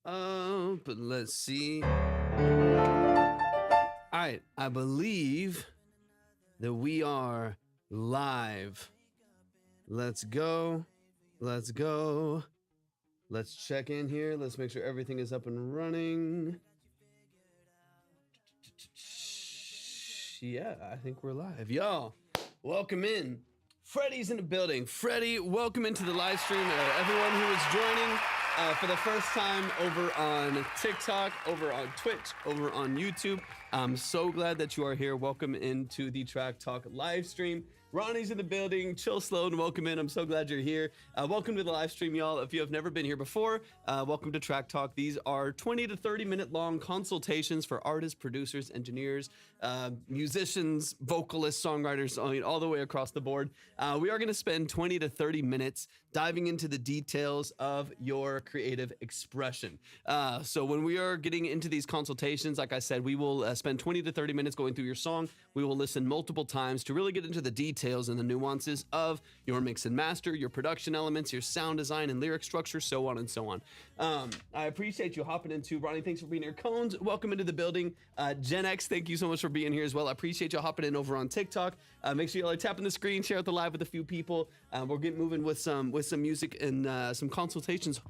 But let's see. All right, I believe that we are live. Let's go. Let's go. Let's check in here. Let's make sure everything is up and running. Yeah, I think we're live. Y'all, welcome in. Freddie's in the building. Freddie, welcome into the live stream. Everyone who is joining for the first time over on TikTok, over on Twitch, over on YouTube. I'm so glad that you are here. Welcome into the Track Talk live stream. Ronnie's in the building. Chill Sloan, welcome in. I'm so glad you're here. Welcome to the live stream, y'all. If you have never been here before, welcome to Track Talk. These are 20 to 30 minute long consultations for artists, producers, engineers, musicians, vocalists, songwriters, all the way across the board. We are going to spend 20 to 30 minutes diving into the details of your creative expression. So when we are getting into these consultations, like I said, we will spend 20 to 30 minutes going through your song. We will listen multiple times to really get into the details and the nuances of your mix and master, your production elements, your sound design and lyric structure, so on and so on. I appreciate you hopping into. Ronnie, thanks for being here. Cones, welcome into the building. Gen X, thank you so much for being here as well. I appreciate you hopping in over on TikTok. Make sure y'all are tapping the screen, share out the live with a few people. We're getting moving with some music and some consultations.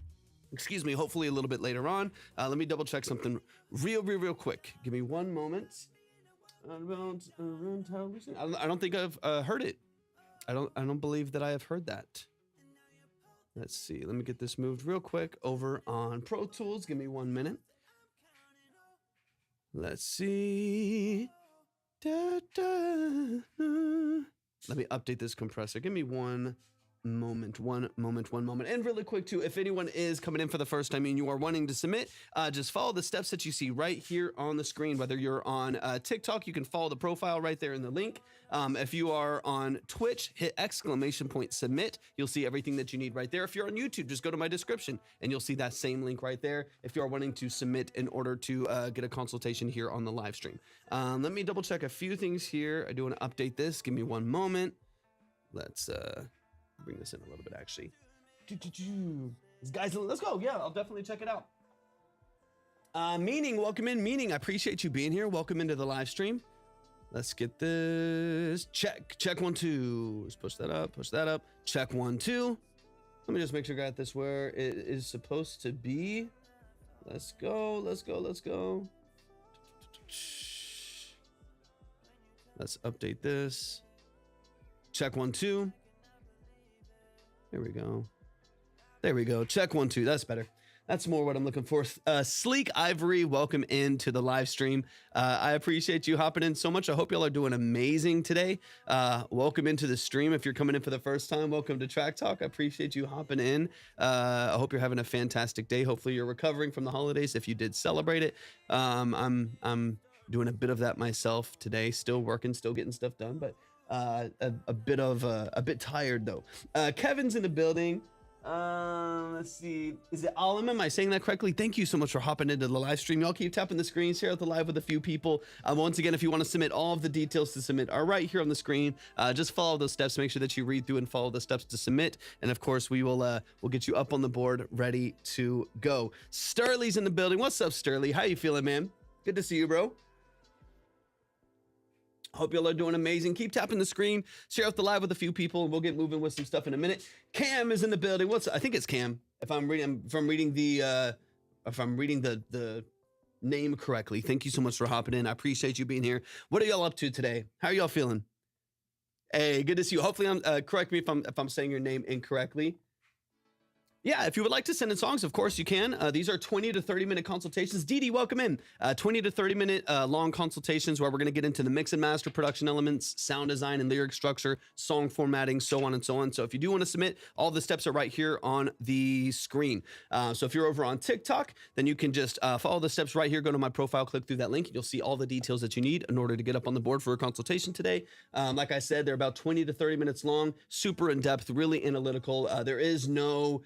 Excuse me, hopefully a little bit later on. Let me double check something real quick. Give me one moment. I don't think I've heard it. I don't believe that I have heard that. Let's see. Let me get this moved real quick over on Pro Tools. Give me 1 minute. Let's see. Let me update this compressor. Give me one moment. And really quick too, if anyone is coming in for the first time and you are wanting to submit, just follow the steps that you see right here on the screen. Whether you're on TikTok, you can follow the profile right there in the link. If you are on Twitch, hit !submit. You'll see everything that you need right there. If you're on YouTube, just go to my description and you'll see that same link right there if you are wanting to submit in order to get a consultation here on the live stream. Let me double check a few things here. I do want to update this. Give me one moment. Let's bring this in a little bit, actually. Guys, let's go. Yeah, I'll definitely check it out. Meaning, welcome in. Meaning, I appreciate you being here. Welcome into the live stream. Let's get this. Check 1 2. Let's push that up. Check 1 2. Let me just make sure I got this where it is supposed to be. Let's go. Let's update this. Check 1 2. There we go. Check 1 2. That's better. That's more what I'm looking for. Sleek Ivory, welcome into the live stream. I appreciate you hopping in so much. I hope y'all are doing amazing today. Welcome into the stream. If you're coming in for the first time, welcome to Track Talk. I appreciate you hopping in. I hope you're having a fantastic day. Hopefully you're recovering from the holidays if you did celebrate it. I'm doing a bit of that myself today. Still working, still getting stuff done, but a bit tired though. Kevin's in the building. Let's see. Is it Alim? Am I saying that correctly? Thank you so much for hopping into the live stream. Y'all keep tapping the screen, share out the live with a few people. Once again, if you want to submit, all of the details to submit are right here on the screen. Just follow those steps. Make sure that you read through and follow the steps to submit. And of course, we'll get you up on the board, ready to go. Sterley's in the building. What's up, Sterley? How you feeling, man? Good to see you, bro. Hope y'all are doing amazing. Keep tapping the screen, share out the live with a few people, and we'll get moving with some stuff in a minute. Cam is in the building. I think it's Cam. If I'm reading the name correctly. Thank you so much for hopping in. I appreciate you being here. What are y'all up to today? How are y'all feeling? Hey, good to see you. Hopefully, correct me if I'm saying your name incorrectly. Yeah, if you would like to send in songs, of course you can. These are 20 to 30 minute consultations. Dee Dee, welcome in. 20 to 30 minute long consultations where we're going to get into the mix and master, production elements, sound design and lyric structure, song formatting, so on and so on. So if you do want to submit, all the steps are right here on the screen. So if you're over on TikTok, then you can just follow the steps right here. Go to my profile, click through that link, and you'll see all the details that you need in order to get up on the board for a consultation today. Like I said, they're about 20 to 30 minutes long, super in depth, really analytical. There is no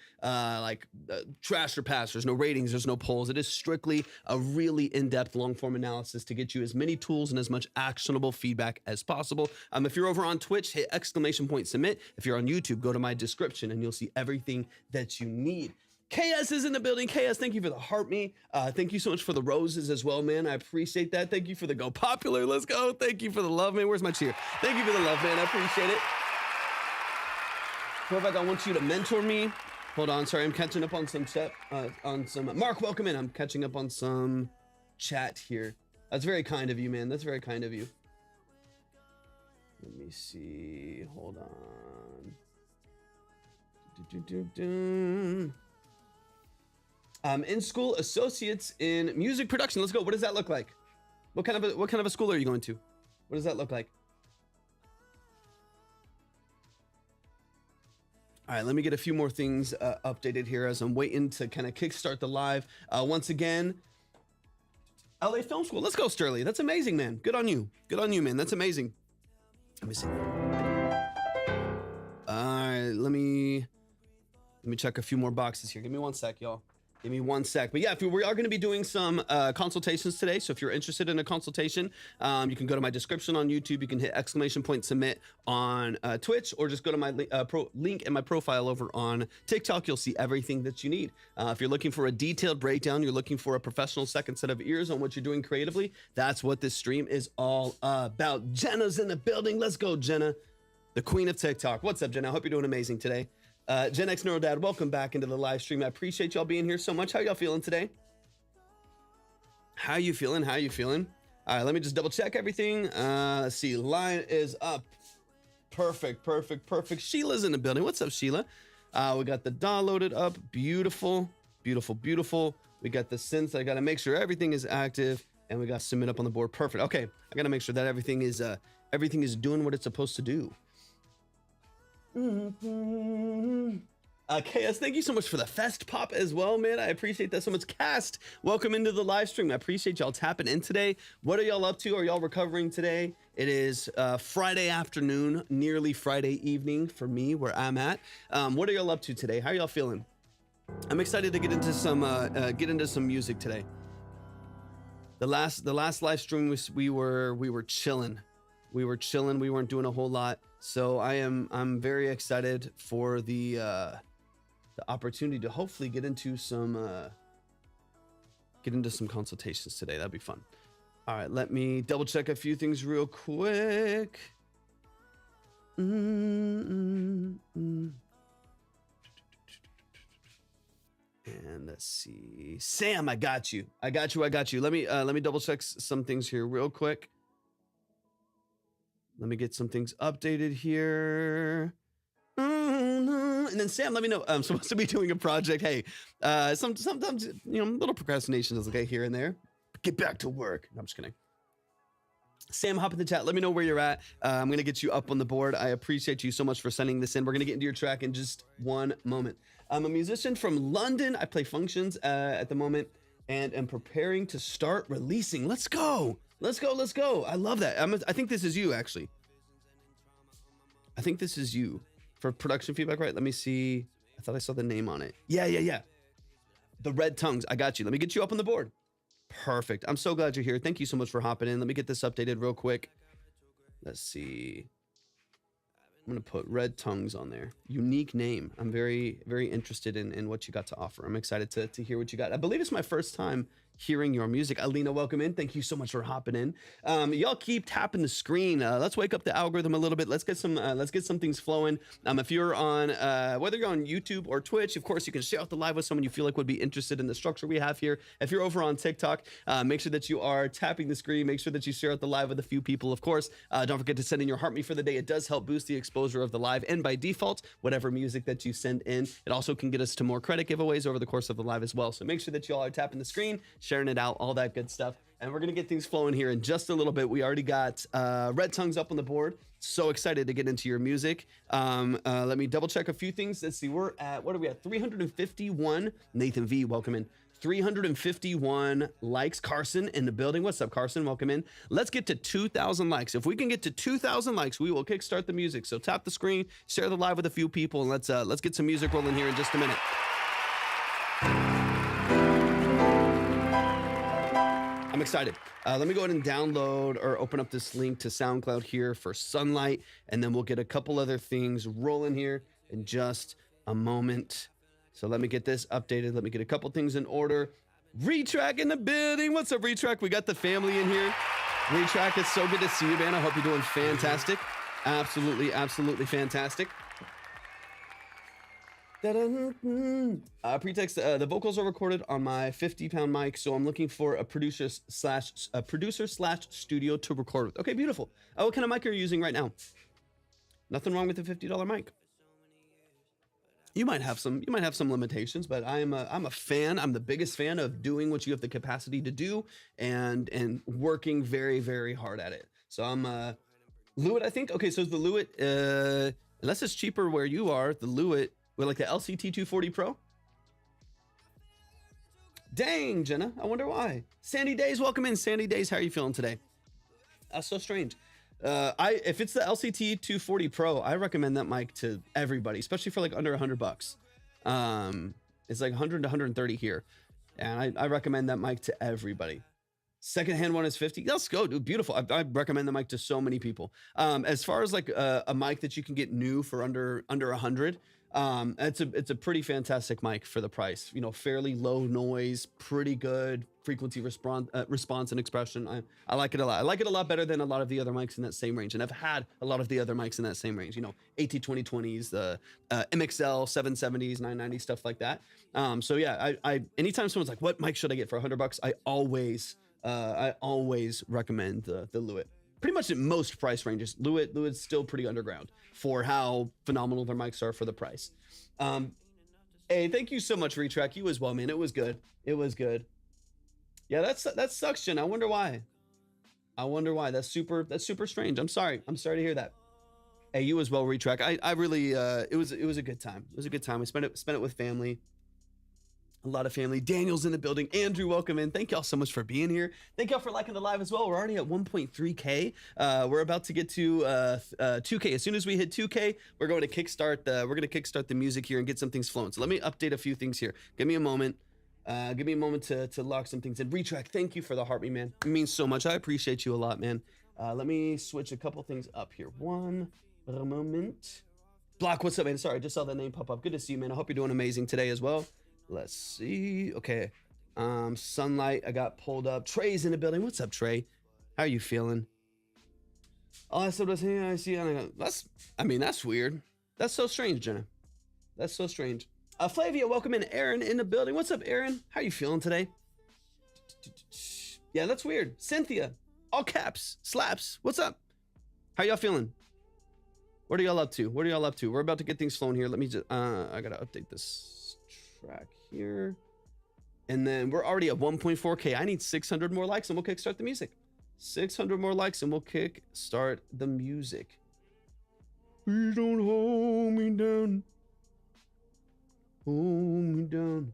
trash or pass. There's no ratings. There's no polls. It is strictly a really in-depth long-form analysis to get you as many tools and as much actionable feedback as possible. If you're over on Twitch, hit !submit. If you're on YouTube, go to my description and you'll see everything that you need. KS is in the building. KS, thank you for the heart me. Thank you so much for the roses as well, man. I appreciate that. Thank you for the go popular. Let's go. Thank you for the love, man. Where's my cheer? Thank you for the love, man. I appreciate it. Korvac, I want you to mentor me. Hold on. Sorry, I'm catching up on some chat. Mark, welcome in. I'm catching up on some chat here. That's very kind of you, man. That's very kind of you. Let me see. Hold on. In school, associates in music production. Let's go. What does that look like? What kind of a school are you going to? What does that look like? All right, let me get a few more things updated here as I'm waiting to kind of kickstart the live. Once again, LA Film School. Let's go, Sterling. That's amazing, man. Good on you. Good on you, man. That's amazing. Let me see. All right, let me check a few more boxes here. Give me one sec, y'all. Give me one sec. But yeah, we are going to be doing some consultations today. So if you're interested in a consultation, you can go to my description on YouTube. You can hit !submit on Twitch, or just go to my link in my profile over on TikTok. You'll see everything that you need. If you're looking for a detailed breakdown, you're looking for a professional second set of ears on what you're doing creatively, that's what this stream is all about. Jenna's in the building. Let's go, Jenna, the queen of TikTok. What's up, Jenna? I hope you're doing amazing today. Gen X Neurodad, welcome back into the live stream. I appreciate y'all being here so much. How y'all feeling today? How you feeling? How you feeling? All right, let me just double check everything. Let's see, line is up. Perfect, perfect, perfect. Sheila's in the building. What's up, Sheila? We got the DAW loaded up. Beautiful, beautiful, beautiful. We got the synth. I got to make sure everything is active, and we got submit up on the board. Perfect. Okay, I got to make sure that everything is doing what it's supposed to do. KS, thank you so much for the fest pop as well, man. I appreciate that so much. Cast, welcome into the live stream. I appreciate y'all tapping in today. What are y'all up to? Are y'all recovering today? It is Friday afternoon, nearly Friday evening for me, where I'm at. What are y'all up to today? How are y'all feeling? I'm excited to get into some music today. The last live stream was we were chilling. We weren't doing a whole lot. So I'm very excited for the opportunity to hopefully get into some consultations today. That'd be fun. All right, let me double check a few things real quick. And let's see, Sam, I got you. Let me double check some things here real quick. Let me get some things updated here. And then Sam, let me know. I'm supposed to be doing a project. Hey, sometimes, little procrastination is okay here and there. Get back to work. No, I'm just kidding. Sam, hop in the chat. Let me know where you're at. I'm going to get you up on the board. I appreciate you so much for sending this in. We're going to get into your track in just one moment. I'm a musician from London. I play functions at the moment and am preparing to start releasing. Let's go. Let's go. I love that. I think this is you, actually. I think this is you for production feedback, right? Let me see. I thought I saw the name on it. Yeah. The Red Tongues. I got you. Let me get you up on the board. Perfect. I'm so glad you're here. Thank you so much for hopping in. Let me get this updated real quick. Let's see. I'm going to put Red Tongues on there. Unique name. I'm very, very interested in what you got to offer. I'm excited to hear what you got. I believe it's my first time hearing your music. Alina, welcome in. Thank you so much for hopping in. Y'all keep tapping the screen. Let's wake up the algorithm a little bit. Let's get some things flowing. If you're on, whether you're on YouTube or Twitch, of course, you can share out the live with someone you feel like would be interested in the structure we have here. If you're over on TikTok, make sure that you are tapping the screen. Make sure that you share out the live with a few people, of course. Don't forget to send in your heart me for the day. It does help boost the exposure of the live. And by default, whatever music that you send in, it also can get us to more credit giveaways over the course of the live as well. So make sure that you all are tapping the screen, sharing it out, all that good stuff. And we're gonna get things flowing here in just a little bit. We already got Red Tongues up on the board. So excited to get into your music. Let me double check a few things. Let's see, we're at, what are we at? 351. Nathan V, welcome in. 351 likes. Carson in the building. What's up, Carson? Welcome in. Let's get to 2,000 likes. If we can get to 2,000 likes, we will kickstart the music. So tap the screen, share the live with a few people, and let's get some music rolling here in just a minute. I'm excited. Let me go ahead and download or open up this link to SoundCloud here for Sunlight, and then we'll get a couple other things rolling here in just a moment. So let me get this updated. Let me get a couple things in order. Retrack in the building. What's up, Retrack? We got the family in here. Retrack, it's so good to see you, man. I hope you're doing fantastic. Absolutely, absolutely fantastic. Pretext, the vocals are recorded on my 50-pound mic, so I'm looking for a producer slash studio to record with. Okay, beautiful. What kind of mic are you using right now? Nothing wrong with the $50 mic. You might have some limitations, but I'm a fan. I'm the biggest fan of doing what you have the capacity to do and working very, very hard at it. So I'm Lewitt, I think. Okay, so the Lewitt, unless it's cheaper where you are, the Lewitt with like the LCT 240 Pro. Dang, Jenna, I wonder why. Sandy Days, welcome in. Sandy Days, how are you feeling today? That's so strange. If it's the LCT 240 Pro, I recommend that mic to everybody, especially for like under $100. It's like 100 to 130 here, and I recommend that mic to everybody. Secondhand one is 50. Let's go, dude. Beautiful. I recommend the mic to so many people. As far as like a mic that you can get new for under 100, it's a pretty fantastic mic for the price. You know, fairly low noise, pretty good frequency response and expression. I like it a lot. I like it a lot better than a lot of the other mics in that same range. And I've had a lot of the other mics in that same range. You know, AT2020s, the MXL 770s, 990, stuff like that. So yeah, I anytime someone's like, "What mic should I get for $100?" I always recommend the Lewitt. Pretty much in most price ranges, Lewitt's still pretty underground for how phenomenal their mics are for the price. Hey, thank you so much, Retrack. You as well, man. It was good. It was good. Yeah, that sucks, Jen. I wonder why. That's super strange. I'm sorry to hear that. Hey, you as well, Retrack. I really it was a good time. It was a good time. I spent it with family. A lot of family. Daniel's in the building. Andrew, welcome in. Thank y'all so much for being here. Thank y'all for liking the live as well. We're already at 1.3K. We're about to get to 2K. As soon as we hit 2K, we're going to kickstart the music here and get some things flowing. So let me update a few things here. Give me a moment. To lock some things in. Retrack, thank you for the heart, man. It means so much. I appreciate you a lot, man. Let me switch a couple things up here. One moment. Block, what's up, man? Sorry, I just saw that name pop up. Good to see you, man. I hope you're doing amazing today as well. Let's see. Okay. Sunlight, I got pulled up. Trey's in the building. What's up, Trey? How are you feeling? Oh, I said, I see. That's weird. That's so strange, Jenna. That's so strange. Flavia, welcome in. Aaron in the building. What's up, Aaron? How are you feeling today? Yeah, that's weird. Cynthia, all caps, slaps. What's up? How y'all feeling? What are y'all up to? We're about to get things flowing here. Let me just, I gotta update this track here. And then we're already at 1.4K. I need 600 more likes and we'll kickstart the music. 600 more likes and we'll kickstart the music. Please don't hold me down. Hold me down.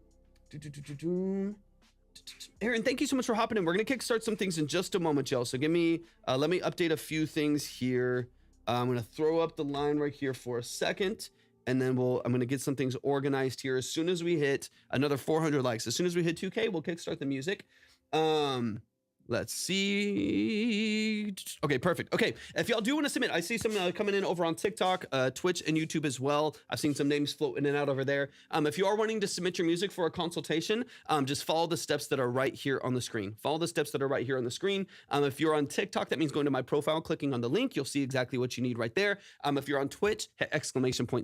Aaron, thank you so much for hopping in. We're gonna kickstart some things in just a moment, y'all. So let me update a few things here. I'm gonna throw up the line right here for a second, and then I'm gonna get some things organized here. As soon as we hit another 400 likes, as soon as we hit 2K, we'll kickstart the music. Let's see. Okay, perfect. Okay, if y'all do want to submit, I see some coming in over on TikTok, Twitch, and YouTube as well. I've seen some names float in and out over there. If you are wanting to submit your music for a consultation, just follow the steps that are right here on the screen. If you're on TikTok, that means going to my profile, clicking on the link. You'll see exactly what you need right there. If you're on Twitch, hit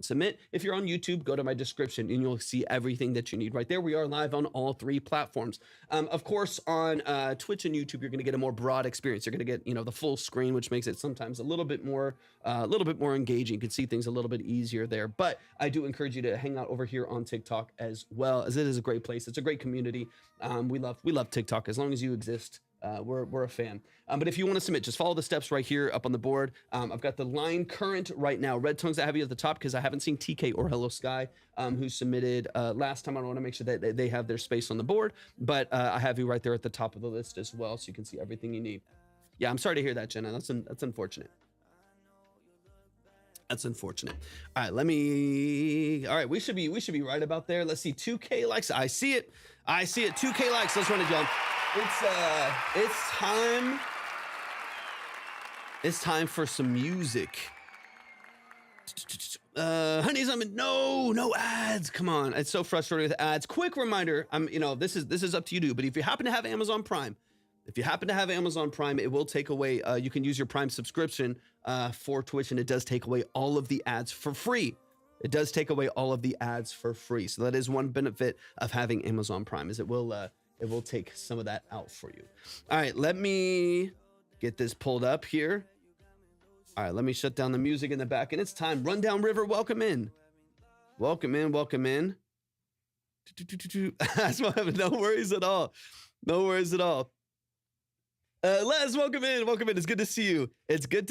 !submit. If you're on YouTube, go to my description and you'll see everything that you need right there. We are live on all 3 platforms. Of course, on Twitch and YouTube, you're going to get a more broad experience. You're going to get, the full screen, which makes it sometimes a little bit more engaging. You can see things a little bit easier there. But I do encourage you to hang out over here on TikTok as well, as it is a great place. It's a great community. We love TikTok. As long as you exist, we're a fan. But if you want to submit, just follow the steps right here up on the board. I've got the line current right now. Red Tongues, I have you at the top because I haven't seen TK or HelloSky who submitted last time. I want to make sure that they have their space on the board, but I have you right there at the top of the list as well, so you can see everything you need. Yeah, I'm sorry to hear that, Jenna. That's unfortunate. That's unfortunate. All right, we should be right about there. Let's see, 2K likes. I see it. 2K likes. Let's run it, John. It's time for some music. Honey's no ads. Come on, it's so frustrating with ads. Quick reminder, this is up to you, but if you happen to have Amazon Prime, it will take away. You can use your Prime subscription for Twitch, and it does take away all of the ads for free. So that is one benefit of having Amazon Prime, is it will take some of that out for you. All right, let me get this pulled up here. All right, let me shut down the music in the back, and it's time. Rundown River, welcome in. No worries at all. Les, welcome in. It's good to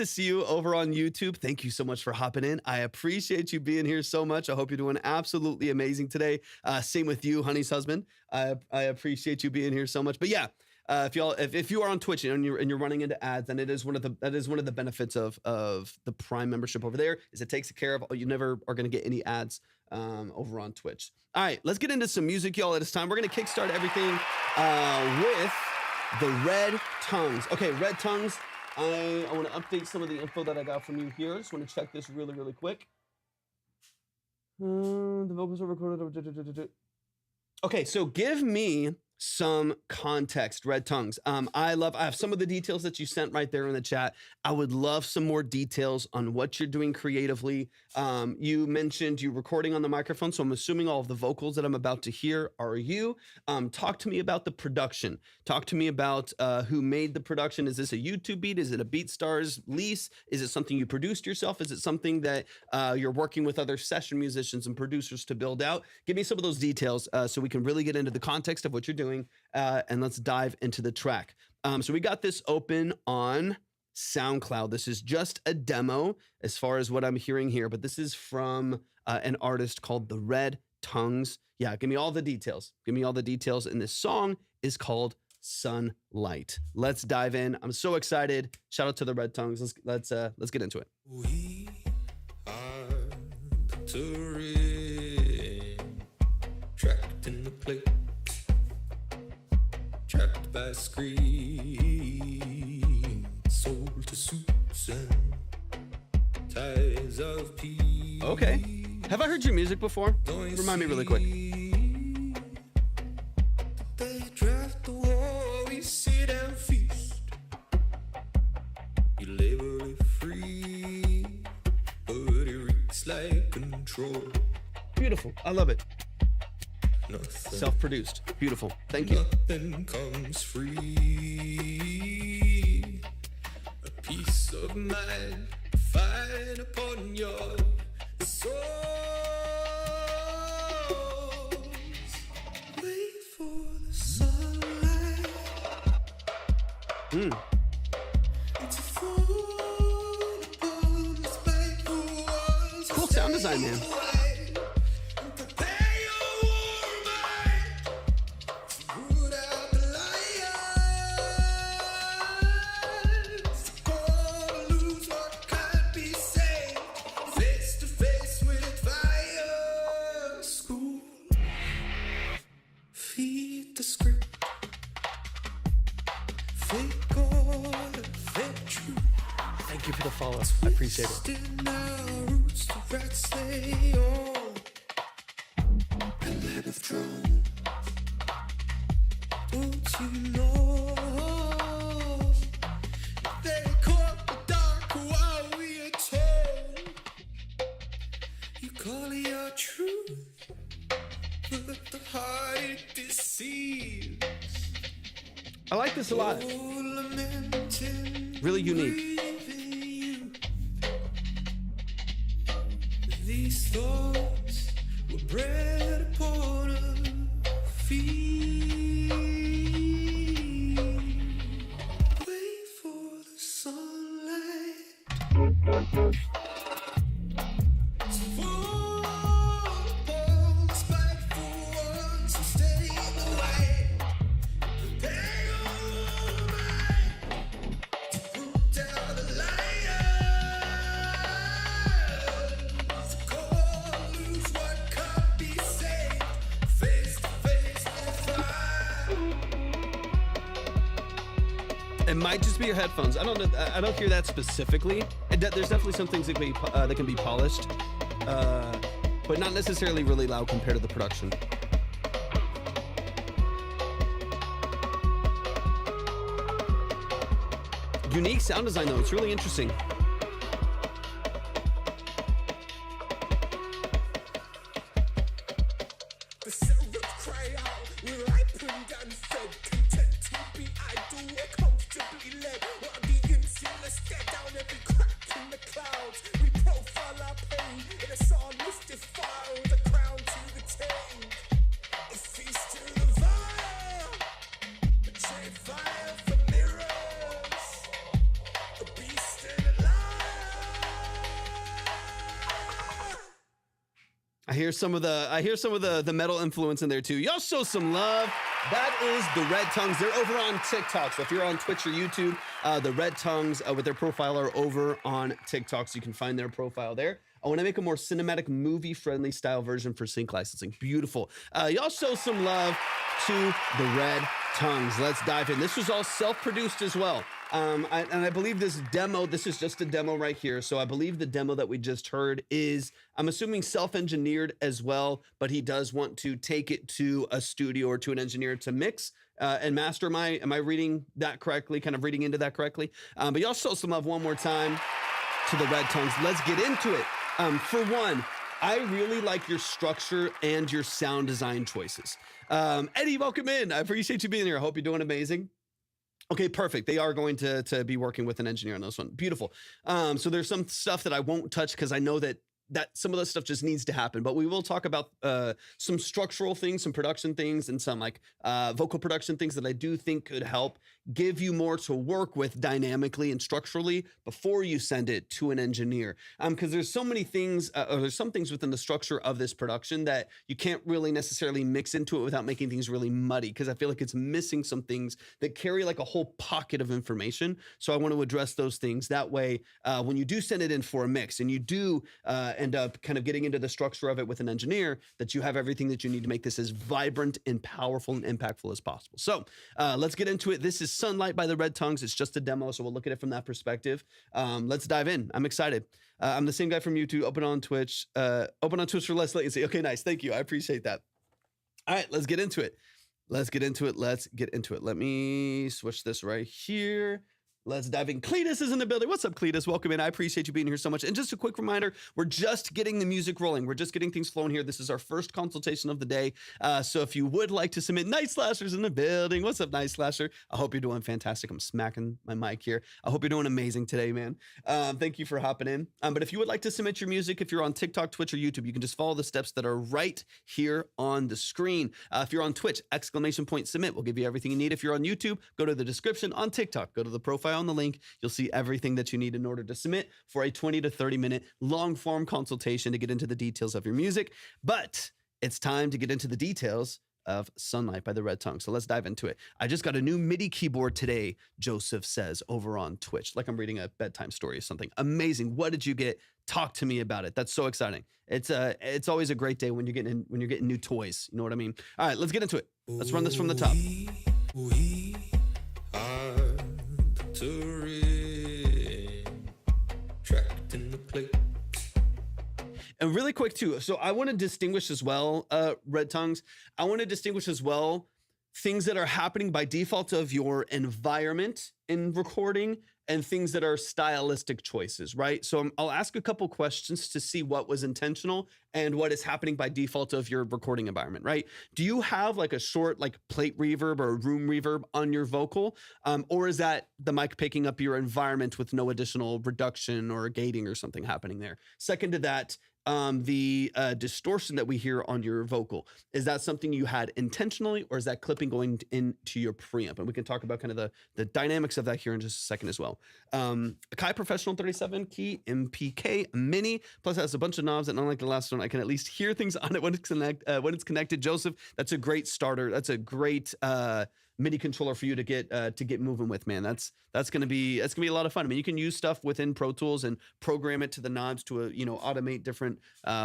see you over on YouTube. Thank you so much for hopping in. I appreciate you being here so much. I hope you're doing absolutely amazing today. Same with you, Honey's husband. I appreciate you being here so much. But yeah, if you are on Twitch and you're running into ads, then that is one of the benefits of the Prime membership over there, is it takes care of. You never are going to get any ads over on Twitch. All right, let's get into some music, y'all. At this time, we're going to kickstart everything with the Red Tongues. Okay, Red Tongues. I want to update some of the info that I got from you here. I just want to check this really, really quick. The vocals are recorded. Okay, so give me some context, Red Tongues. I have some of the details that you sent right there in the chat. I would love some more details on what you're doing creatively. You mentioned you recording on the microphone, so I'm assuming all of the vocals that I'm about to hear are you. Talk to me about the production. Talk to me about who made the production. Is this a YouTube beat? Is it a BeatStars lease? Is it something you produced yourself? Is it something that you're working with other session musicians and producers to build out? Give me some of those details so we can really get into the context of what you're doing. And let's dive into the track. So we got this open on SoundCloud. This is just a demo as far as what I'm hearing here, but this is from an artist called the Red Tongues. Yeah, give me all the details. And this song is called Sunlight. Let's dive in. I'm so excited. Shout out to the Red Tongues. Let's get into it. We are the terrain, trapped in the plate. Trapped by screens, sold to suits and ties of peace. Okay. Have I heard your music before? Remind me really quick. They draft the war, we sit and feast. You label it free, but it reeks like control. Beautiful. I love it. Nothing. Self-produced. Beautiful. Thank you. Nothing comes free. A peace of mind, fine upon your souls. Wait for the sunlight. It's a fall upon the spiteful ones. Cool sound design, man. Thank you for the follow. I appreciate it. Don't you know they caught the dark while we are told? You call it your truth, but the heart it deceives. I like this a lot. Really unique. These thoughts were bred upon a field. Wait for the sunlight to fall upon the spiteful ones who stay in the way. Prepare your mind to put down the lions. Call loose what can't be saved. Face to face with fire. It might just be your headphones. I don't know. I don't hear that specifically. It there's definitely some things that can be polished, but not necessarily really loud compared to the production. Unique sound design though, it's really interesting. The seraphs cry out, we're ripened and fed, content to be idle or comfortably led. While the insular stare down every crack in the clouds, we profile our pain in a song mystify the crown to the tamed. A feast to the fire, a trade fire for mirrors, a beast and a liar. I hear some of the metal influence in there too. Y'all show some love. That is the Red Tongues. They're over on TikTok. So if you're on Twitch or YouTube, the Red Tongues with their profile are over on TikTok. So you can find their profile there. I want to make a more cinematic, movie-friendly style version for sync licensing. Beautiful. Y'all show some love to the Red Tongues. Let's dive in. This was all self-produced as well. I believe this is just a demo right here. So I believe the demo that we just heard is, I'm assuming self-engineered as well, but he does want to take it to a studio or to an engineer to mix and master. Am I reading that correctly? Kind of reading into that correctly? But y'all show some love one more time to the Red Tongues. Let's get into it. For one, I really like your structure and your sound design choices. Eddie, welcome in. I appreciate you being here. I hope you're doing amazing. Okay, perfect. They are going to be working with an engineer on this one. Beautiful. So there's some stuff that I won't touch because I know that some of that stuff just needs to happen. But we will talk about some structural things, some production things, and some like vocal production things that I do think could help give you more to work with dynamically and structurally before you send it to an engineer. Because there's so many things, or there's some things within the structure of this production that you can't really necessarily mix into it without making things really muddy, because I feel like it's missing some things that carry like a whole pocket of information. So I want to address those things. That way, when you do send it in for a mix and you do end up kind of getting into the structure of it with an engineer, that you have everything that you need to make this as vibrant and powerful and impactful as possible. So let's get into it. This is Sunlight by the Red Tongues. It's just a demo, so we'll look at it from that perspective. Let's dive in. I'm excited. I'm the same guy from YouTube. Open on Twitch for less latency. Okay, nice. Thank you. I appreciate that. All right, let's get into it. Let's get into it. Let me switch this right here. Let's dive in. Cletus is in the building. What's up, Cletus? Welcome in. I appreciate you being here so much. And just a quick reminder, we're just getting the music rolling. We're just getting things flowing here. This is our first consultation of the day. So if you would like to submit, Night Slasher's in the building. What's up, Night Slasher? I hope you're doing fantastic. I'm smacking my mic here. I hope you're doing amazing today, man. Thank you for hopping in. But if you would like to submit your music, if you're on TikTok, Twitch, or YouTube, you can just follow the steps that are right here on the screen. If you're on Twitch, !submit will give you everything you need. If you're on YouTube, go to the description. On TikTok, go to the profile on the link. You'll see everything that you need in order to submit for a 20 to 30 minute long form consultation to get into the details of your music. But it's time to get into the details of Sunlight by the Red Tongue. So let's dive into it. I just got a new MIDI keyboard today, Joseph says over on Twitch, like I'm reading a bedtime story or something. Amazing. What did you get? Talk to me about it. That's so exciting. It's always a great day when you're getting new toys. You know what I mean? All right, let's get into it. Let's run this from the top. We are the terrain, tracked in the plate. And really quick too, so I want to distinguish as well, Red Tongues. I want to distinguish as well things that are happening by default of your environment in recording and things that are stylistic choices, right? So I'll ask a couple questions to see what was intentional and what is happening by default of your recording environment, right? Do you have like a short like plate reverb or room reverb on your vocal? Or is that the mic picking up your environment with no additional reduction or gating or something happening there? Second to that, the distortion that we hear on your vocal, is that something you had intentionally, or is that clipping going into your preamp? And we can talk about kind of the dynamics of that here in just a second as well. Kai Professional 37 key MPK Mini, plus has a bunch of knobs, and unlike the last one, I can at least hear things on it when it's connected. Joseph, that's a great starter. That's a great MIDI controller for you to get moving with, man. That's gonna be a lot of fun. I mean, you can use stuff within Pro Tools and program it to the knobs to automate different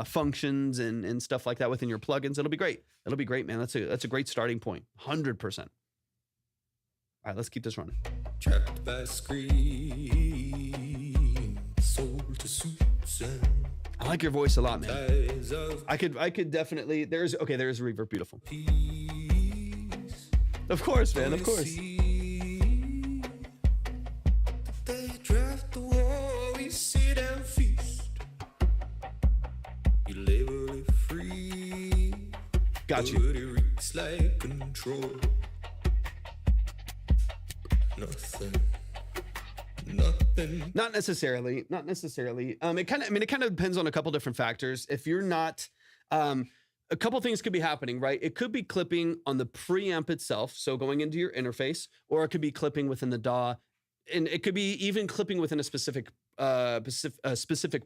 functions and stuff like that within your plugins. It'll be great. It'll be great, man. That's a great starting point. 100%. All right, let's keep this running. Trapped by screens, so to Susan. I like your voice a lot, man. Eyes of I could definitely, there's reverb, beautiful. peace. Of course, man, of course. See, they draft the war, we sit and feast. You label it free, Got but you. it reeks like control. Nothing. Not necessarily. It kind of depends on a couple different factors. If you're not, a couple things could be happening, right? It could be clipping on the preamp itself, so going into your interface, or it could be clipping within the DAW, and it could be even clipping within a specific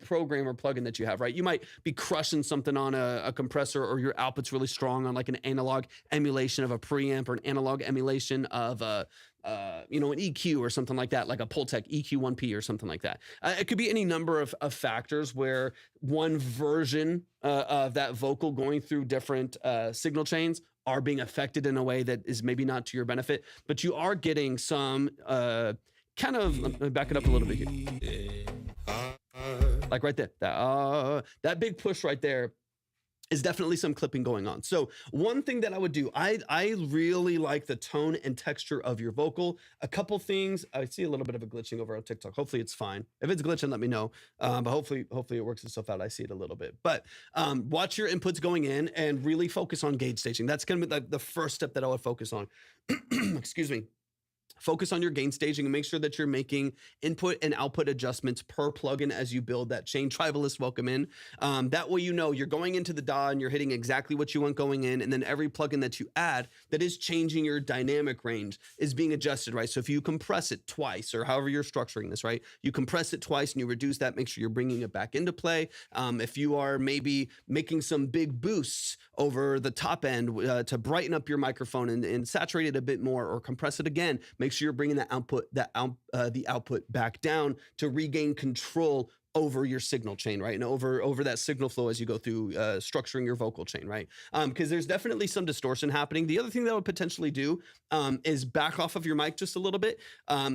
program or plugin that you have, right? You might be crushing something on a compressor, or your output's really strong on like an analog emulation of a preamp, or an analog emulation of an EQ or something like that, like a Pultec EQ1P or something like that. It could be any number of factors where one version of that vocal going through different signal chains are being affected in a way that is maybe not to your benefit, but you are getting some let me back it up a little bit here. Like right there, that big push right there is definitely some clipping going on. So one thing that I would do, I really like the tone and texture of your vocal. A couple things, I see a little bit of a glitching over on TikTok. Hopefully it's fine. If it's glitching, let me know. But hopefully it works itself out. I see it a little bit. But watch your inputs going in and really focus on gauge staging. That's gonna be the first step that I would focus on. Excuse me. Focus on your gain staging and make sure that you're making input and output adjustments per plugin as you build that chain. Tribalist, welcome in. That way, you're going into the DAW and you're hitting exactly what you want going in, and then every plugin that you add that is changing your dynamic range is being adjusted, right? So if you compress it twice, or however you're structuring this, right? You compress it twice and you reduce that, make sure you're bringing it back into play. If you are maybe making some big boosts over the top end to brighten up your microphone and saturate it a bit more, or compress it again, make sure you're bringing the output back down to regain control over your signal chain, right? And over that signal flow as you go through structuring your vocal chain, right? Because there's definitely some distortion happening. The other thing that I would potentially do is back off of your mic just a little bit.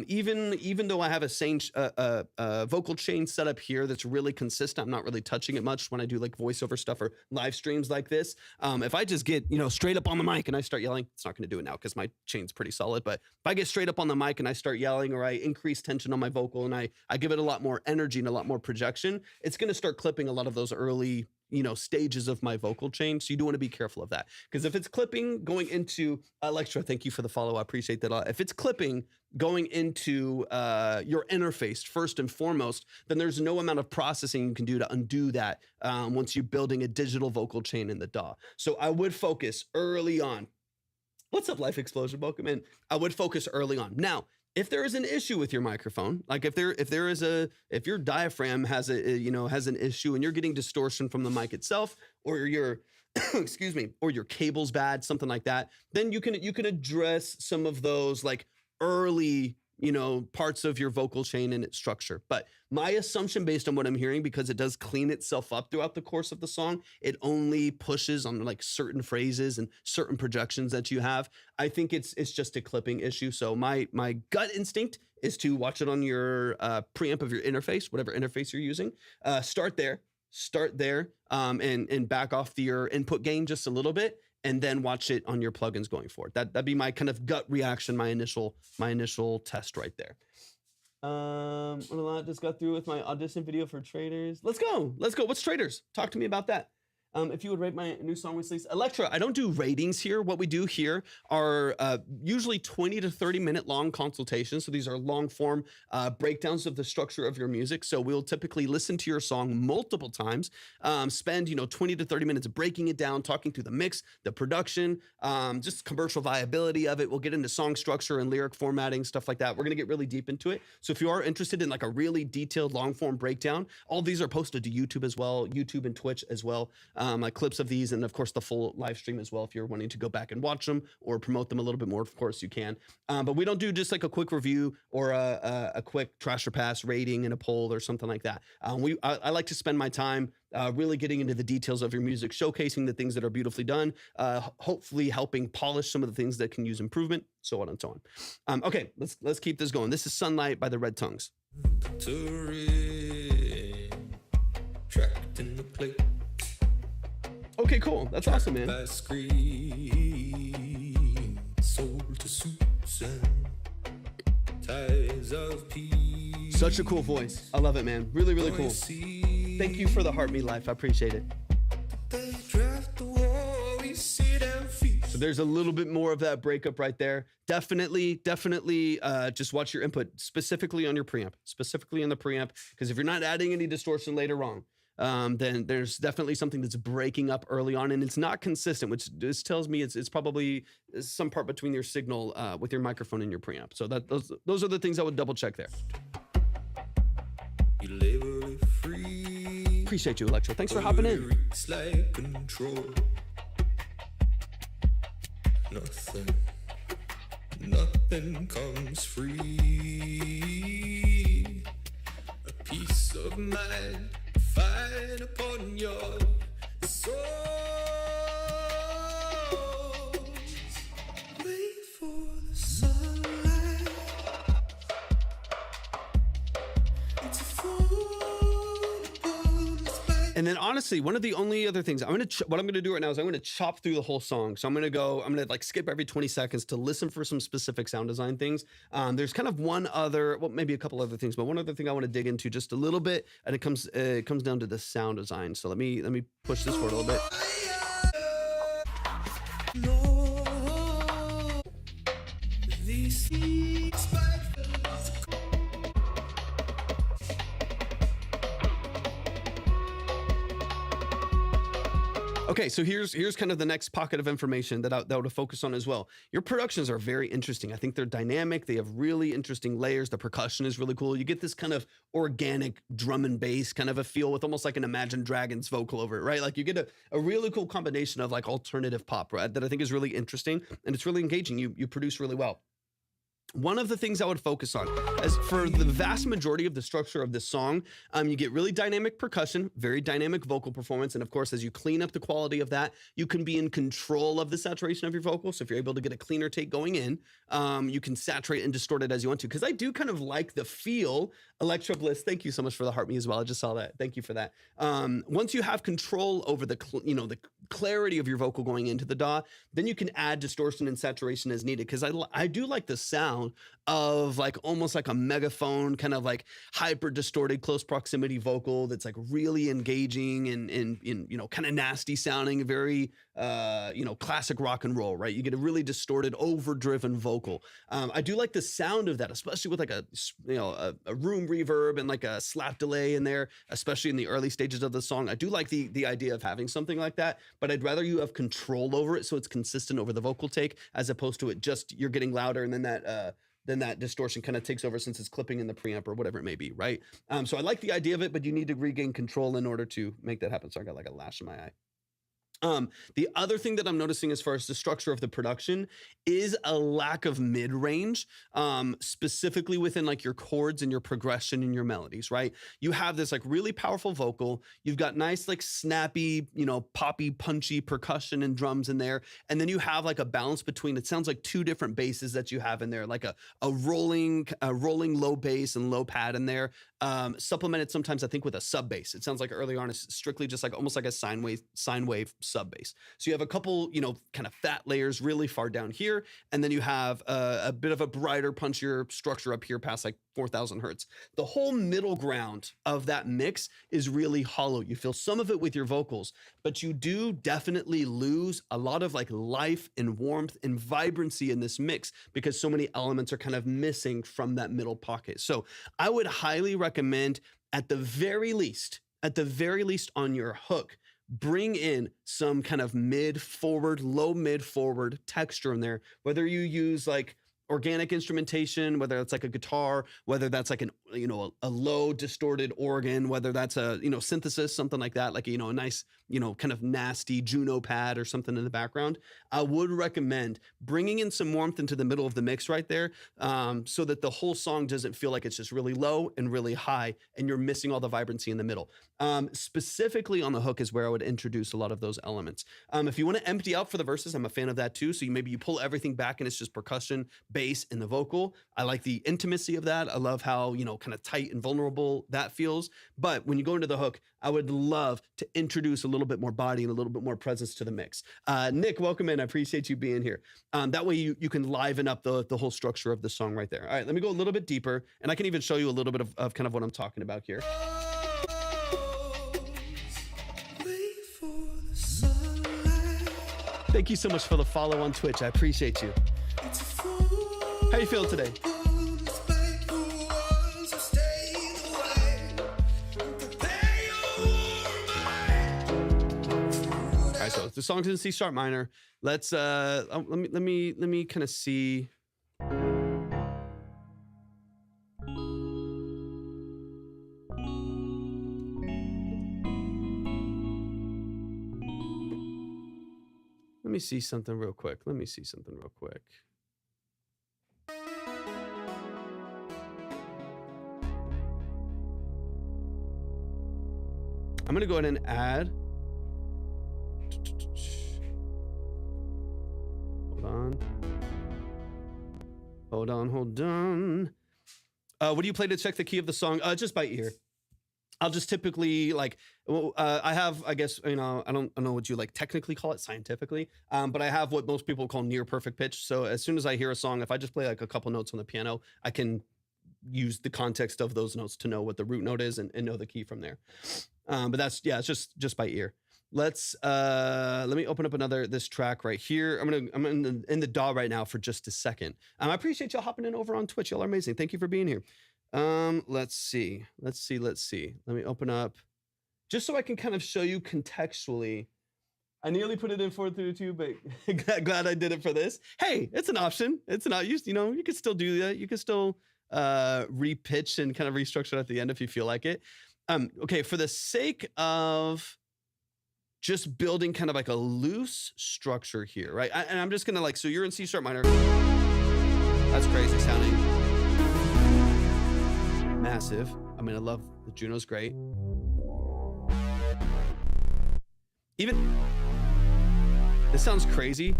Even though I have a vocal chain set up here that's really consistent, I'm not really touching it much when I do like voiceover stuff or live streams like this. If I just get straight up on the mic and I start yelling, it's not going to do it now because my chain's pretty solid. But if I get straight up on the mic and I start yelling, or I increase tension on my vocal and I give it a lot more energy and a lot more projection, it's going to start clipping a lot of those early stages of my vocal chain. So you do want to be careful of that, because if it's clipping going into Electra, thank you for the follow, I appreciate that a lot. If it's clipping going into your interface first and foremost, then there's no amount of processing you can do to undo that once you're building a digital vocal chain in the DAW. So I would focus early on. What's up, Life Explosion? Welcome in. I would focus early on. Now, if there is an issue with your microphone, like if your diaphragm has an issue and you're getting distortion from the mic itself, or your excuse me, or your cable's bad, something like that, then you can address some of those like early parts of your vocal chain and its structure. But my assumption, based on what I'm hearing, because it does clean itself up throughout the course of the song, it only pushes on like certain phrases and certain projections that you have. I think it's just a clipping issue. So my gut instinct is to watch it on your preamp of your interface, whatever interface you're using. Start there, and back off your input gain just a little bit, and then watch it on your plugins going forward. That'd be my kind of gut reaction, my initial test right there. Just got through with my audition video for Traders. Let's go. What's Traders? Talk to me about that. If you would rate my new song release. Electra, I don't do ratings here. What we do here are usually 20 to 30 minute long consultations. So these are long form breakdowns of the structure of your music. So we'll typically listen to your song multiple times, spend 20 to 30 minutes breaking it down, talking through the mix, the production, just commercial viability of it. We'll get into song structure and lyric formatting, stuff like that. We're gonna get really deep into it. So if you are interested in like a really detailed long form breakdown, all these are posted to YouTube as well, YouTube and Twitch as well. Like clips of these, and of course the full live stream as well. If you're wanting to go back and watch them or promote them a little bit more, of course you can. But we don't do just like a quick review or a quick trash or pass rating in a poll or something like that. I like to spend my time really getting into the details of your music, showcasing the things that are beautifully done, hopefully helping polish some of the things that can use improvement, so on and so on. Okay, let's keep this going. This is Sunlight by the Red Tongues. To read in the plate. Okay, cool. That's awesome, man. By screen, sold to suits and ties of peace. Such a cool voice. I love it, man. Really, really cool. Thank you for the Heart Me Life. I appreciate it. They draft the war, we sit and feast. So there's a little bit more of that breakup right there. Definitely, just watch your input, specifically on your preamp, specifically on the preamp, because if you're not adding any distortion later on, then there's definitely something that's breaking up early on, and it's not consistent, which this tells me it's probably some part between your signal with your microphone and your preamp. So those are the things I would double check there. You label it free. Appreciate you, Electro. Thanks for hopping in. Lyrics like control. Nothing comes free. A peace of mind, fine upon your soul. Wait for the sunlight. It's a fall upon the spine. And then honestly, one of the only other things what I'm gonna do right now is I'm gonna chop through the whole song. So I'm gonna like skip every 20 seconds to listen for some specific sound design things. There's kind of maybe a couple other things, but one other thing I want to dig into just a little bit, and it comes down to the sound design. So let me push this forward a little bit. No, these spiders. Okay, so here's kind of the next pocket of information that I would focus on as well. Your productions are very interesting. I think they're dynamic. They have really interesting layers. The percussion is really cool. You get this kind of organic drum and bass kind of a feel with almost like an Imagine Dragons vocal over it, right? Like you get a really cool combination of like alternative pop, right? That I think is really interesting, and it's really engaging. You produce really well. One of the things I would focus on, as for the vast majority of the structure of this song, you get really dynamic percussion, very dynamic vocal performance, and of course, as you clean up the quality of that, you can be in control of the saturation of your vocal. So if you're able to get a cleaner take going in, you can saturate and distort it as you want to. Because I do kind of like the feel. Electro Bliss, thank you so much for the heart me as well. I just saw that. Thank you for that. Once you have control over the clarity of your vocal going into the DAW, then you can add distortion and saturation as needed. Because I do like the sound of like almost like a megaphone, kind of like hyper distorted close proximity vocal that's like really engaging and kind of nasty sounding, very classic rock and roll, right? You get a really distorted, overdriven vocal. I do like the sound of that, especially with like a room reverb and like a slap delay in there, especially in the early stages of the song. I do like the idea of having something like that, but I'd rather you have control over it so it's consistent over the vocal take, as opposed to it just you're getting louder and then that distortion kind of takes over since it's clipping in the preamp or whatever it may be, right? So I like the idea of it, but you need to regain control in order to make that happen. So I got like a lash in my eye. The other thing that I'm noticing as far as the structure of the production is a lack of mid-range, specifically within like your chords and your progression and your melodies, right? You have this like really powerful vocal. You've got nice, like snappy, poppy, punchy percussion and drums in there. And then you have like a balance between, it sounds like two different basses that you have in there, like a rolling low bass and low pad in there, supplemented sometimes I think with a sub bass. It sounds like early on it's strictly just like almost like a sine wave sub bass. So you have a couple, kind of fat layers really far down here. And then you have a bit of a brighter, punchier structure up here past like 4,000 hertz. The whole middle ground of that mix is really hollow. You feel some of it with your vocals, but you do definitely lose a lot of like life and warmth and vibrancy in this mix because so many elements are kind of missing from that middle pocket. So I would highly recommend at the very least on your hook, bring in some kind of low mid forward texture in there, whether you use like organic instrumentation, whether it's like a guitar, whether that's like a low distorted organ, whether that's a, synthesis, something like that, like, a nice, kind of nasty Juno pad or something in the background. I would recommend bringing in some warmth into the middle of the mix right there, so that the whole song doesn't feel like it's just really low and really high and you're missing all the vibrancy in the middle. Specifically on the hook is where I would introduce a lot of those elements. If you want to empty out for the verses, I'm a fan of that too. So maybe you pull everything back and it's just percussion, bass, bass in the vocal. I like the intimacy of that. I love how, you know, kind of tight and vulnerable that feels. But when you go into the hook, I would love to introduce a little bit more body and a little bit more presence to the mix. Nick, welcome in. I appreciate you being here. That way you can liven up the whole structure of the song right there. All right, let me go a little bit deeper, and I can even show you a little bit of kind of what I'm talking about here. Thank you so much for the follow on Twitch. I appreciate you. How you feeling today? All right, so the song's in C sharp minor. Let's let me kind of see. Let me see something real quick. I'm gonna go ahead and add. Hold on. What do you play to check the key of the song? Just by ear. I'll just typically like, I have, I guess, you know, I don't know what you like technically call it scientifically, but I have what most people call near perfect pitch. So as soon as I hear a song, if I just play like a couple notes on the piano, I can use the context of those notes to know what the root note is and know the key from there. But that's, yeah, it's just by ear. Let me open up this track right here. I'm in the DAW right now for just a second. I appreciate y'all hopping in over on Twitch. Y'all are amazing. Thank you for being here. Let's see. Let me open up just so I can kind of show you contextually. I nearly put it in 432, but glad I did it for this. Hey, it's an option. It's not used, you know, you can still do that. You can still repitch and kind of restructure at the end if you feel like it. Okay, for the sake of just building kind of like a loose structure here, right? And I'm just gonna like, so you're in C sharp minor. That's crazy sounding. Massive. I mean, I love the Juno's great. Even, this sounds crazy.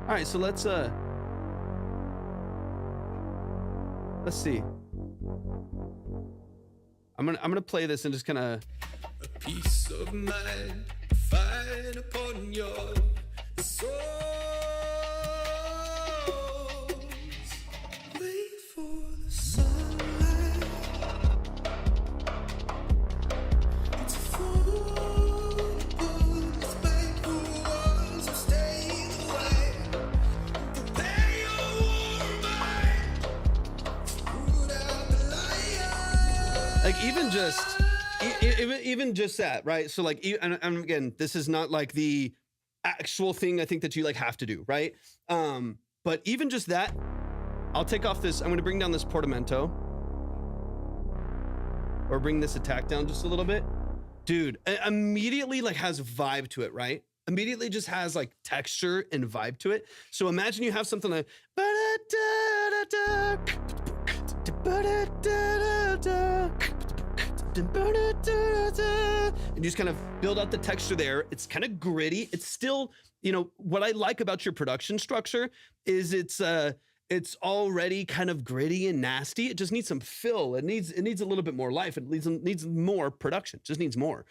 All right, so let's see. I'm gonna play this and just kind of. A piece of mind, fine upon your soul. Wait for the sunlight. It's full of this bank who wants to stay away. Prepare your warm mind. Put out the light. Like even just that, right? So like, and again, this is not like the actual thing I think that you like have to do, right? But even just that, I'll take off this. I'm going to bring down this portamento, or bring this attack down just a little bit, dude. It immediately like has vibe to it, right? Immediately just has like texture and vibe to it. So imagine you have something like. And you just kind of build out the texture there. It's kind of gritty. It's still, you know, what I like about your production structure is it's already kind of gritty and nasty. It just needs some fill. It needs a little bit more life. It needs more production. It just needs more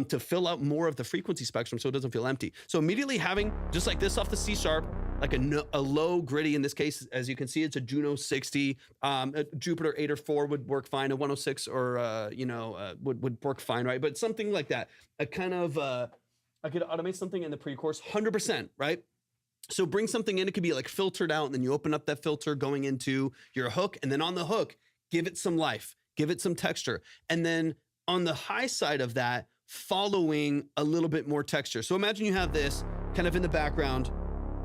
to fill out more of the frequency spectrum so it doesn't feel empty. So immediately having just like this off the C sharp, like a low gritty, in this case, as you can see, it's a Juno 60. A Jupiter 8 or 4 would work fine. A 106 or would work fine, right? But something like that, a kind of I could automate something in the pre-chorus, 100%, right? So bring something in, it could be like filtered out, and then you open up that filter going into your hook, and then on the hook, give it some life, give it some texture. And then on the high side of that, following a little bit more texture. So imagine you have this kind of in the background,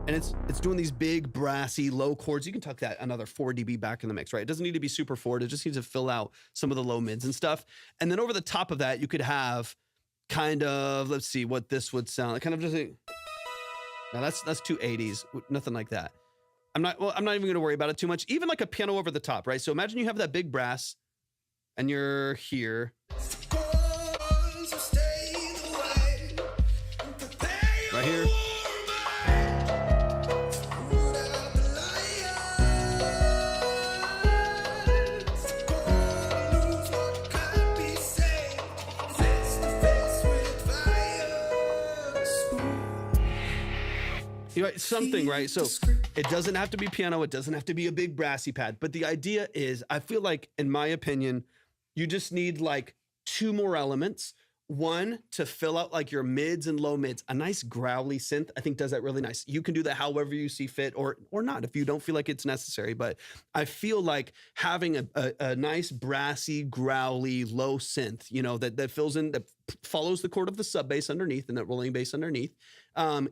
and it's doing these big brassy low chords. You can tuck that another 4 dB back in the mix, right? It doesn't need to be super forward. It just needs to fill out some of the low mids and stuff. And then over the top of that, you could have kind of, let's see what this would sound like, kind of just like, now that's 280s, nothing like that. I'm not even going to worry about it too much. Even like a piano over the top, right? So imagine you have that big brass and you're here. Right here. Something, right? So it doesn't have to be piano. It doesn't have to be a big brassy pad. But the idea is, I feel like, in my opinion, you just need like 2 more elements. One, to fill out like your mids and low mids. A nice growly synth, I think, does that really nice. You can do that however you see fit, or not if you don't feel like it's necessary. But I feel like having a nice brassy, growly, low synth, that fills in, that follows the chord of the sub bass underneath and that rolling bass underneath,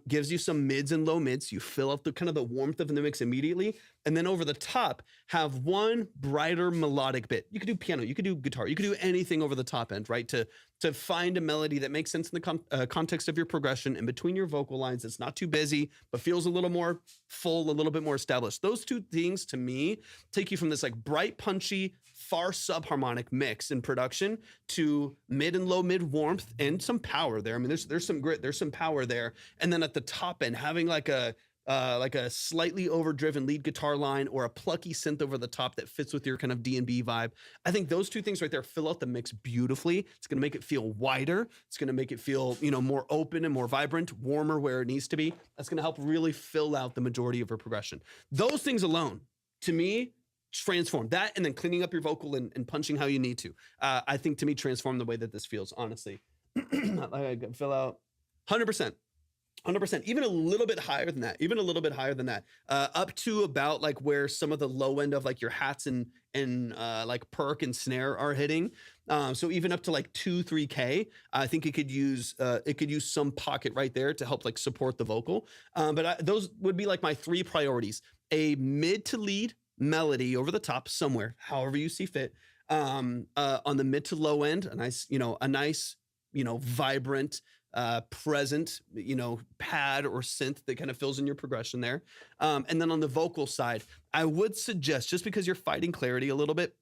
gives you some mids and low mids. You fill up the kind of the warmth of the mix immediately. And then over the top, have one brighter melodic bit. You could do piano, you could do guitar, you could do anything over the top end, right? To find a melody that makes sense in the context of your progression and between your vocal lines. It's not too busy, but feels a little more full, a little bit more established. Those 2 things to me take you from this like bright, punchy, far subharmonic mix in production to mid and low mid warmth and some power there. I mean, there's some grit, there's some power there. And then at the top end, having like a slightly overdriven lead guitar line or a plucky synth over the top that fits with your kind of D&B vibe. I think those 2 things right there fill out the mix beautifully. It's going to make it feel wider. It's going to make it feel, more open and more vibrant, warmer where it needs to be. That's going to help really fill out the majority of your progression. Those things alone, to me, transform that, and then cleaning up your vocal and punching how you need to. I think, to me, transform the way that this feels, honestly. I fill out 100%. 100%, even a little bit higher than that, up to about like where some of the low end of like your hats and like perk and snare are hitting. So even up to like 2-3K, I think it could use some pocket right there to help like support the vocal. But those would be like my 3 priorities: a mid to lead melody over the top somewhere, however you see fit. On the mid to low end, a nice, vibrant, present, pad or synth that kind of fills in your progression there. And then on the vocal side, I would suggest, just because you're fighting clarity a little bit,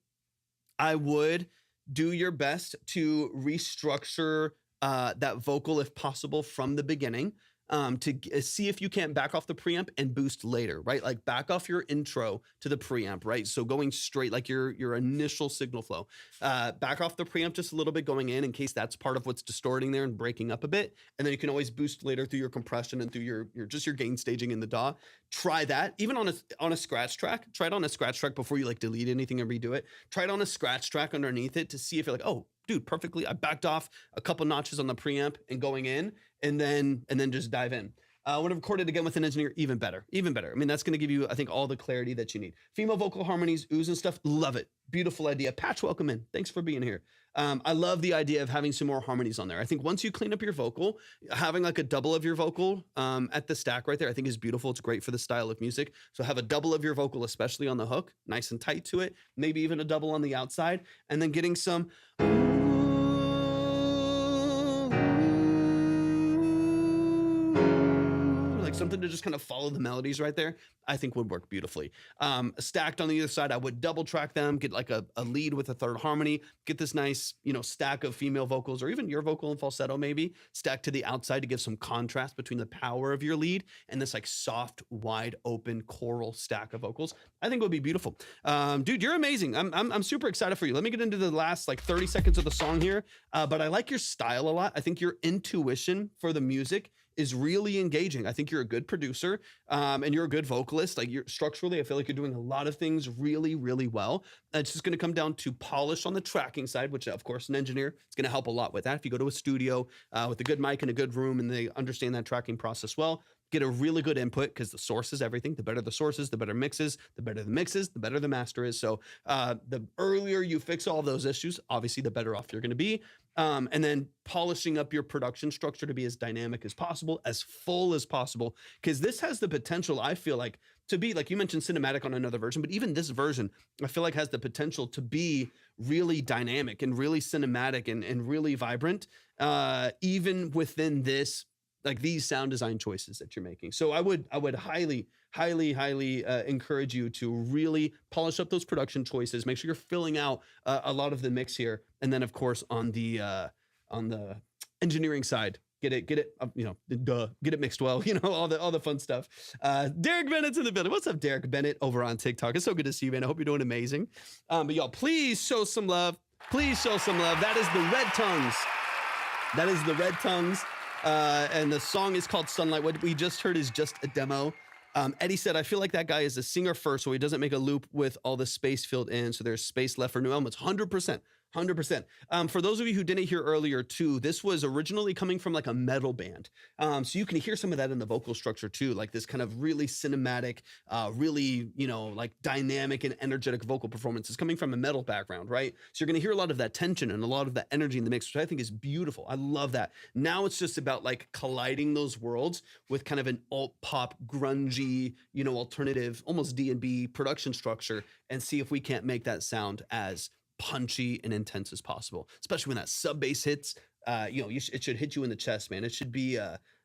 I would do your best to restructure that vocal if possible from the beginning. To see if you can't back off the preamp and boost later, right? Like back off your intro to the preamp, right? So going straight, like your initial signal flow, back off the preamp just a little bit going in case that's part of what's distorting there and breaking up a bit. And then you can always boost later through your compression and through your gain staging in the DAW. Try that even on a scratch track. Try it on a scratch track before you like delete anything and redo it. Try it on a scratch track underneath it to see if you're like, oh, dude, perfectly. I backed off a couple notches on the preamp and going in, and then just dive in. When I record it again with an engineer, even better. I mean, that's going to give you, I think, all the clarity that you need. Female vocal harmonies, oohs and stuff, love it. Beautiful idea. Patch, welcome in. Thanks for being here. I love the idea of having some more harmonies on there. I think once you clean up your vocal, having like a double of your vocal at the stack right there, I think is beautiful. It's great for the style of music. So have a double of your vocal, especially on the hook, nice and tight to it, maybe even a double on the outside, and then getting some like something to just kind of follow the melodies right there, I think would work beautifully. Stacked on the other side, I would double track them, get like a lead with a third harmony, get this nice, stack of female vocals, or even your vocal and falsetto maybe, stacked to the outside to give some contrast between the power of your lead and this like soft, wide open choral stack of vocals. I think it would be beautiful. Dude, you're amazing. I'm super excited for you. Let me get into the last like 30 seconds of the song here. But I like your style a lot. I think your intuition for the music is really engaging. I think you're a good producer, and you're a good vocalist. Like structurally, I feel like you're doing a lot of things really, really well. It's just going to come down to polish on the tracking side, which of course an engineer is going to help a lot with that. If you go to a studio with a good mic and a good room and they understand that tracking process well, get a really good input, because the source is everything. The better the sources, the better mixes, the better the mixes, the better the master is. So the earlier you fix all those issues, obviously the better off you're going to be. And then polishing up your production structure to be as dynamic as possible, as full as possible, because this has the potential, I feel like, to be, like you mentioned, cinematic on another version, but even this version, I feel like has the potential to be really dynamic and really cinematic and really vibrant, even within this, like these sound design choices that you're making. So I would highly, highly encourage you to really polish up those production choices. Make sure you're filling out a lot of the mix here, and then of course on the engineering side, get it, get it mixed well, all the fun stuff. Derek Bennett's in the building. What's up, Derek Bennett over on TikTok? It's so good to see you, man. I hope you're doing amazing. But y'all, please show some love. Please show some love. That is the Red Tongues. That is the Red Tongues. And the song is called Sunlight. What we just heard is just a demo. Eddie said, I feel like that guy is a singer first, so he doesn't make a loop with all the space filled in, so there's space left for new elements. 100%. 100%. For those of you who didn't hear earlier too, this was originally coming from like a metal band. So you can hear some of that in the vocal structure too, like this kind of really cinematic, really, like dynamic and energetic vocal performance is coming from a metal background, right? So you're going to hear a lot of that tension and a lot of that energy in the mix, which I think is beautiful. I love that. Now it's just about like colliding those worlds with kind of an alt pop, grungy, alternative, almost D&B production structure, and see if we can't make that sound as punchy and intense as possible, especially when that sub bass hits. It should hit you in the chest, man. It should be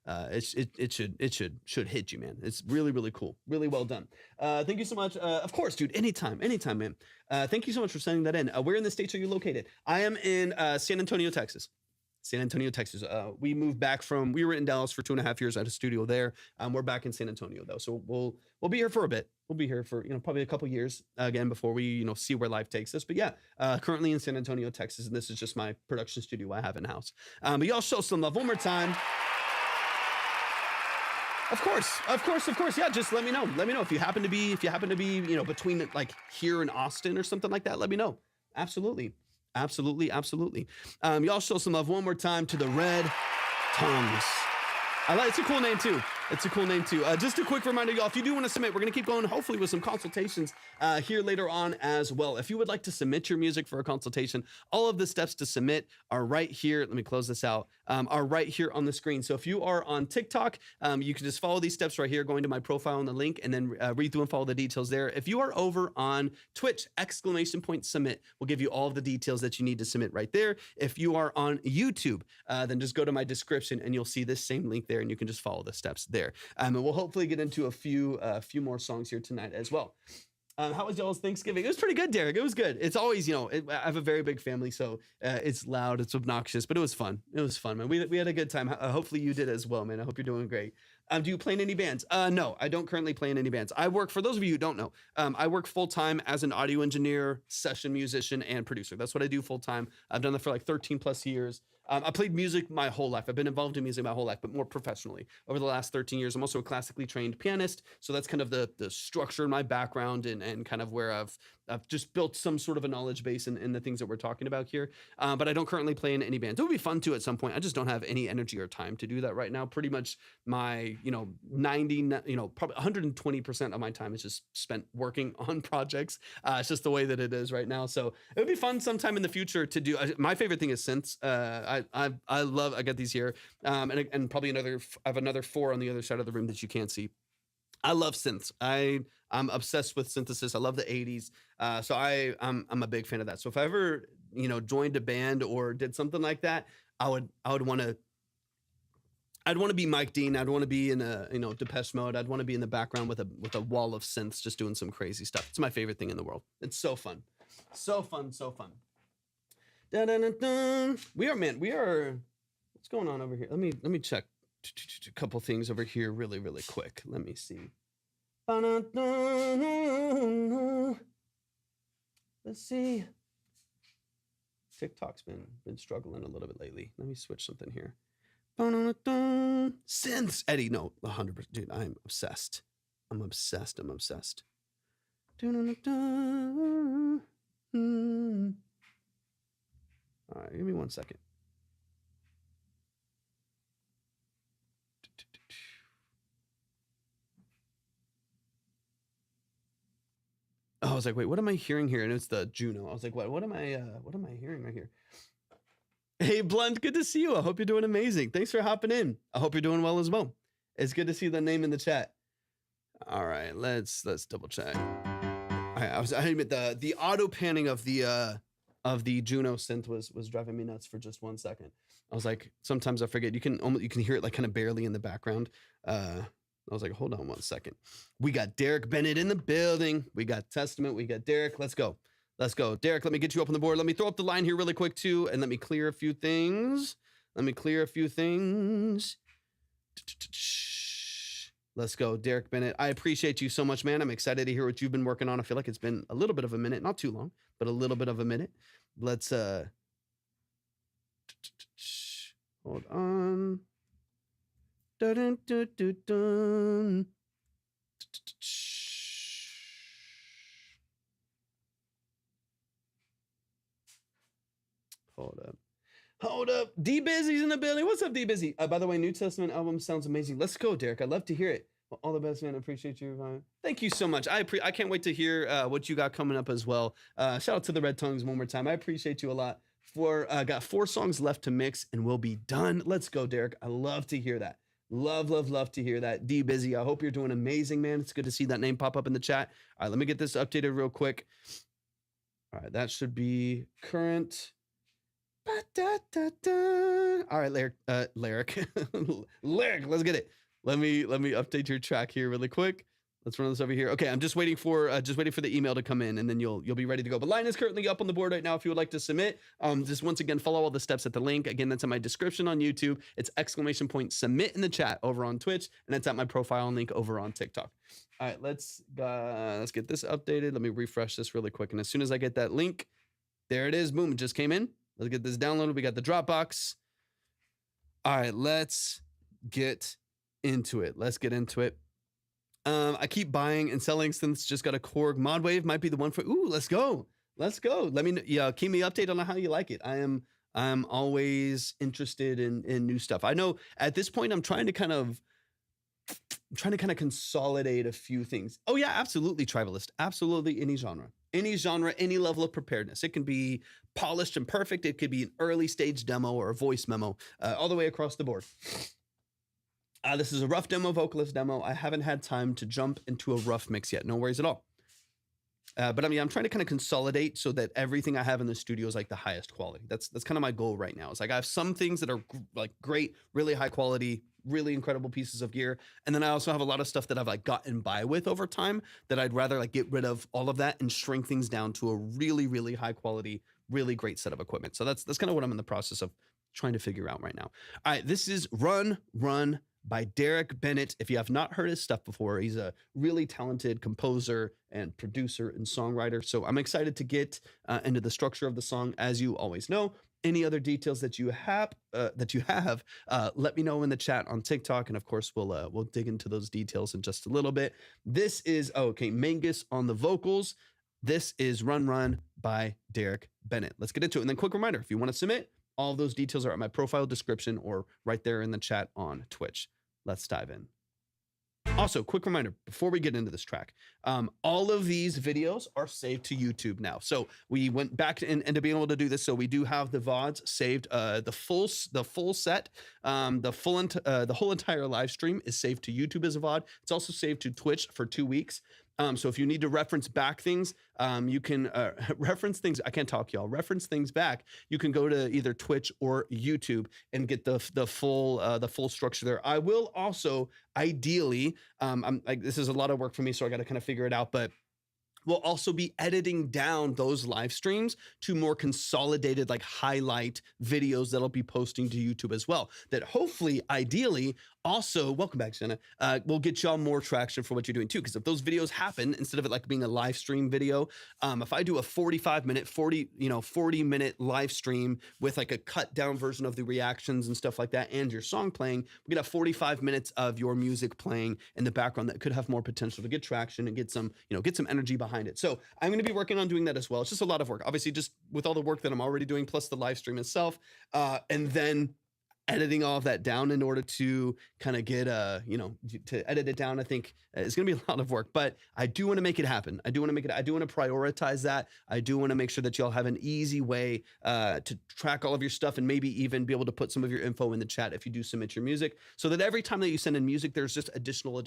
it should hit you, man. It's really cool, really well done. Thank you so much. Of course, dude, anytime, man. Thank you so much for sending that in. Where in the States are you located? I am in San Antonio, Texas. We moved back we were in Dallas for 2.5 years. I had a studio there. We're back in San Antonio though, so we'll be here for a bit. We'll be here for probably a couple years again before we see where life takes us. But yeah, currently in San Antonio, Texas, and this is just my production studio I have in house. But y'all show some love one more time. Of course. Yeah, just let me know. Let me know if you happen to be between like here and Austin or something like that. Let me know. Absolutely. Y'all show some love one more time to the Red Tongues. It's a cool name too. Just a quick reminder, y'all, if you do want to submit, we're going to keep going, hopefully with some consultations here later on as well. If you would like to submit your music for a consultation, all of the steps to submit are right here. Let me close this out. Are right here on the screen. So if you are on TikTok, you can just follow these steps right here, going to my profile on the link, and then read through and follow the details there. If you are over on Twitch, !submit will give you all of the details that you need to submit right there. If you are on YouTube, then just go to my description and you'll see this same link there, and you can just follow the steps there. And we'll hopefully get into a few more songs here tonight as well. How was y'all's Thanksgiving? It was pretty good, Derek. It was good. It's always, I have a very big family, so it's loud, it's obnoxious, but it was fun. It was fun, man. We had a good time. Hopefully you did as well, man. I hope you're doing great. Do you play in any bands? No, I don't currently play in any bands. I work, for those of you who don't know, I work full-time as an audio engineer, session musician, and producer. That's what I do full-time. I've done that for like 13 plus years. I played music my whole life. I've been involved in music my whole life, but more professionally over the last 13 years. I'm also a classically trained pianist. So that's kind of the structure in my background and kind of where I've just built some sort of a knowledge base in the things that we're talking about here. But I don't currently play in any bands. It would be fun to at some point. I just don't have any energy or time to do that right now. Pretty much my, 90, probably 120% of my time is just spent working on projects. It's just the way that it is right now. So it would be fun sometime in the future to do. My favorite thing is synths. I got these here, and probably I have another 4 on the other side of the room that you can't see. I love synths. I'm obsessed with synthesis. I love the 80s. So I'm a big fan of that. So if I ever, joined a band or did something like that, I'd want to be Mike Dean. I'd want to be in a, Depeche Mode. I'd want to be in the background with a wall of synths, just doing some crazy stuff. It's my favorite thing in the world. It's so fun. So fun. Dun, dun, dun, dun. We are, what's going on over here? Let me check a couple things over here really quick. Let me see. Let's see. TikTok's been struggling a little bit lately. Let me switch something here. Synths. Eddie, no, 100%. Dude, I'm obsessed. I'm obsessed. All right, give me 1 second. Oh, I was like, wait, what am I hearing here? And it's the Juno. I was like, what am I hearing right here? Hey, Blunt, good to see you. I hope you're doing amazing. Thanks for hopping in. I hope you're doing well as well. It's good to see the name in the chat. All right, let's double check. All right, I admit the auto panning of the Juno synth was driving me nuts for just 1 second. I was like, sometimes I forget. You can hear it like kind of barely in the background. I was like, hold on one second. We got Derek Bennet in the building. We got Testament. We got Derek. Let's go. Let's go. Derek, let me get you up on the board. Let me throw up the line here really quick too, and let me clear a few things. Let's go, Derek Bennet. I appreciate you so much, man. I'm excited to hear what you've been working on. I feel like it's been a little bit of a minute, not too long, but a little bit of a minute. Let's hold on. Dun, dun, dun, dun. Hold up. D Busy's in the building. What's up, D Busy? By the way, New Testament album sounds amazing. Let's go, Derek. I'd love to hear it. Well, all the best, man. I appreciate you. Thank you so much. I can't wait to hear what you got coming up as well. Shout out to the Red Tongues one more time. I appreciate you a lot. Got 4 songs left to mix and we'll be done. Let's go, Derek. I love to hear that. Love to hear that. D Busy, I hope you're doing amazing, man. It's good to see that name pop up in the chat. All right, let me get this updated real quick. All right, that should be current. All right, lyric. Lyric, let's get it. Let me update your track here really quick. Let's run this over here. Okay, I'm just waiting for the email to come in, and then you'll be ready to go. But line is currently up on the board right now if you would like to submit. Just once again, follow all the steps at the link. Again, that's in my description on YouTube. It's ! Submit in the chat over on Twitch, and it's at my profile link over on TikTok. All right, let's get this updated. Let me refresh this really quick, and as soon as I get that link, there it is. Boom, it just came in. Let's get this downloaded. We got the Dropbox. All right, let's get into it. I keep buying and selling synths. Just got a Korg Modwave. Might be the one for. Ooh, let's go. Let me keep me updated on how you like it. I'm always interested in new stuff. I know at this point I'm trying to kind of consolidate a few things. Oh yeah, absolutely, Tribalist. Absolutely, any genre, any level of preparedness. It can be polished and perfect. It could be an early stage demo or a voice memo, all the way across the board. This is a rough demo, vocalist demo. I haven't had time to jump into a rough mix yet. No worries at all. But I'm trying to kind of consolidate so that everything I have in the studio is like the highest quality. That's kind of my goal right now. It's like I have some things that are like great, really high quality, really incredible pieces of gear. And then I also have a lot of stuff that I've like gotten by with over time that I'd rather like get rid of all of that and shrink things down to a really, really high quality, really great set of equipment. So that's kind of what I'm in the process of trying to figure out right now. All right, this is Run by Derek Bennet. If you have not heard his stuff before, he's a really talented composer and producer and songwriter. So I'm excited to get into the structure of the song. As you always know, any other details that you have, let me know in the chat on TikTok, and of course we'll dig into those details in just a little bit. This is Mangus on the vocals. This is Run by Derek Bennet. Let's get into it. And then quick reminder, if you want to submit, all of those details are at my profile description or right there in the chat on Twitch. Let's dive in. Also, quick reminder, before we get into this track, all of these videos are saved to YouTube now. So we went back into being able to do this. So we do have the VODs saved. The full set, the whole entire live stream is saved to YouTube as a VOD. It's also saved to Twitch for 2 weeks. So if you need to reference back things, you can reference things. I can't talk, y'all. Reference things back. You can go to either Twitch or YouTube and get the full structure there. I will also ideally, this is a lot of work for me, so I got to kind of figure it out, but we'll also be editing down those live streams to more consolidated, like highlight videos that'll be posting to YouTube as well. That hopefully, ideally, also, welcome back, Jenna, will get y'all more traction for what you're doing too. Because if those videos happen, instead of it like being a live stream video, if I do a 40-minute live stream with like a cut down version of the reactions and stuff like that, and your song playing, we could have 45 minutes of your music playing in the background that could have more potential to get traction and get some energy behind it. So I'm going to be working on doing that as well. It's just a lot of work, obviously, just with all the work that I'm already doing, plus the live stream itself, and then editing all of that down in order to kind of get to edit it down. I think it's going to be a lot of work, but I do want to make it happen. I do want to prioritize that. I do want to make sure that y'all have an easy way to track all of your stuff and maybe even be able to put some of your info in the chat if you do submit your music, so that every time that you send in music, there's just additional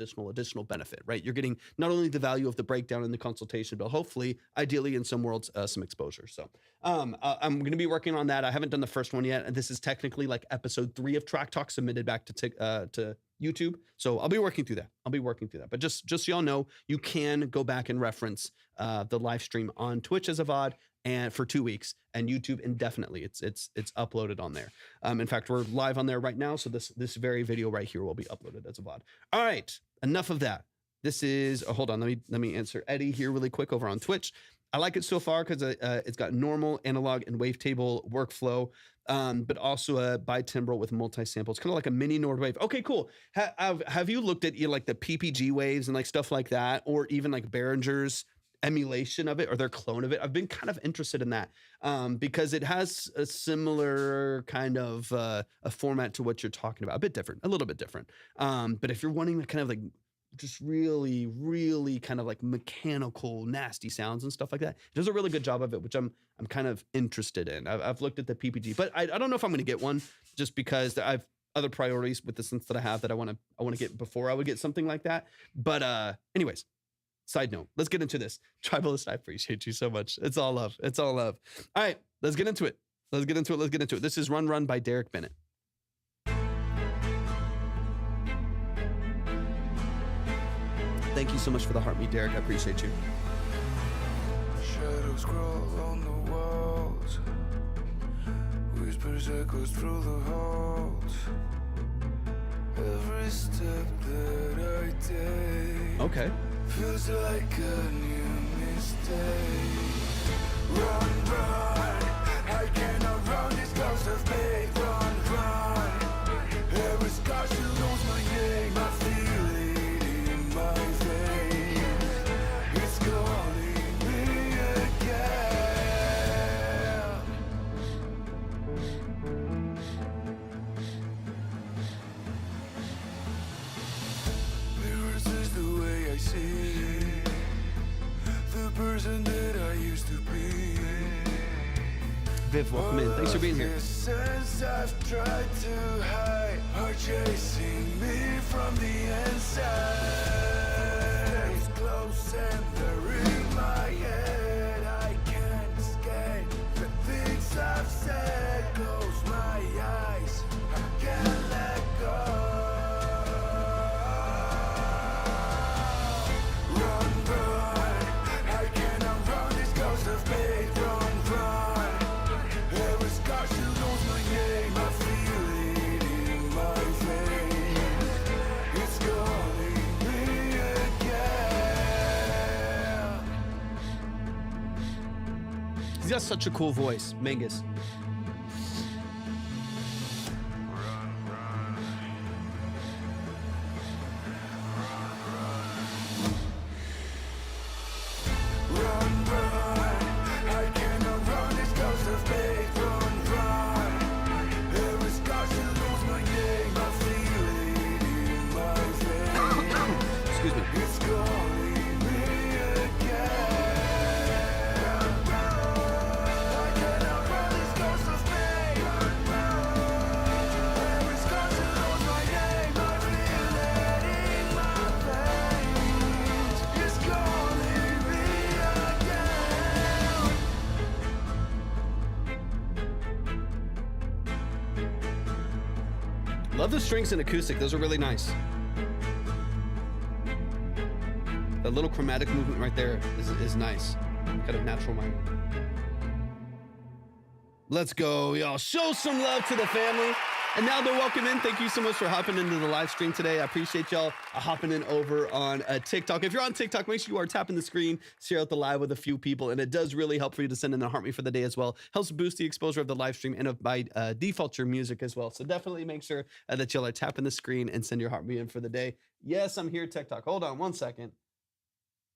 benefit, right? You're getting not only the value of the breakdown and the consultation, but hopefully, ideally in some worlds, some exposure. So I'm going to be working on that. I haven't done the first one yet, and this is technically like episode 3 of Track Talk submitted back to YouTube. So I'll be working through that. But just so y'all know, you can go back and reference the live stream on Twitch as a VOD and for 2 weeks, and YouTube indefinitely. It's uploaded on there. In fact, we're live on there right now, so this very video right here will be uploaded as a VOD. All right, enough of that. This is hold on. Let me answer Eddie here really quick over on Twitch. I like it so far because it's got normal, analog, and wavetable workflow, but also a bitimbral with multi-samples, kind of like a mini Nord wave. Okay, cool. Have you looked at like the PPG waves and like stuff like that, or even like Behringer's emulation of it or their clone of it? I've been kind of interested in that because it has a similar kind of a format to what you're talking about, a little bit different. But if you're wanting to kind of like just really, really kind of like mechanical, nasty sounds and stuff like that, it does a really good job of it, which I'm kind of interested in. I've looked at the PPG, but I don't know if I'm going to get one just because I've other priorities with the synths that I have that I want to get before I would get something like that. But anyways, side note, let's get into this. Tribalist, I appreciate you so much. It's all love. All right, let's get into it. This is Run Run by Derek Bennet. Thank you so much for the heartbeat, Derek. I appreciate you. Shadows crawl on the walls, whispers echoes through the halls. Every step that I take, okay, feels like a new mistake. Run, run, I cannot run this ghost of faith. Run, run, every scar she knows my name. I feel it in my veins. It's calling me again. Mirrors is the way I see the person that I used to be. Viv, welcome in. Thanks for being here. Since I've tried to hide, are chasing me from the inside. Steps close and they're in my head. I can't escape the things I've said. Close my eyes, I can't let go. Run, run, I cannot run this ghost of faith. Run, run, every scar she knows my name. I feel it in my veins. It's calling me again. He's got such a cool voice, Mangus. Run, run, I cannot run this ghost of faith. Run, run, every scar she knows my name. I feel it in my veins. Excuse me. It's calling me again. I cannot run this ghost of faith. Every scar she knows my name. I feel it in my veins. It's calling me again. Love the strings and acoustic. Those are really nice. The little chromatic movement right there is nice. Kind of natural mind. Let's go, y'all. Show some love to the family. And now they're welcome in. Thank you so much for hopping into the live stream today. I appreciate y'all hopping in over on TikTok. If you're on TikTok, make sure you are tapping the screen, share out the live with a few people, and it does really help for you to send in the heart me for the day as well. Helps boost the exposure of the live stream and of by default your music as well. So definitely make sure that y'all are tapping the screen and send your heart me in for the day. Yes, I'm here, TikTok. Hold on one second.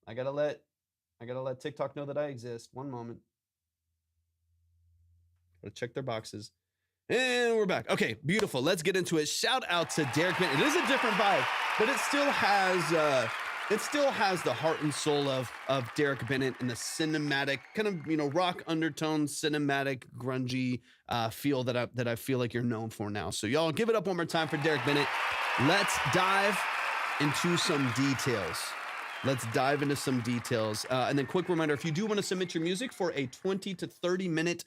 I gotta let TikTok know that I exist. One moment. Gotta check their boxes. And we're back. Okay, beautiful. Let's get into it. Shout out to Derek Bennet. It is a different vibe, but it still has the heart and soul of Derek Bennet and the cinematic kind of, rock undertone, cinematic, grungy feel that I feel like you're known for now. So y'all give it up one more time for Derek Bennet. Let's dive into some details. Let's dive into some details. And then quick reminder, if you do want to submit your music for a 20 to 30 minute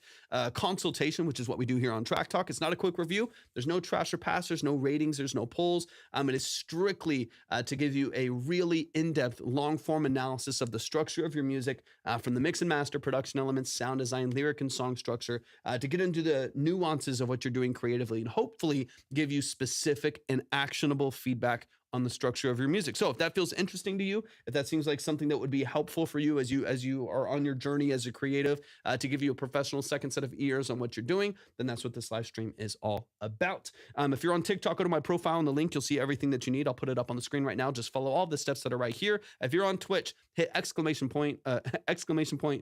consultation, which is what we do here on Track Talk, it's not a quick review. There's no trash or pass. There's no ratings. There's no polls. It is strictly to give you a really in-depth, long-form analysis of the structure of your music, from the mix and master, production elements, sound design, lyric and song structure, to get into the nuances of what you're doing creatively and hopefully give you specific and actionable feedback on the structure of your music. So if that feels interesting to you, if that seems like something that would be helpful for you as you are on your journey as a creative, to give you a professional second set of ears on what you're doing, then that's what this live stream is all about. If you're on TikTok, go to my profile on the link. You'll see everything that you need. I'll put it up on the screen right now. Just follow all the steps that are right here. If you're on Twitch, hit exclamation point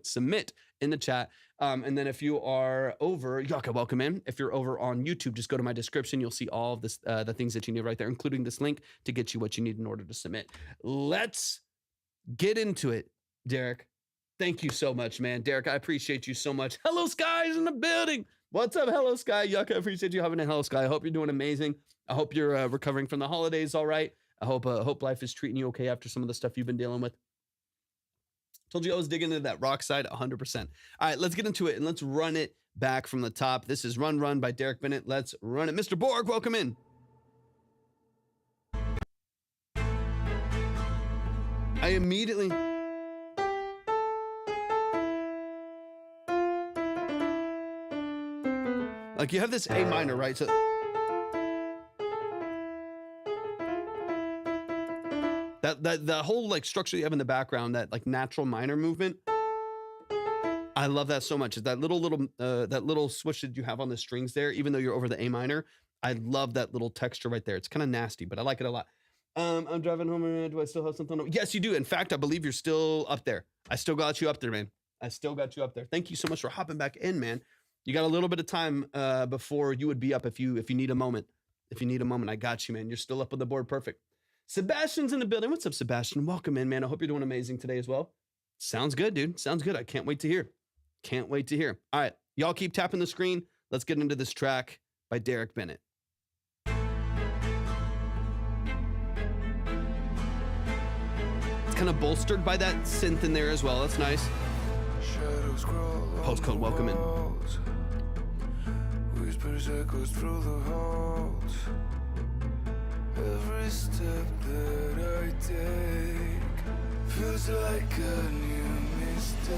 submit in the chat. And then if you are over, Yaka, welcome in. If you're over on YouTube, just go to my description. You'll see all of this, the things that you need right there, including this link to get you what you need in order to submit. Let's get into it, Derek. Thank you so much, man. Derek, I appreciate you so much. HelloSky is in the building. What's up, HelloSky? Yucca, I appreciate you having a HelloSky. I hope you're doing amazing. I hope you're recovering from the holidays all right. I hope life is treating you okay after some of the stuff you've been dealing with. Told you I was digging into that rock side 100%. All right, let's get into it and let's run it back from the top. This is Run by Derek Bennet. Let's run it. Mr. Borg, welcome in. I immediately... Like you have this A minor, right? So that whole like structure you have in the background, that like natural minor movement, I love that so much. It's that little switch that you have on the strings there, even though you're over the A minor. I love that little texture right there. It's kind of nasty, but I like it a lot. I'm driving home. Do I still have something? Yes, you do. In fact, I believe you're still up there. I still got you up there, man. I still got you up there. Thank you so much for hopping back in, man. You got a little bit of time before you would be up if you need a moment. If you need a moment, I got you, man. You're still up on the board. Perfect. Sebastian's in the building. What's up, Sebastian? Welcome in, man. I hope you're doing amazing today as well. Sounds good, dude. Sounds good. I can't wait to hear. Can't wait to hear. All right. Y'all keep tapping the screen. Let's get into this track by Derek Bennet. It's kind of bolstered by that synth in there as well. That's nice. Postcode, welcome in. Whispers echoes through the halls. Every step that I take feels like a new mistake.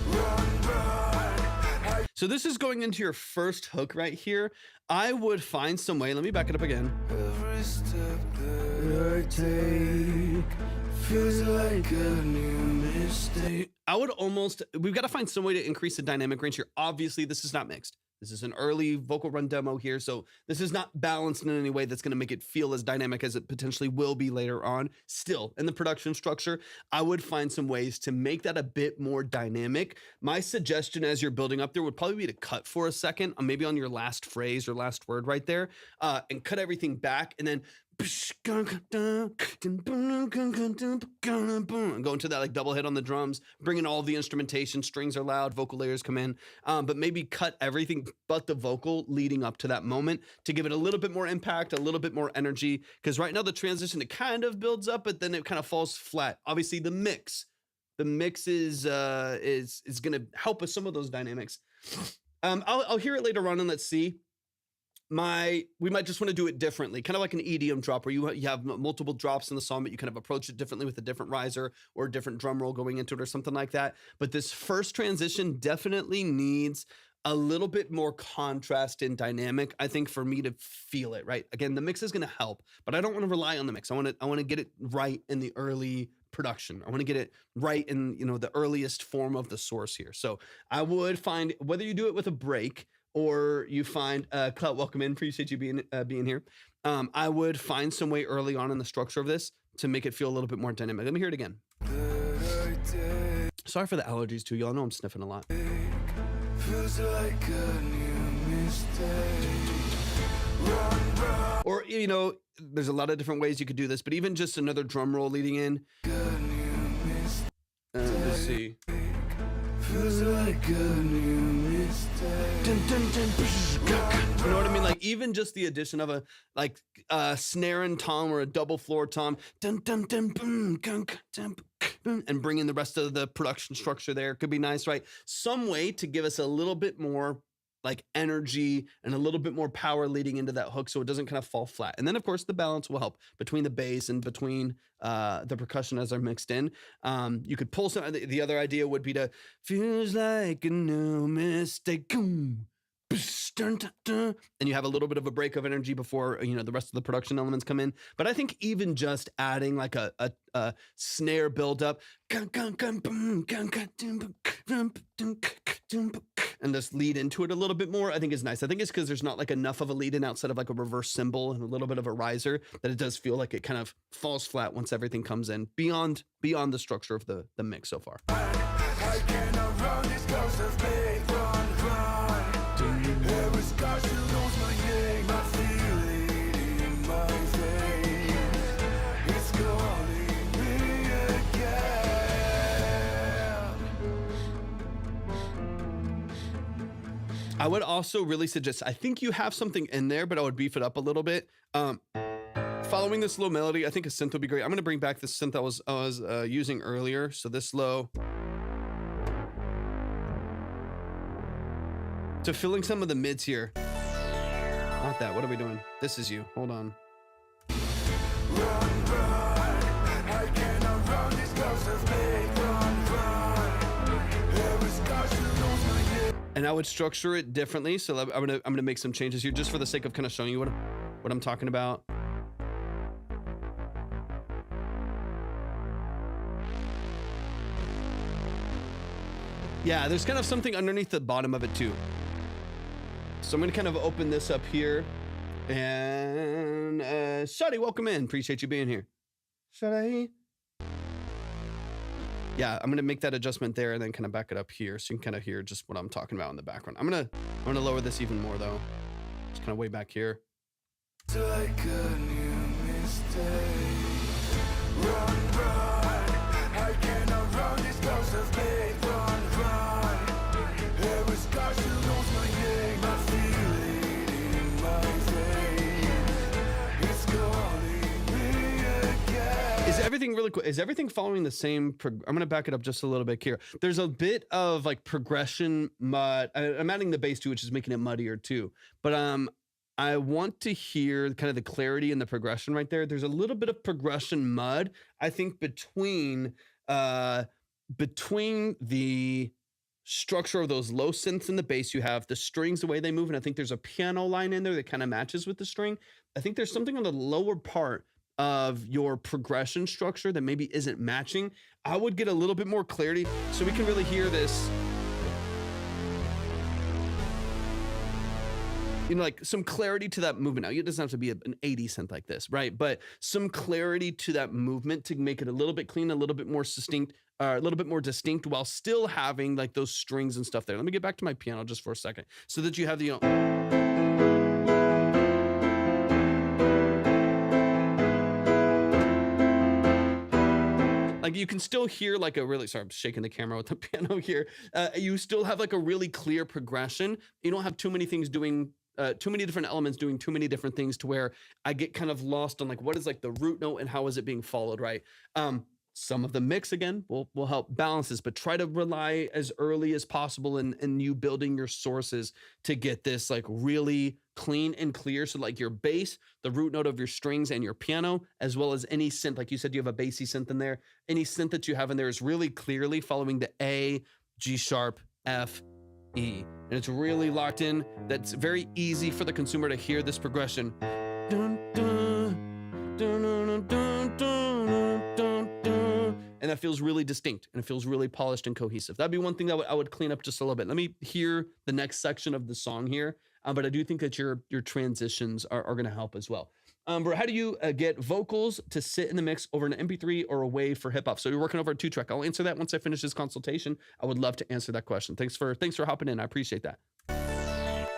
Run. So this is going into your first hook right here. I would find some way. Let me back it up again. Every step that I take feels like a new mistake. We've got to find some way to increase the dynamic range here. Obviously, this is not mixed. This is an early vocal run demo here, so this is not balanced in any way that's going to make it feel as dynamic as it potentially will be later on. Still, in the production structure, I would find some ways to make that a bit more dynamic. My suggestion as you're building up there would probably be to cut for a second, maybe on your last phrase or last word right there, and cut everything back, and then go into that like double hit on the drums, bring in all the instrumentation, strings are loud, vocal layers come in, but maybe cut everything but the vocal leading up to that moment to give it a little bit more impact, a little bit more energy, because right now the transition, it kind of builds up, but then it kind of falls flat. Obviously the mix is going to help with some of those dynamics. I'll hear it later on and let's see. We might just want to do it differently, kind of like an EDM drop where you have multiple drops in the song, but you kind of approach it differently with a different riser or a different drum roll going into it or something like that. But this first transition definitely needs a little bit more contrast and dynamic, I think, for me to feel it, right? Again, the mix is going to help, but I don't want to rely on the mix. I want to get it right in the early production. I want to get it right in, the earliest form of the source here. So I would find, whether you do it with a break or you find, Clout, welcome in, appreciate you being here. I would find some way early on in the structure of this to make it feel a little bit more dynamic. Let me hear it again. Sorry for the allergies too, y'all know I'm sniffing a lot. Feels like a new mistake. Or, there's a lot of different ways you could do this, but even just another drum roll leading in. Let's see. Feels like a new mistake. You know what I mean? Like even just the addition of a snare and tom or a double floor tom, dun, dun, dun, boom, gun, dun, boom, and bring in the rest of the production structure there could be nice, right? Some way to give us a little bit more like energy and a little bit more power leading into that hook so it doesn't kind of fall flat. And then of course the balance will help between the bass and between the percussion as they're mixed in. You could pull some, the other idea would be to feels like a new mistake. And you have a little bit of a break of energy before, you know, the rest of the production elements come in. But I think even just adding like a snare buildup and just lead into it a little bit more, I think is nice. I think it's because there's not like enough of a lead in outside of like a reverse cymbal and a little bit of a riser that it does feel like it kind of falls flat once everything comes in beyond the structure of the mix so far. I cannot run this close of me, run. Every star she knows my name, I feel it in my veins. It's calling me again. I would also really suggest, I think you have something in there, but I would beef it up a little bit. Following this low melody, I think a synth would be great. I'm going to bring back the synth I was using earlier. So this low. So filling some of the mids here. Not that. What are we doing? This is you. Hold on. I cannot run this close of me, run. Every star she knows my name. And I would structure it differently. So I'm gonna make some changes here just for the sake of kind of showing you what I'm talking about. Yeah, there's kind of something underneath the bottom of it too. So I'm going to kind of open this up here. And Shadi, welcome in. Appreciate you being here. Shadi. Yeah, I'm going to make that adjustment there and then kind of back it up here so you can kind of hear just what I'm talking about in the background. I'm going to lower this even more though. Just kind of way back here. It's like a new mistake. Run. I cannot run this close of me, run. Every star she knows my name, I feel it in my veins. It's calling me again. Is everything really cool? Is everything following the same? I'm going to back it up just a little bit here. There's a bit of like progression mud. I'm adding the bass too, which is making it muddier too. But I want to hear kind of the clarity in the progression right there. There's a little bit of progression mud, I think, between the structure of those low synths in the bass. You have the strings, the way they move, and I think there's a piano line in there that kind of matches with the string. I think there's something on the lower part of your progression structure that maybe isn't matching. I would get a little bit more clarity so we can really hear this. You know, like some clarity to that movement. Now, it doesn't have to be an 80 synth like this, right? But some clarity to that movement to make it a little bit clean, a little bit more distinct, while still having like those strings and stuff there. Let me get back to my piano just for a second so that you have the, like you can still hear like a really, sorry, I'm shaking the camera with the piano here. You still have like a really clear progression. You don't have too many things doing, too many different elements doing too many different things to where I get kind of lost on like, what is like the root note and how is it being followed, right? Some of the mix again will help balance this, but try to rely as early as possible in you building your sources to get this like really clean and clear. So like your bass, the root note of your strings and your piano, as well as any synth, like you said, you have a bassy synth in there. Any synth that you have in there is really clearly following the A, G sharp, F, E. And it's really locked in. That's very easy for the consumer to hear this progression. Dun, dun, dun, dun, dun, dun, dun, dun. And that feels really distinct and it feels really polished and cohesive. That'd be one thing that I would clean up just a little bit. Let me hear the next section of the song here. But I do think that your transitions are going to help as well. Bro, how do you get vocals to sit in the mix over an MP3 or a WAV for hip hop? So you're working over a 2-track. I'll answer that once I finish this consultation. I would love to answer that question. Thanks for hopping in. I appreciate that.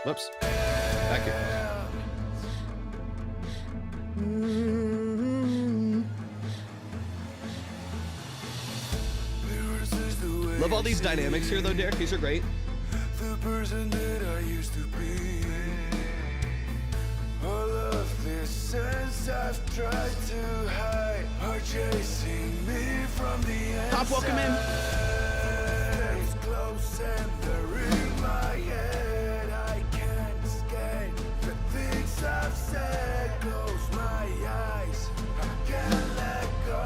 Whoops. Back here. Love all these dynamics here though, Derek. These are great. The person that I used to be. things I've tried to hide are chasing me from the inside. Pop, welcome in. It's close and they're in my head. I can't escape the things I've said. Close my eyes, I can't let go.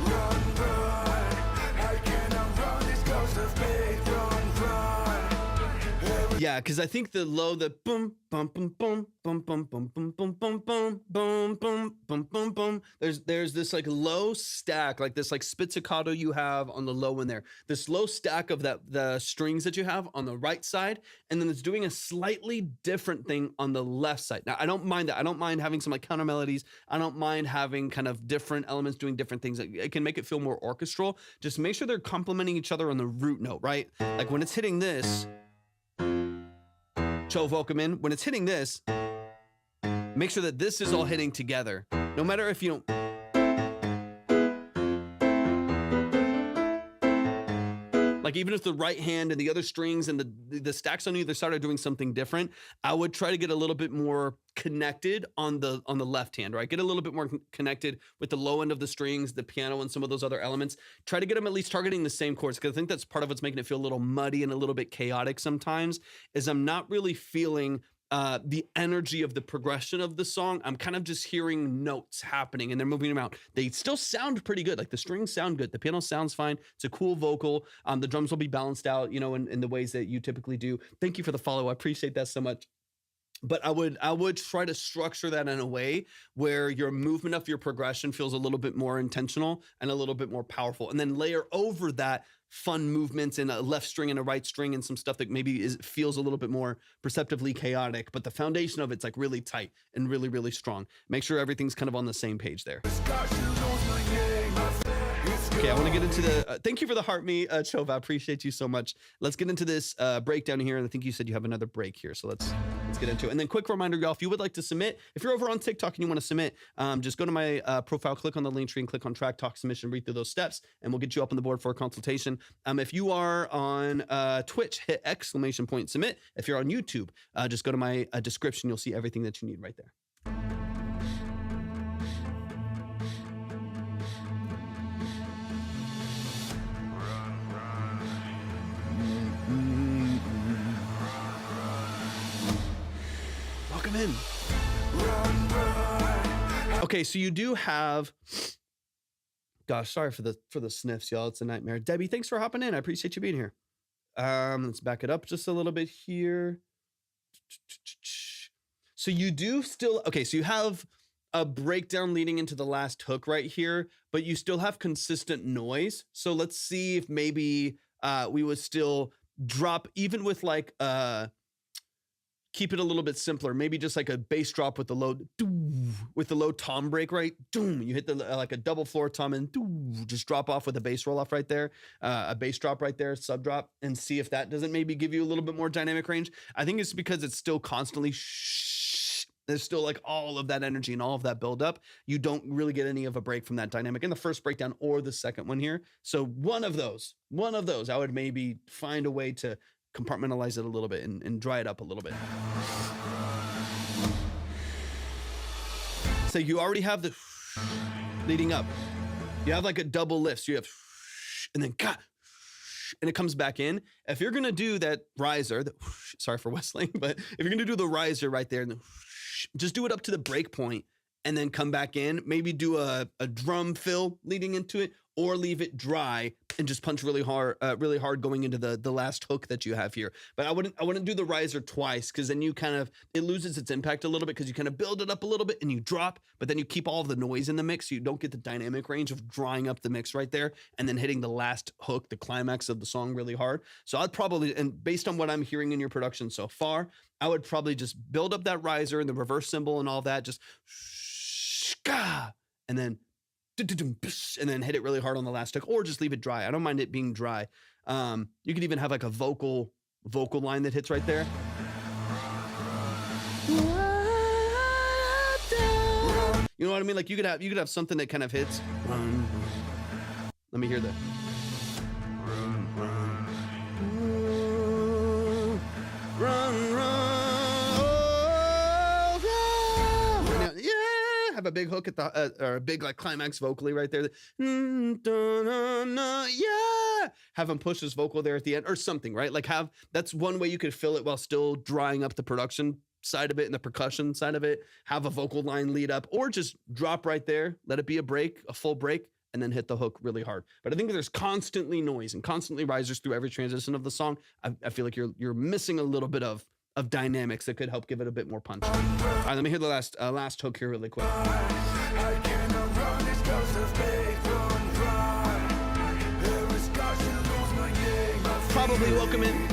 Run, run, I cannot run this ghost of faith. Run, run. Yeah, because I think the low, the boom, bum, bum, boom, bum, bum, bum, bum, bum, bum, bum, boom, boom, bum, bum, bum. There's this like low stack, like this like spizzicato you have on the low in there. This low stack of the strings that you have on the right side, and then it's doing a slightly different thing on the left side. Now I don't mind that. I don't mind having some like counter melodies. I don't mind having kind of different elements doing different things. It can make it feel more orchestral. Just make sure they're complementing each other on the root note, right? Like when it's hitting this. Cho, welcome in. When it's hitting this, make sure that this is all hitting together. No matter if you don't. Like even if the right hand and the other strings and the stacks on either side are doing something different, I would try to get a little bit more connected on the left hand, right? Get a little bit more connected with the low end of the strings, the piano, and some of those other elements. Try to get them at least targeting the same chords, because I think that's part of what's making it feel a little muddy and a little bit chaotic sometimes, is I'm not really feeling the energy of the progression of the song. I'm kind of just hearing notes happening and they're moving around. They still sound pretty good. Like the strings sound good. The piano sounds fine. It's a cool vocal. The drums will be balanced out, you know, in the ways that you typically do. Thank you for the follow. I appreciate that so much. But I would try to structure that in a way where your movement of your progression feels a little bit more intentional and a little bit more powerful. And then layer over that fun movements in a left string and a right string and some stuff that maybe feels a little bit more perceptively chaotic, but the foundation of it's like really tight and really, really strong. Make sure everything's kind of on the same page there. Okay, I want to get into the, thank you for the heart me, Chova, I appreciate you so much. Let's get into this breakdown here, and I think you said you have another break here, so let's get into it. And then quick reminder, y'all, if you would like to submit, if you're over on TikTok and you want to submit, just go to my profile, click on the link tree and click on track, talk submission, read through those steps, and we'll get you up on the board for a consultation. If you are on Twitch, hit !submit. If you're on YouTube, just go to my description, you'll see everything that you need right there. Welcome in. Okay, so you do have, gosh, sorry for the sniffs, y'all. It's a nightmare. Debbie, thanks for hopping in. I appreciate you being here. Let's back it up just a little bit here. So you do still, okay, so you have a breakdown leading into the last hook right here, but you still have consistent noise. So let's see if maybe we would still drop, even with like, keep it a little bit simpler. Maybe just like a bass drop with the low tom break, right? You hit the like a double floor tom and just drop off with a bass roll off right there, a bass drop right there, sub drop, and see if that doesn't maybe give you a little bit more dynamic range. I think it's because it's still constantly there's still like all of that energy and all of that build up. You don't really get any of a break from that dynamic in the first breakdown or the second one here. So one of those, I would maybe find a way to compartmentalize it a little bit and dry it up a little bit. So you already have the leading up. You have like a double lift. So you have and then and it comes back in. If you're gonna do that riser, sorry for whistling, but if you're gonna do the riser right there, and just do it up to the break point and then come back in. Maybe do a drum fill leading into it, or leave it dry and just punch really hard going into the last hook that you have here. But I wouldn't do the riser twice, because then you kind of, it loses its impact a little bit, because you kind of build it up a little bit and you drop, but then you keep all of the noise in the mix, so you don't get the dynamic range of drying up the mix right there and then hitting the last hook, the climax of the song, really hard. So I'd probably, and based on what I'm hearing in your production so far, I would probably just build up that riser and the reverse cymbal and all that, just and then hit it really hard on the last hook, or just leave it dry. I don't mind it being dry. You could even have like a vocal line that hits right there. You know what I mean? Like you could have something that kind of hits. Let me hear that. Run, run, a big hook at the or a big like climax vocally right there. Yeah, have him push his vocal there at the end or something, right? Like that's one way you could fill it while still drying up the production side of it and the percussion side of it. Have a vocal line lead up, or just drop right there, let it be a break, a full break, and then hit the hook really hard. But I think there's constantly noise and constantly risers through every transition of the song. I feel like you're missing a little bit of dynamics that could help give it a bit more punch. All right, let me hear the last hook here really quick. Probably welcome in.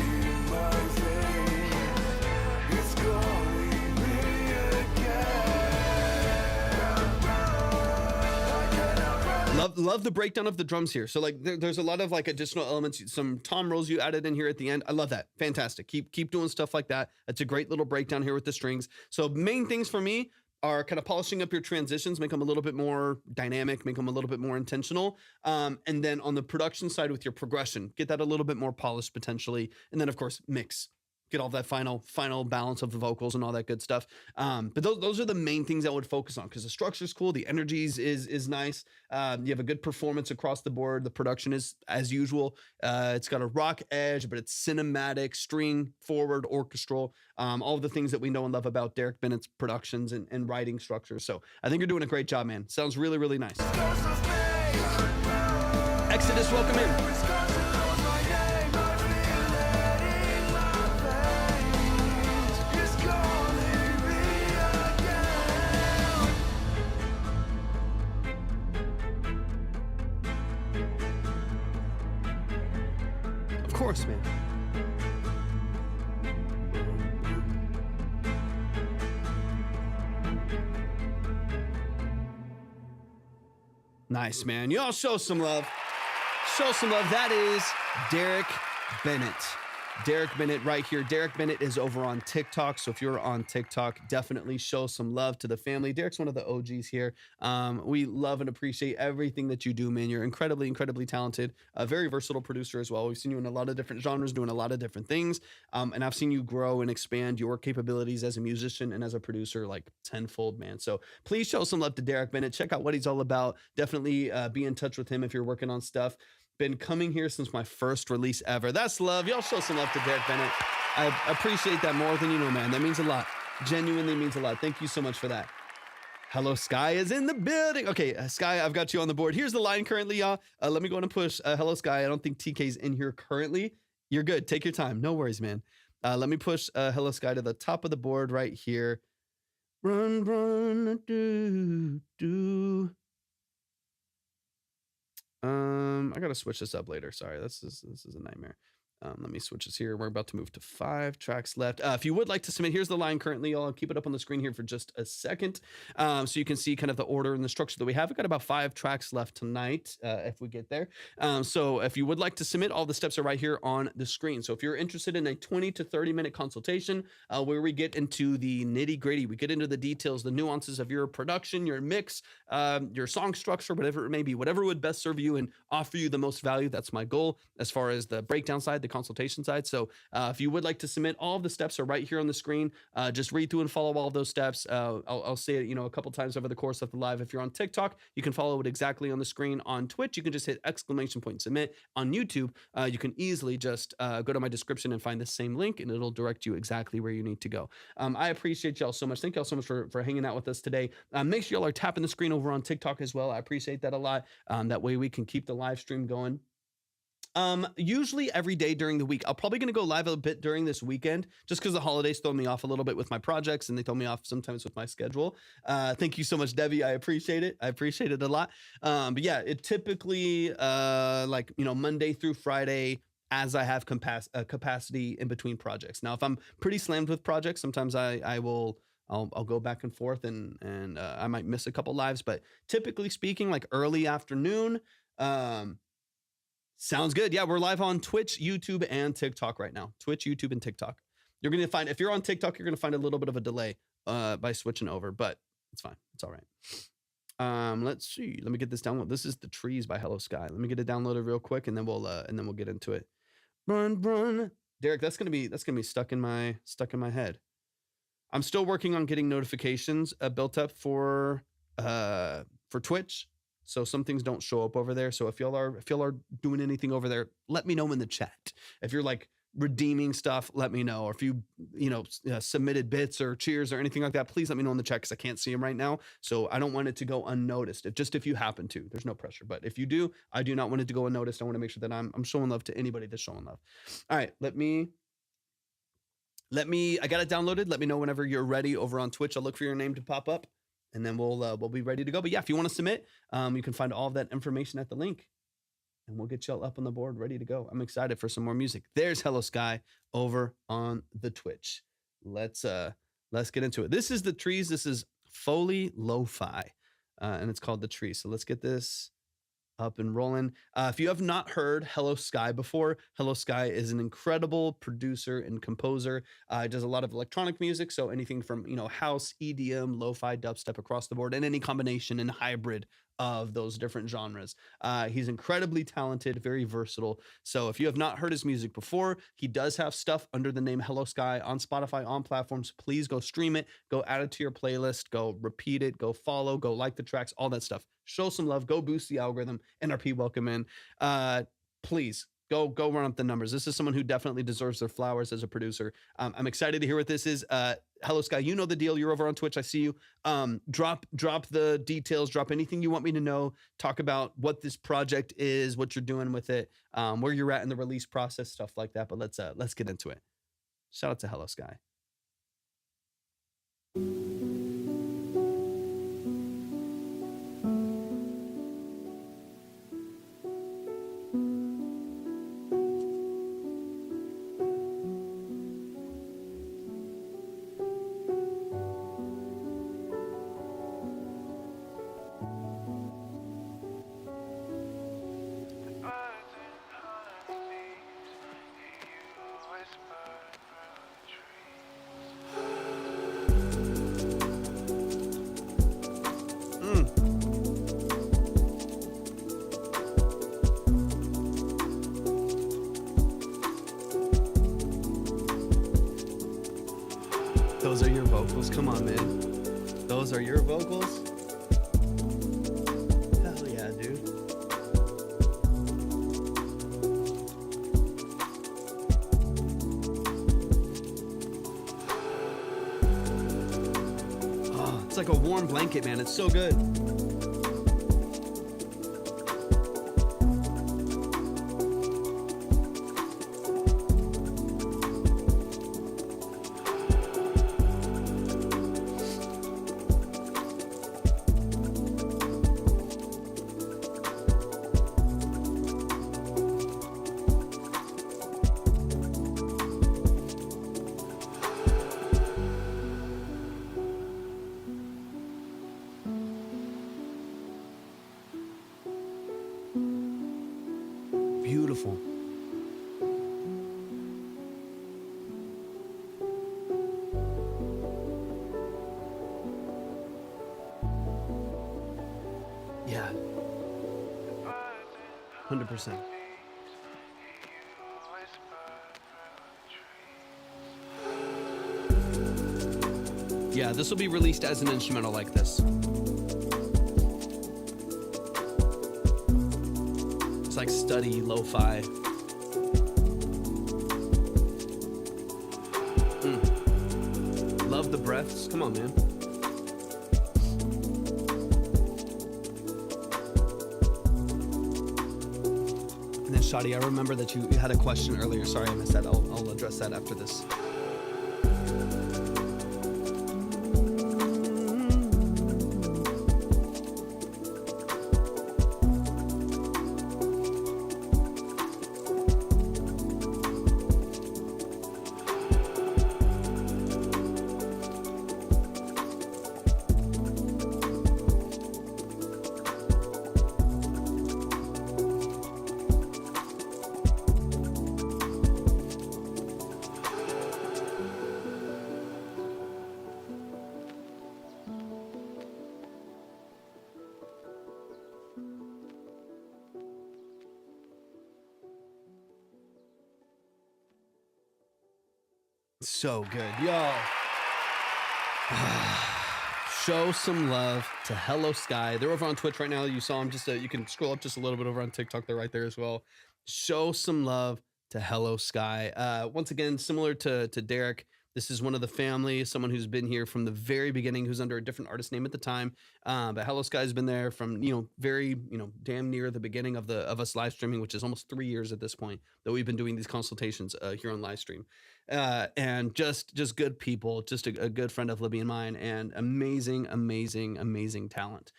Love the breakdown of the drums here. So like there's a lot of like additional elements, some tom rolls you added in here at the end. I love that. Fantastic. Keep doing stuff like that. It's a great little breakdown here with the strings. So main things for me are kind of polishing up your transitions, make them a little bit more dynamic, make them a little bit more intentional. And then on the production side with your progression, get that a little bit more polished potentially. And then of course, mix. Get all that final balance of the vocals and all that good stuff. But those are the main things I would focus on because the structure's cool, the energies is nice. You have a good performance across the board. The production is as usual. It's got a rock edge, but it's cinematic, string forward, orchestral. All of the things that we know and love about Derek Bennett's productions and writing structure. So I think you're doing a great job, man. Sounds really, really nice. Exodus, welcome in. Of course, man. Nice, man. Y'all show some love. Show some love. That is Derek Bennet. Derek Bennet right here. Derek Bennet is over on TikTok. So if you're on TikTok, definitely show some love to the family. Derek's one of the OGs here. We love and appreciate everything that you do, man. You're incredibly, incredibly talented. A very versatile producer as well. We've seen you in a lot of different genres, doing a lot of different things. And I've seen you grow and expand your capabilities as a musician and as a producer like tenfold, man. So please show some love to Derek Bennet. Check out what he's all about. Definitely be in touch with him if you're working on stuff. Been coming here since my first release ever. That's love. Y'all show some love to Derek Bennet. I appreciate that more than you know, man. That means a lot. Genuinely means a lot. Thank you so much for that. HelloSky is in the building. Okay, Sky, I've got you on the board. Here's the line currently, y'all. Let me go and push HelloSky. I don't think TK's in here currently. You're good. Take your time. No worries, man. Let me push HelloSky to the top of the board right here. Run, run, do. I gotta switch this up later. Sorry, this is a nightmare. Let me switch this here. We're about to move to 5 tracks left. If you would like to submit, here's the line currently. I'll keep it up on the screen here for just a second. So you can see kind of the order and the structure that we have. We've got about 5 tracks left tonight, if we get there. So if you would like to submit, all the steps are right here on the screen. So if you're interested in a 20 to 30 minute consultation, where we get into the nitty gritty, we get into the details, the nuances of your production, your mix, your song structure, whatever it may be, whatever would best serve you and offer you the most value. That's my goal as far as the breakdown side, the consultation side. So if you would like to submit, all of the steps are right here on the screen. Just read through and follow all of those steps. I'll say it, a couple times over the course of the live. If you're on TikTok, you can follow it exactly on the screen. On Twitch, you can just hit !submit. On YouTube, you can easily just go to my description and find the same link, and it'll direct you exactly where you need to go. I appreciate y'all so much. Thank y'all so much for hanging out with us today. Make sure y'all are tapping the screen over on TikTok as well. I appreciate that a lot. That way we can keep the live stream going. Usually every day during the week. I'm probably going to go live a bit during this weekend just because the holidays throw me off a little bit with my projects and they throw me off sometimes with my schedule. Thank you so much, Debbie. I appreciate it. I appreciate it a lot. But yeah, it typically, Monday through Friday, as I have capacity in between projects. Now, if I'm pretty slammed with projects, sometimes I'll go back and forth and I might miss a couple lives, but typically speaking, like early afternoon, sounds good. Yeah, we're live on Twitch, YouTube, and TikTok right now. Twitch, YouTube, and TikTok. You're going to find, if you're on TikTok, you're going to find a little bit of a delay by switching over, but it's fine. It's all right. Let's see. Let me get this download. This is The Trees by HelloSky. Let me get it downloaded real quick, and then we'll get into it. Run. Derek, that's gonna be stuck in my head. I'm still working on getting notifications built up for for Twitch. So some things don't show up over there. So if y'all are doing anything over there, let me know in the chat. If you're like redeeming stuff, let me know. Or if you submitted bits or cheers or anything like that, please let me know in the chat because I can't see them right now. So I don't want it to go unnoticed. If you happen to, there's no pressure. But if you do, I do not want it to go unnoticed. I want to make sure that I'm showing love to anybody that's showing love. All right, I got it downloaded. Let me know whenever you're ready over on Twitch. I'll look for your name to pop up and then we'll be ready to go. But yeah, if you want to submit, you can find all of that information at the link. And we'll get y'all up on the board, ready to go. I'm excited for some more music. There's HelloSky over on the Twitch. Let's get into it. This is the trees. This is Foley Lo-Fi, and it's called The Tree. So let's get this up and rolling. If you have not heard HelloSky before, HelloSky is an incredible producer and composer. He does a lot of electronic music, so anything from house, EDM, lo-fi, dubstep across the board, and any combination and hybrid of those different genres. He's incredibly talented, very versatile. So if you have not heard his music before, he does have stuff under the name HelloSky on Spotify, on platforms. Please go stream it, go add it to your playlist, go repeat it, go follow, go like the tracks, all that stuff. Show some love, go boost the algorithm. NRP, welcome in. Please go run up the numbers. This is someone who definitely deserves their flowers as a producer. I'm excited to hear what this is. HelloSky, you know the deal. You're over on Twitch. I see you. Drop the details. Drop anything you want me to know. Talk about what this project is, what you're doing with it, where you're at in the release process, stuff like that. But let's get into it. Shout out to HelloSky. Those are your vocals. Come on, man. Those are your vocals. Hell yeah, dude. Oh, it's like a warm blanket, man. It's so good. Beautiful. Yeah. 100%. Yeah, this will be released as an instrumental like this. It's like study lo-fi. Love the breaths. Come on, man. And then Shadi, I remember that you had a question earlier. Sorry, I missed that. I'll address that after this. So good, yo. show some love to HelloSky. They're over on Twitch right now. You saw them. Just you can scroll up just a little bit over on TikTok. They're right there as well. Show some love to HelloSky. Once again, similar to Derek, this is one of the family, someone who's been here from the very beginning, who's under a different artist name at the time. But HelloSky has been there from, very, damn near the beginning of us live streaming, which is almost 3 years at this point that we've been doing these consultations here on live stream. And just good people, just a good friend of Libby and mine, and amazing talent.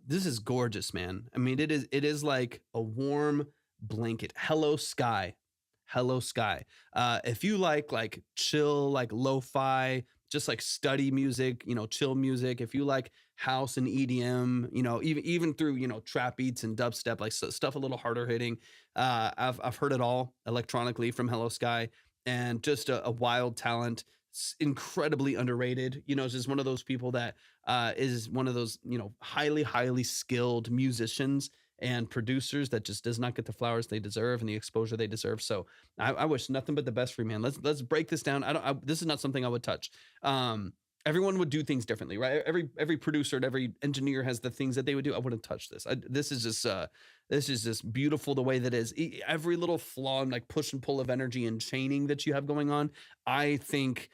This is gorgeous, man. I mean, it is like a warm blanket. HelloSky. If you like chill, like lo-fi, just like study music, chill music. If you like house and EDM, even through, trap beats and dubstep, like stuff a little harder hitting. I've heard it all electronically from HelloSky, and just a wild talent, incredibly underrated. It's just one of those people that is one of those, highly skilled musicians and producers that just does not get the flowers they deserve and the exposure they deserve. So I wish nothing but the best for you, man. Let's break this down. This is not something I would touch. Everyone would do things differently, right? Every producer and every engineer has the things that they would do. I wouldn't touch this. This is just beautiful the way that is. Every little flaw and like push and pull of energy and chaining that you have going on, I think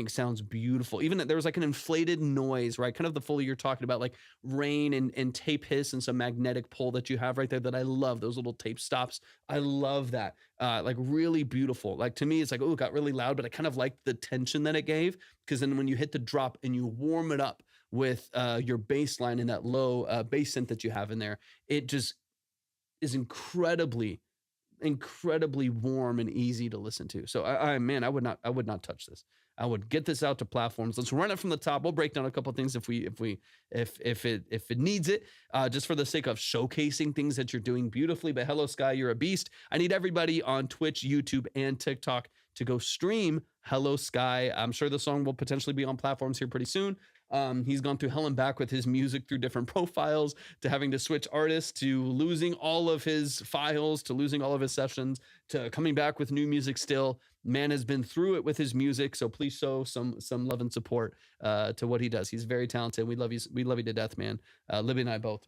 sounds beautiful. Even there was like an inflated noise, right? Kind of the Foley you're talking about, like rain and tape hiss and some magnetic pull that you have right there that I love. Those little tape stops. I love that. Like really beautiful. Like to me, it's like, oh, it got really loud, but I kind of liked the tension that it gave, because then when you hit the drop and you warm it up with your bass line and that low bass synth that you have in there, it just is incredibly warm and easy to listen to. So I would not touch this. I would get this out to platforms. Let's run it from the top. We'll break down a couple of things if it needs it, just for the sake of showcasing things that you're doing beautifully. But HelloSky, you're a beast. I need everybody on Twitch, YouTube, and TikTok to go stream HelloSky. I'm sure the song will potentially be on platforms here pretty soon. He's gone through hell and back with his music, through different profiles, to having to switch artists, to losing all of his files, to losing all of his sessions, to coming back with new music still. Man has been through it with his music, so please show some love and support to what he does. He's very talented. We love you to death, man. Libby and I both.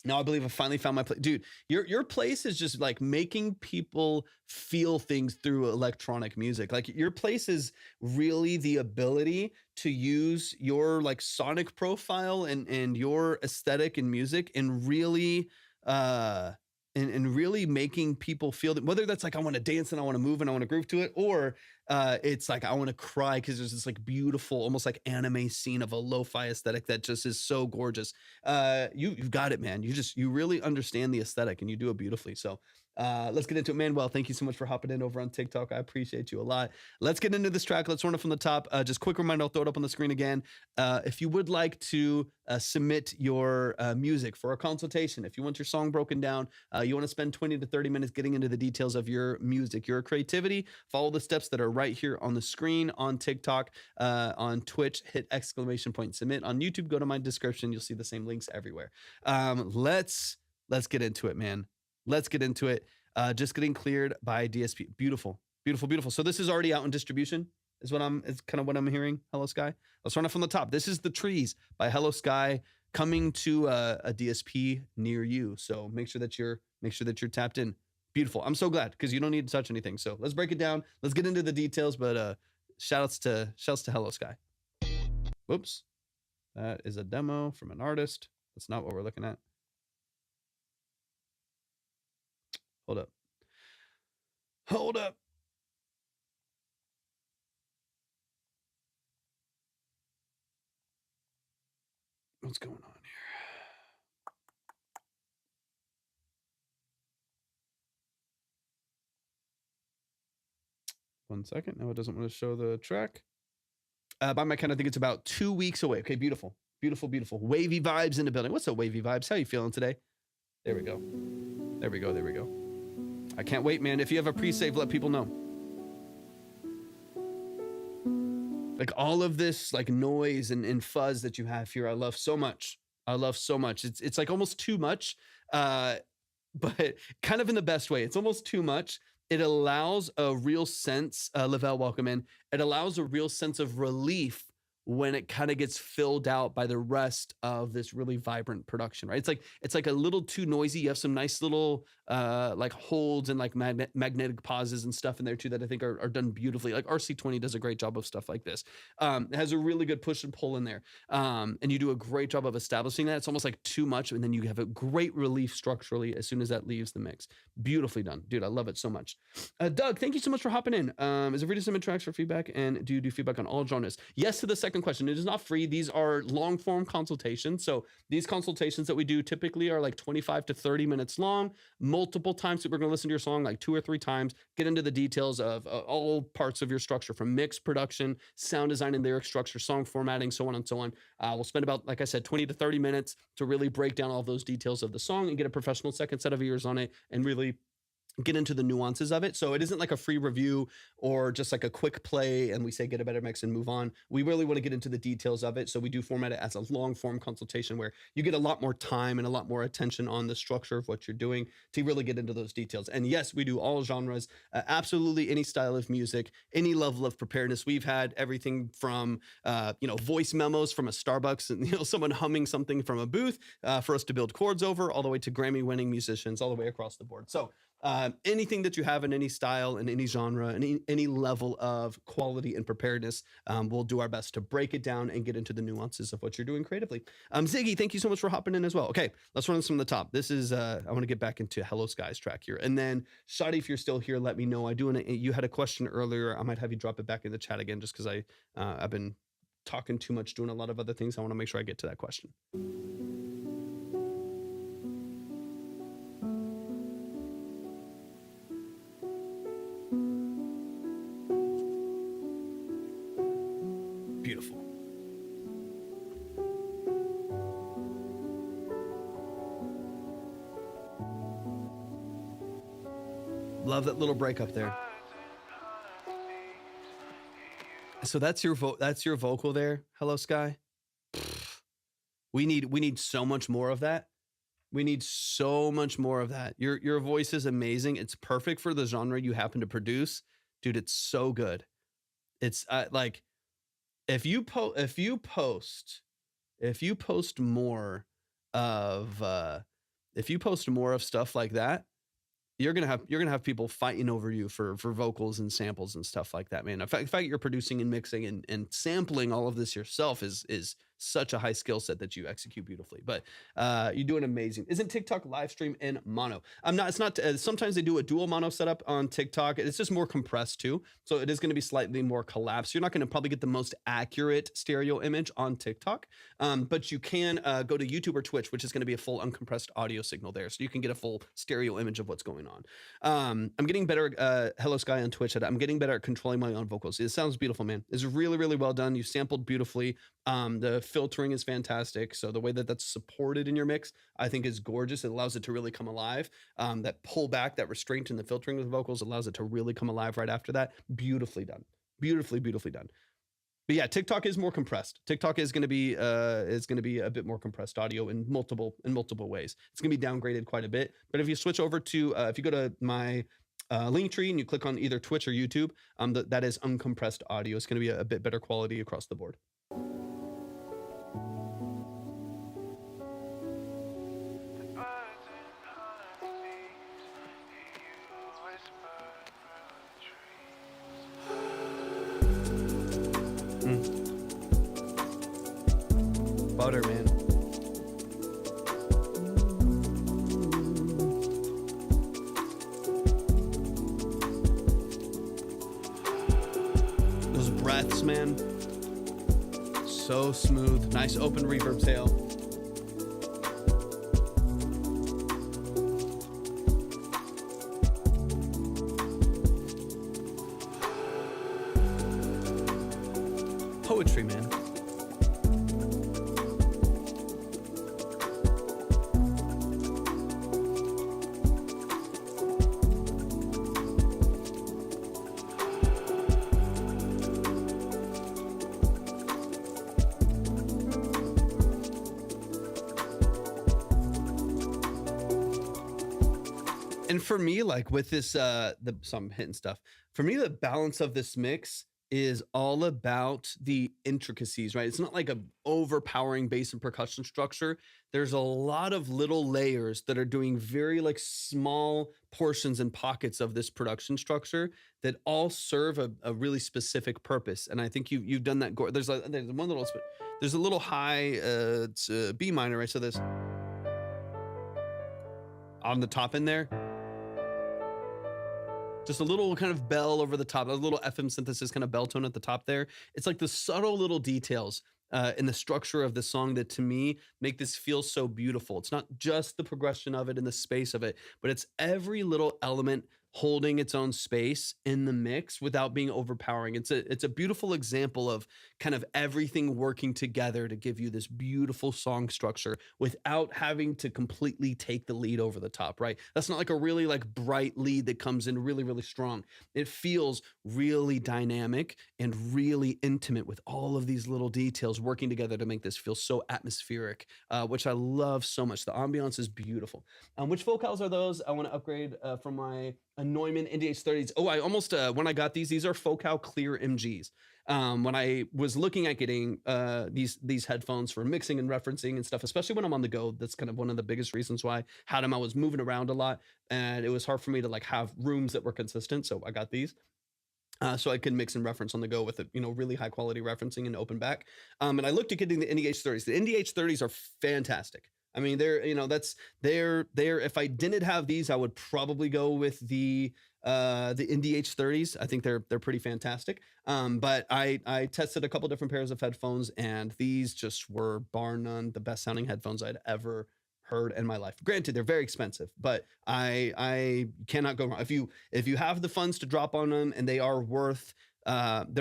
Now I believe I finally found my place. Dude, your place is just like making people feel things through electronic music. Like your place is really the ability to use your like sonic profile and your aesthetic in music and really and really making people feel that, whether that's like I want to dance and I want to move and I want to groove to it, or it's like I want to cry because there's this like beautiful, almost like anime scene of a lo-fi aesthetic that just is so gorgeous. You've got it, man. You really understand the aesthetic and you do it beautifully. So let's get into it. Manuel, thank you so much for hopping in over on TikTok. I appreciate you a lot. Let's get into this track. Let's run it from the top. Just quick reminder, I'll throw it up on the screen again. If you would like to submit your music for a consultation, if you want your song broken down, you want to spend 20 to 30 minutes getting into the details of your music, your creativity, follow the steps that are right here on the screen, on TikTok, on Twitch, hit !submit. On YouTube, go to my description. You'll see the same links everywhere. Let's get into it, man. Let's get into it. Just getting cleared by DSP. Beautiful. So this is already out in distribution, is kind of what I'm hearing. HelloSky. Let's run it from the top. This is The Trees by HelloSky, coming to a DSP near you. So make sure that you're tapped in. Beautiful. I'm so glad, because you don't need to touch anything. So let's break it down. Let's get into the details. But shouts to HelloSky. Whoops. That is a demo from an artist. That's not what we're looking at. Hold up. What's going on here? 1 second. No, it doesn't want to show the track. By my count, I think it's about 2 weeks away. Okay, beautiful. Wavy vibes in the building. What's up, wavy vibes? How you feeling today? There we go. I can't wait, man. If you have a pre-save, let people know. Like all of this like noise and fuzz that you have here, I love so much. It's like almost too much, but kind of in the best way. It's almost too much. It allows a real sense, Lavelle, welcome in. It allows a real sense of relief when it kind of gets filled out by the rest of this really vibrant production, right? It's like a little too noisy. You have some nice little like holds and like magnetic pauses and stuff in there too that I think are done beautifully. Like RC20 does a great job of stuff like this. It has a really good push and pull in there. And you do a great job of establishing that. It's almost like too much, and then you have a great relief structurally as soon as that leaves the mix. Beautifully done, dude. I love it so much. Doug, thank you so much for hopping in. Is it free to submit tracks for feedback? And do you do feedback on all genres? Yes to the second question. It is not free. These are long form consultations. So these consultations that we do typically are like 25 to 30 minutes long, multiple times. So we're going to listen to your song like 2 or 3 times, get into the details of all parts of your structure, from mix, production, sound design and lyric structure, song formatting, so on and so on. We'll spend about, like I said, 20 to 30 minutes to really break down all those details of the song and get a professional second set of ears on it and really get into the nuances of it. So it isn't like a free review or just like a quick play and we say get a better mix and move on. We really want to get into the details of it. So we do format it as a long form consultation where you get a lot more time and a lot more attention on the structure of what you're doing to really get into those details. And yes, we do all genres, absolutely any style of music, any level of preparedness. We've had everything from, voice memos from a Starbucks and, someone humming something from a booth for us to build chords over, all the way to Grammy winning musicians all the way across the board. So anything that you have in any style, in any genre, and any level of quality and preparedness, we'll do our best to break it down and get into the nuances of what you're doing creatively. Ziggy, thank you so much for hopping in as well. Okay, let's run this from the top. This is, I want to get back into HelloSky's track here. And then, Shadi, if you're still here, let me know. You had a question earlier. I might have you drop it back in the chat again just because I've been talking too much, doing a lot of other things. I want to make sure I get to that question. Beautiful. Love that little break up there. So that's your vocal there. HelloSky. We need so much more of that. We need so much more of that. Your voice is amazing. It's perfect for the genre you happen to produce, dude. It's so good. It's like. If you post more of stuff like that, you're gonna have people fighting over you for vocals and samples and stuff like that, man. In fact, you're producing and mixing and sampling all of this yourself is such a high skill set that you execute beautifully. But you're doing amazing. Isn't TikTok live stream in mono? It's not. Sometimes they do a dual mono setup on TikTok. It's just more compressed too, so it is going to be slightly more collapsed. You're not going to probably get the most accurate stereo image on TikTok, but you can go to YouTube or Twitch, which is going to be a full uncompressed audio signal there, so you can get a full stereo image of what's going on. I'm getting better. HelloSky on Twitch. I'm getting better at controlling my own vocals. It sounds beautiful, man. It's really, really well done. You sampled beautifully. The filtering is fantastic. So the way that that's supported in your mix, I think is gorgeous. It allows it to really come alive. That pullback, that restraint in the filtering of the vocals allows it to really come alive right after that. Beautifully done. Beautifully, beautifully done. But yeah, TikTok is more compressed. TikTok is going to be a bit more compressed audio in multiple ways. It's going to be downgraded quite a bit. But if you switch over to if you go to my link tree and you click on either Twitch or YouTube, that is uncompressed audio. It's going to be a bit better quality across the board. Butter, man. Those breaths, man. So smooth. Nice open reverb tail. Poetry, man. And for me, like with this, so I'm hitting stuff. For me, the balance of this mix is all about the intricacies, right? It's not like a overpowering bass and percussion structure. There's a lot of little layers that are doing very like small portions and pockets of this production structure that all serve a really specific purpose. And I think you've done that. There's one little there's a little high it's B minor, right? So there's on the top in there, just a little kind of bell over the top, a little FM synthesis kind of bell tone at the top there. It's like the subtle little details in the structure of the song that to me make this feel so beautiful. It's not just the progression of it and the space of it, but it's every little element holding its own space in the mix without being overpowering. It's a beautiful example of kind of everything working together to give you this beautiful song structure without having to completely take the lead over the top, right? That's not like a really like bright lead that comes in really, really strong. It feels really dynamic and really intimate with all of these little details working together to make this feel so atmospheric, which I love so much. The ambiance is beautiful. Which vocals are those? I want to upgrade from my Neumann NDH30s. Oh, I almost, when I got these are Focal Clear MGs. When I was looking at getting these headphones for mixing and referencing and stuff, especially when I'm on the go, that's kind of one of the biggest reasons why I had them. I was moving around a lot and it was hard for me to like have rooms that were consistent. So I got these. So I could mix and reference on the go with it, really high quality referencing and open back. And I looked at getting the NDH30s. The NDH30s are fantastic. I mean, they're if I didn't have these, I would probably go with the NDH30s. I think they're pretty fantastic. But I tested a couple different pairs of headphones, and these just were bar none the best sounding headphones I'd ever heard in my life. Granted, they're very expensive, but I cannot go wrong. If you have the funds to drop on them, and they're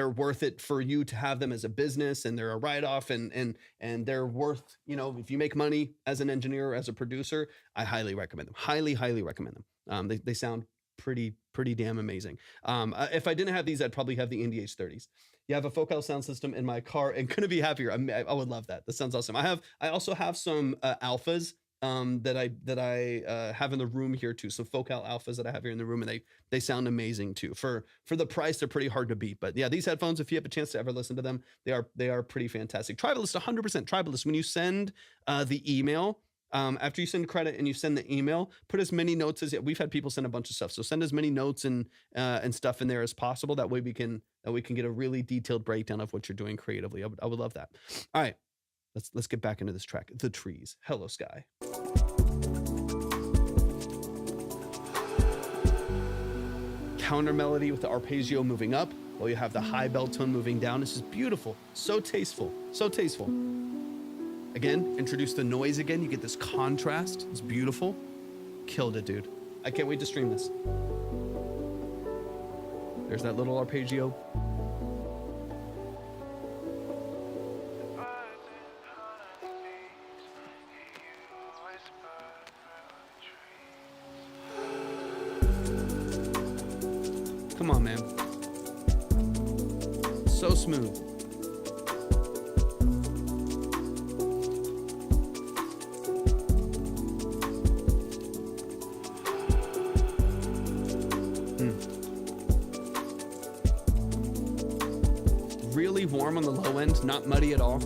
worth it for you to have them as a business, and they're a write-off, and they're worth, if you make money as an engineer or as a producer, I highly recommend them. Highly recommend them. They sound pretty damn amazing. If I didn't have these, I'd probably have the NDH30s. You have a Focal sound system in my car, and couldn't be happier. I would love that. That sounds awesome. I also have some alphas that I have in the room here too. So Focal alphas that I have here in the room, and they sound amazing too. For the price, they're pretty hard to beat. But yeah, these headphones, if you have a chance to ever listen to them, they are pretty fantastic. Tribalist, 100% Tribalist. When you send the email, after you send credit and you send the email, put as many notes as we've had people send a bunch of stuff. So send as many notes and stuff in there as possible. That way we can get a really detailed breakdown of what you're doing creatively. I would love that. All right. Let's get back into this track. The Trees, HelloSky. Counter melody with the arpeggio moving up while you have the high bell tone moving down. This is beautiful. So tasteful. So tasteful. Again, introduce the noise again. You get this contrast. It's beautiful. Killed it, dude. I can't wait to stream this. There's that little arpeggio. Come on, man. So smooth. Really warm on the low end, not muddy at all.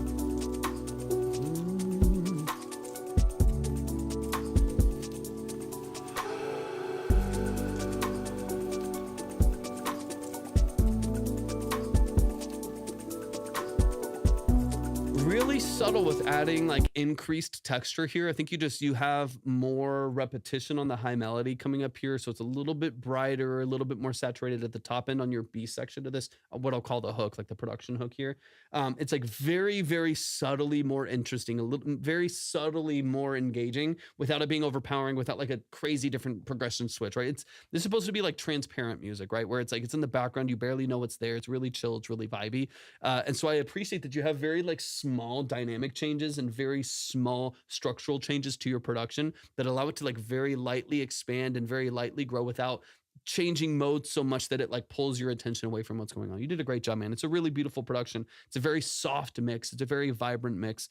Really subtle with adding like increased texture here. I think you have more repetition on the high melody coming up here, so it's a little bit brighter, a little bit more saturated at the top end on your B section of this, what I'll call the hook, like the production hook here. It's like very subtly more interesting, a little very subtly more engaging without it being overpowering, without like a crazy different progression switch, right? This is supposed to be like transparent music, right? Where it's like it's in the background, you barely know it's there. It's really chill, it's really vibey. And so I appreciate that you have very like small dynamic changes and very small structural changes to your production that allow it to like very lightly expand and very lightly grow without changing modes so much that it like pulls your attention away from what's going on. You did a great job, man. It's a really beautiful production. It's a very soft mix. It's a very vibrant mix.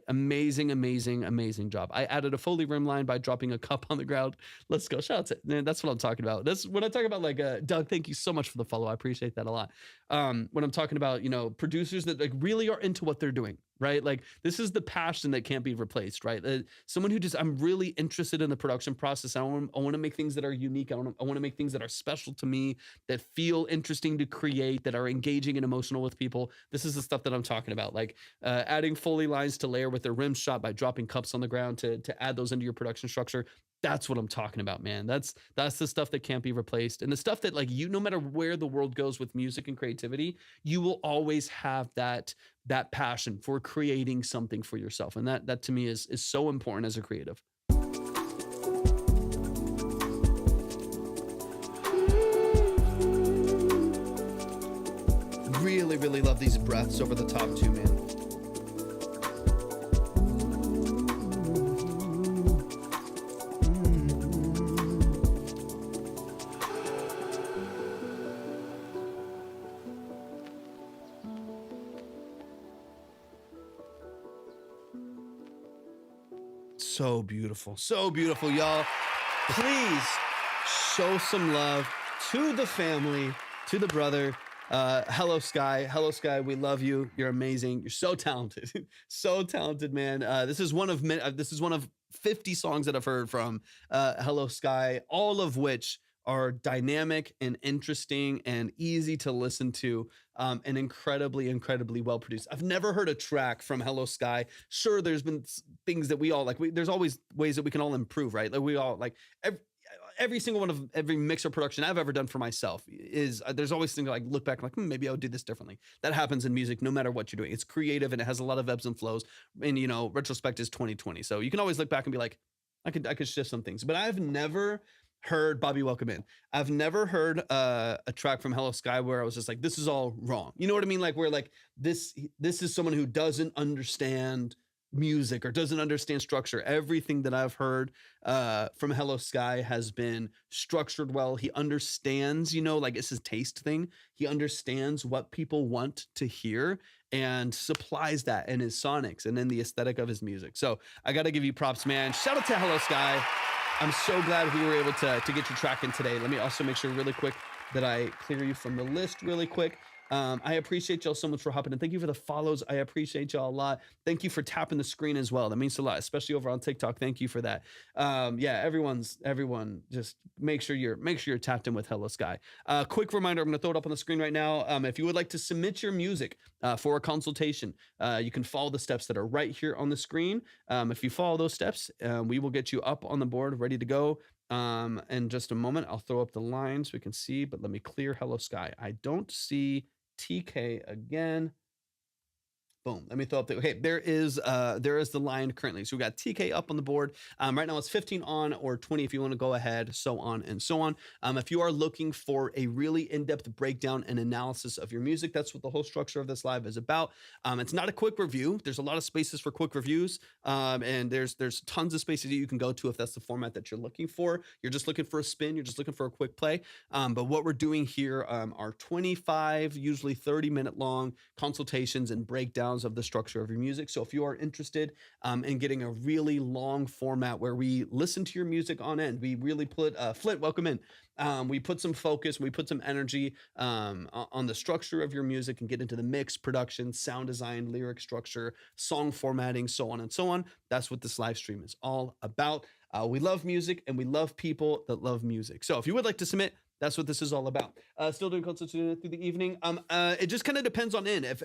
Amazing, amazing, amazing job. I added a Foley rim line by dropping a cup on the ground. Let's go. Shout out to, man, that's what I'm talking about. That's when I talk about like, Doug, thank you so much for the follow. I appreciate that a lot. When I'm talking about, producers that like really are into what they're doing, right? Like this is the passion that can't be replaced, right? Someone who just, I'm really interested in the production process. I want to make things that are unique. I want to make things that are special to me, that feel interesting to create, that are engaging and emotional with people. This is the stuff that I'm talking about. Like adding Foley lines to layer with their rim shot by dropping cups on the ground to add those into your production structure. That's what I'm talking about, man. That's the stuff that can't be replaced. And the stuff that like no matter where the world goes with music and creativity, you will always have that passion for creating something for yourself. And that to me is so important as a creative. Really, really love these breaths over the top too, man. So beautiful, y'all. Please show some love to the family, to the brother. HelloSky, we love you. You're amazing. You're so talented, so talented, man. This is one of 50 songs that I've heard from HelloSky, all of which are dynamic and interesting and easy to listen to, and incredibly, incredibly well produced. I've never heard a track from HelloSky. Sure, there's been things that we all like. There's always ways that we can all improve, right? Like we all like every single one of every mixer production I've ever done for myself is there's always things like look back like maybe I would do this differently. That happens in music no matter what you're doing. It's creative and it has a lot of ebbs and flows. And retrospect is 2020, so you can always look back and be like, I could shift some things. But I've never heard Bobby Welcome In. I've never heard a track from HelloSky where I was just like, this is all wrong. You know what I mean? Like where like this is someone who doesn't understand music or doesn't understand structure. Everything that I've heard from HelloSky has been structured well. He understands, like it's his taste thing. He understands what people want to hear and supplies that in his sonics and in the aesthetic of his music. So I got to give you props, man. Shout out to HelloSky. I'm so glad we were able to get your track in today. Let me also make sure really quick that I clear you from the list really quick. I appreciate y'all so much for hopping in. Thank you for the follows. I appreciate y'all a lot. Thank you for tapping the screen as well. That means a lot, especially over on TikTok. Thank you for that. Everyone just make sure you're tapped in with HelloSky. Quick reminder, I'm going to throw it up on the screen right now. If you would like to submit your music for a consultation, you can follow the steps that are right here on the screen. If you follow those steps, we will get you up on the board, ready to go. In just a moment, I'll throw up the line so we can see, but let me clear HelloSky. I don't see TK again. Boom. Let me throw up okay, there is the line currently. So we got TK up on the board. Right now it's 15 on or 20 if you want to go ahead, so on and so on. If you are looking for a really in-depth breakdown and analysis of your music, that's what the whole structure of this live is about. It's not a quick review. There's a lot of spaces for quick reviews. And there's tons of spaces that you can go to if that's the format that you're looking for. You're just looking for a spin, you're just looking for a quick play. But what we're doing here are 25, usually 30-minute long consultations and breakdowns of the structure of your music. So if you are interested in getting a really long format where we listen to your music on end, we really put Flint, welcome in. We put some focus, we put some energy on the structure of your music and get into the mix, production, sound design, lyric structure, song formatting, so on and so on. That's what this live stream is all about. We love music and we love people that love music. So if you would like to submit, that's what this is all about. Still doing consultation through the evening. It just kind of depends on if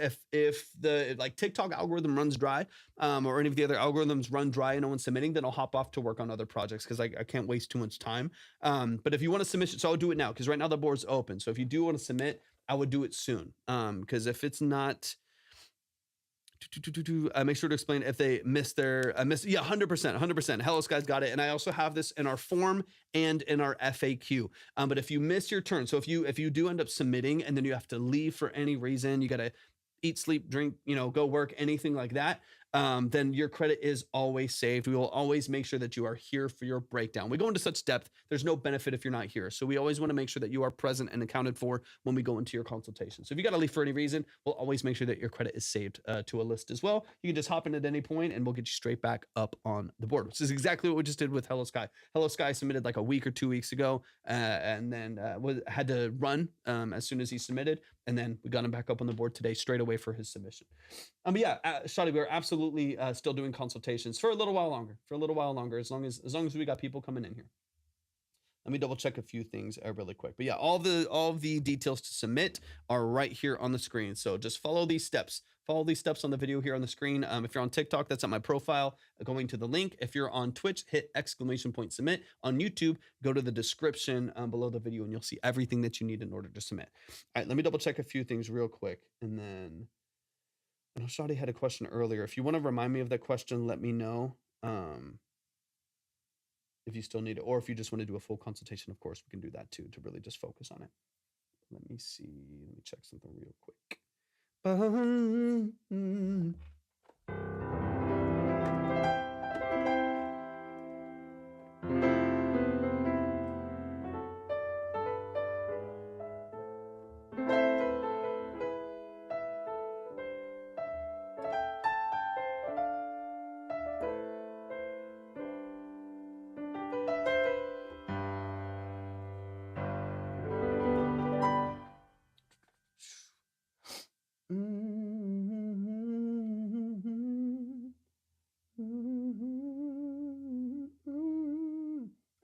the like TikTok algorithm runs dry, or any of the other algorithms run dry and no one's submitting, then I'll hop off to work on other projects because I can't waste too much time. But if you want to submit, so I'll do it now because right now the board's open. So if you do want to submit, I would do it soon. Because if it's not, make sure to explain if they missed their 100%. HelloSky's got it. And I also have this in our form and in our FAQ. But if you miss your turn, so if you do end up submitting and then you have to leave for any reason, you got to eat, sleep, drink, go work, anything like that. then your credit is always saved. We will always make sure that you are here for your breakdown. We go into such depth, there's no benefit if you're not here. So we always want to make sure that you are present and accounted for when we go into your consultation. So if you got to leave for any reason, we'll always make sure that your credit is saved to a list as well. You can just hop in at any point and we'll get you straight back up on the board, which is exactly what we just did with HelloSky. HelloSky submitted like a week or 2 weeks ago and then had to run as soon as he submitted. And then we got him back up on the board today straight away for his submission. But yeah, Shadi, we're absolutely still doing consultations for a little while longer, as long as we got people coming in here. Let me double check a few things really quick. But yeah, all the details to submit are right here on the screen. So just follow these steps. Follow these steps on the video here on the screen. If you're on TikTok, that's at my profile, going to the link. If you're on Twitch, hit !submit. On YouTube, go to the description below the video and you'll see everything that you need in order to submit. All right, let me double check a few things real quick. And then, I know Shadi had a question earlier. If you want to remind me of that question, let me know. If you still need it, or if you just want to do a full consultation, of course, we can do that too, to really just focus on it. Let me see. Let me check something real quick.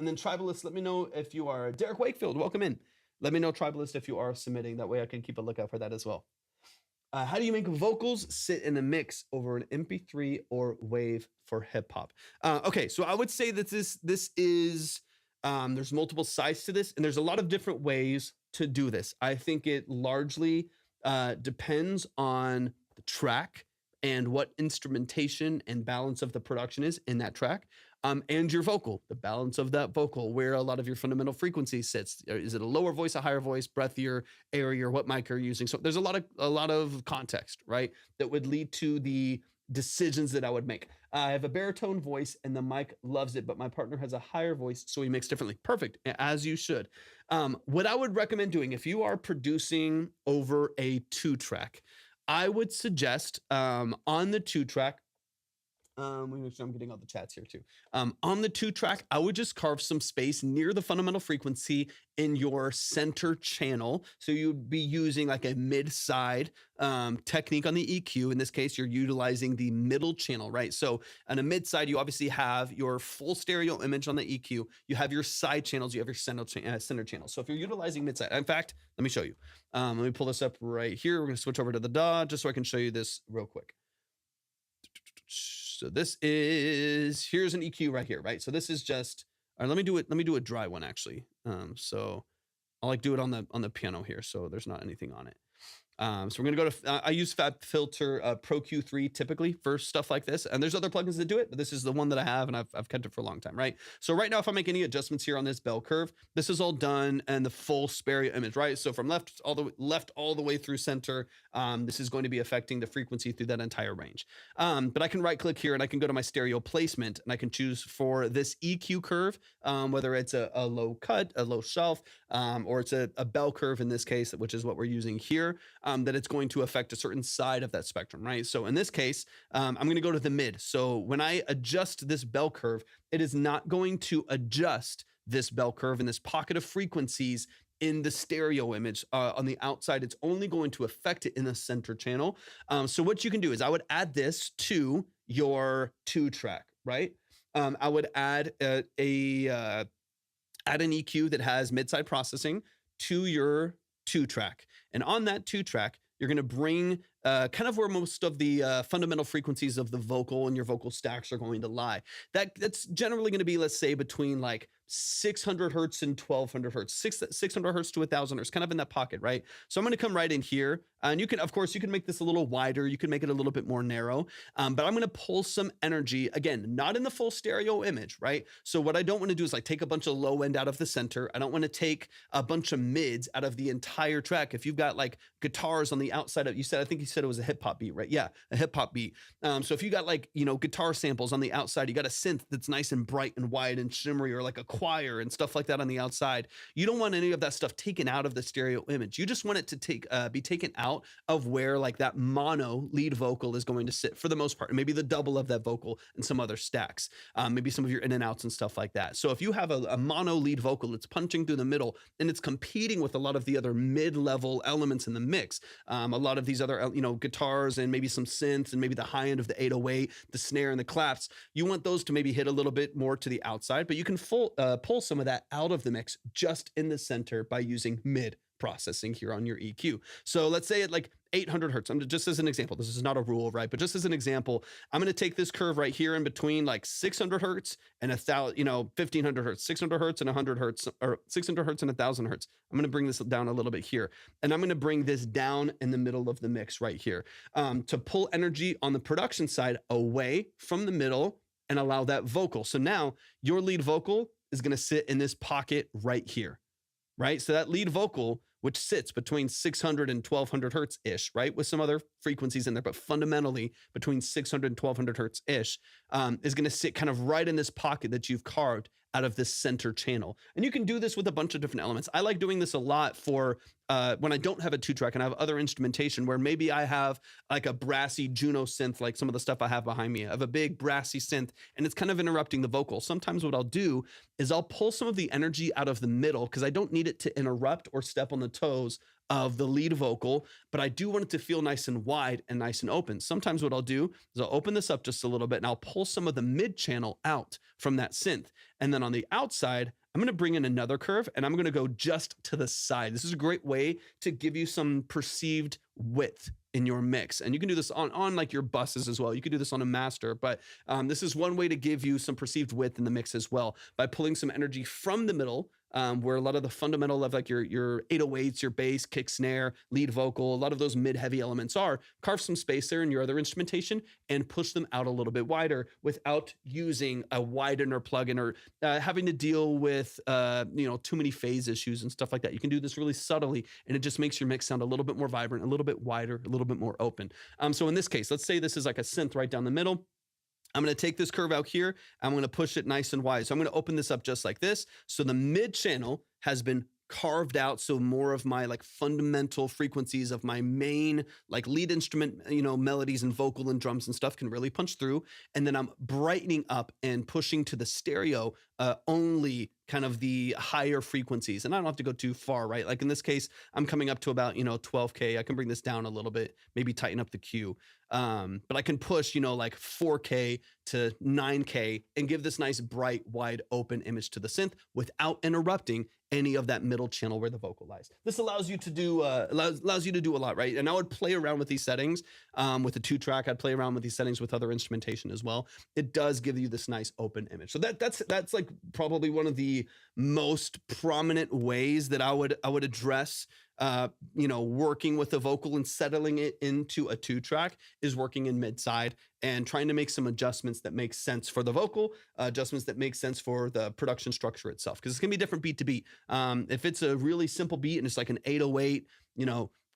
And then Tribalist, let me know if you are Derek Wakefield. Welcome in. Let me know, Tribalist, if you are submitting. That way I can keep a lookout for that as well. How do you make vocals sit in a mix over an MP3 or wave for hip hop? Okay, so I would say that this is there's multiple sides to this, and there's a lot of different ways to do this. I think it largely depends on the track and what instrumentation and balance of the production is in that track. And your vocal, the balance of that vocal, where a lot of your fundamental frequency sits. Is it a lower voice, a higher voice, breathier, airier, what mic are you using? So there's a lot of context, right, that would lead to the decisions that I would make. I have a baritone voice and the mic loves it, but my partner has a higher voice, so he mixes differently. Perfect, as you should. What I would recommend doing if you are producing over a 2-track, I would suggest on the 2-track, let me make sure I'm getting all the chats here too. On the 2-track, I would just carve some space near the fundamental frequency in your center channel. So you'd be using like a mid-side technique on the EQ. In this case, you're utilizing the middle channel, right? So on a mid-side, you obviously have your full stereo image on the EQ. You have your side channels. You have your center channel. So if you're utilizing mid-side, in fact, let me show you. Let me pull this up right here. We're going to switch over to the DAW just so I can show you this real quick. So this is, here's an EQ right here, right? So this is just, all right, let me do a dry one actually. So I'll like do it on the piano here. So there's not anything on it. So we're gonna go to, I use FabFilter Pro Q3 typically for stuff like this. And there's other plugins that do it, but this is the one that I have and I've kept it for a long time, right? So right now, if I make any adjustments here on this bell curve, this is all done and the full stereo image, right? So from left all the way through center, this is going to be affecting the frequency through that entire range. But I can right click here and I can go to my stereo placement and I can choose for this EQ curve, whether it's a low cut, a low shelf, or it's a bell curve in this case, which is what we're using here. That it's going to affect a certain side of that spectrum, right? So in this case, I'm going to go to the mid. So when I adjust this bell curve, it is not going to adjust this bell curve in this pocket of frequencies in the stereo image on the outside. It's only going to affect it in the center channel. So what you can do is I would add this to your 2-track, right? I would add add an EQ that has mid-side processing to your 2-track. And on that 2-track, you're going to bring kind of where most of the fundamental frequencies of the vocal and your vocal stacks are going to lie. That's generally going to be, let's say, between like 600 hertz and 1200 hertz, 600 hertz to 1000 hertz, kind of in that pocket, right? So I'm going to come right in here, and you can, of course, you can make this a little wider. You can make it a little bit more narrow, but I'm going to pull some energy, again, not in the full stereo image, right? So what I don't want to do is like take a bunch of low end out of the center. I don't want to take a bunch of mids out of the entire track. If you've got like guitars on the outside of, I think you said it was a hip hop beat, right? Yeah, a hip hop beat. So if you got like, guitar samples on the outside, you got a synth that's nice and bright and wide and shimmery, or like a choir and stuff like that on the outside. You don't want any of that stuff taken out of the stereo image. You just want it to be taken out of where like that mono lead vocal is going to sit for the most part, and maybe the double of that vocal and some other stacks, maybe some of your in and outs and stuff like that. So if you have a mono lead vocal that's punching through the middle and it's competing with a lot of the other mid-level elements in the mix, a lot of these other guitars and maybe some synths and maybe the high end of the 808, the snare and the claps, you want those to maybe hit a little bit more to the outside, but you can pull some of that out of the mix just in the center by using mid processing here on your EQ. So let's say at like 800 hertz, just as an example, this is not a rule, right? But just as an example, I'm going to take this curve right here in between like 600 hertz and 1500 hertz, 600 hertz and 100 hertz, or 600 hertz and 1000 hertz. I'm going to bring this down a little bit here, and I'm going to bring this down in the middle of the mix right here, to pull energy on the production side away from the middle and allow that vocal. So now your lead vocal is going to sit in this pocket right here, right? So that lead vocal, which sits between 600 and 1200 hertz ish, right? With some other frequencies in there, but fundamentally between 600 and 1200 hertz ish, is going to sit kind of right in this pocket that you've carved out of this center channel. And you can do this with a bunch of different elements. I like doing this a lot for when I don't have a 2-track and I have other instrumentation where maybe I have like a brassy Juno synth, like some of the stuff I have behind me. I have a big brassy synth and it's kind of interrupting the vocal. Sometimes what I'll do is I'll pull some of the energy out of the middle because I don't need it to interrupt or step on the toes of the lead vocal, but I do want it to feel nice and wide and nice and open. Sometimes what I'll do is I'll open this up just a little bit and I'll pull some of the mid channel out from that synth. And then on the outside, I'm going to bring in another curve and I'm going to go just to the side. This is a great way to give you some perceived width in your mix. And you can do this on like your buses as well. You could do this on a master, but this is one way to give you some perceived width in the mix as well by pulling some energy from the middle, where a lot of the fundamental of like your 808s, your bass, kick, snare, lead vocal, a lot of those mid-heavy elements are, carve some space there in your other instrumentation and push them out a little bit wider without using a widener plugin or having to deal with too many phase issues and stuff like that. You can do this really subtly and it just makes your mix sound a little bit more vibrant, a little bit wider, a little bit more open. So in this case, let's say this is like a synth right down the middle. I'm going to take this curve out here. I'm going to push it nice and wide. So I'm going to open this up just like this. So the mid channel has been carved out. So more of my like fundamental frequencies of my main like lead instrument, melodies and vocal and drums and stuff can really punch through. And then I'm brightening up and pushing to the stereo only kind of the higher frequencies. And I don't have to go too far, right? Like in this case, I'm coming up to about, 12K. I can bring this down a little bit, maybe tighten up the Q. But I can push, like 4K to 9K and give this nice, bright, wide open image to the synth without interrupting any of that middle channel where the vocal lies. This allows you to do allows you to do a lot, right? And I would play around with these settings with a 2-track. I'd play around with these settings with other instrumentation as well. It does give you this nice open image. So that's like probably one of the most prominent ways that I would address working with the vocal and settling it into a 2-track is working in mid-side and trying to make some adjustments that make sense for the vocal, adjustments that make sense for the production structure itself. Because it's going to be different beat to beat. If it's a really simple beat and it's like an 808,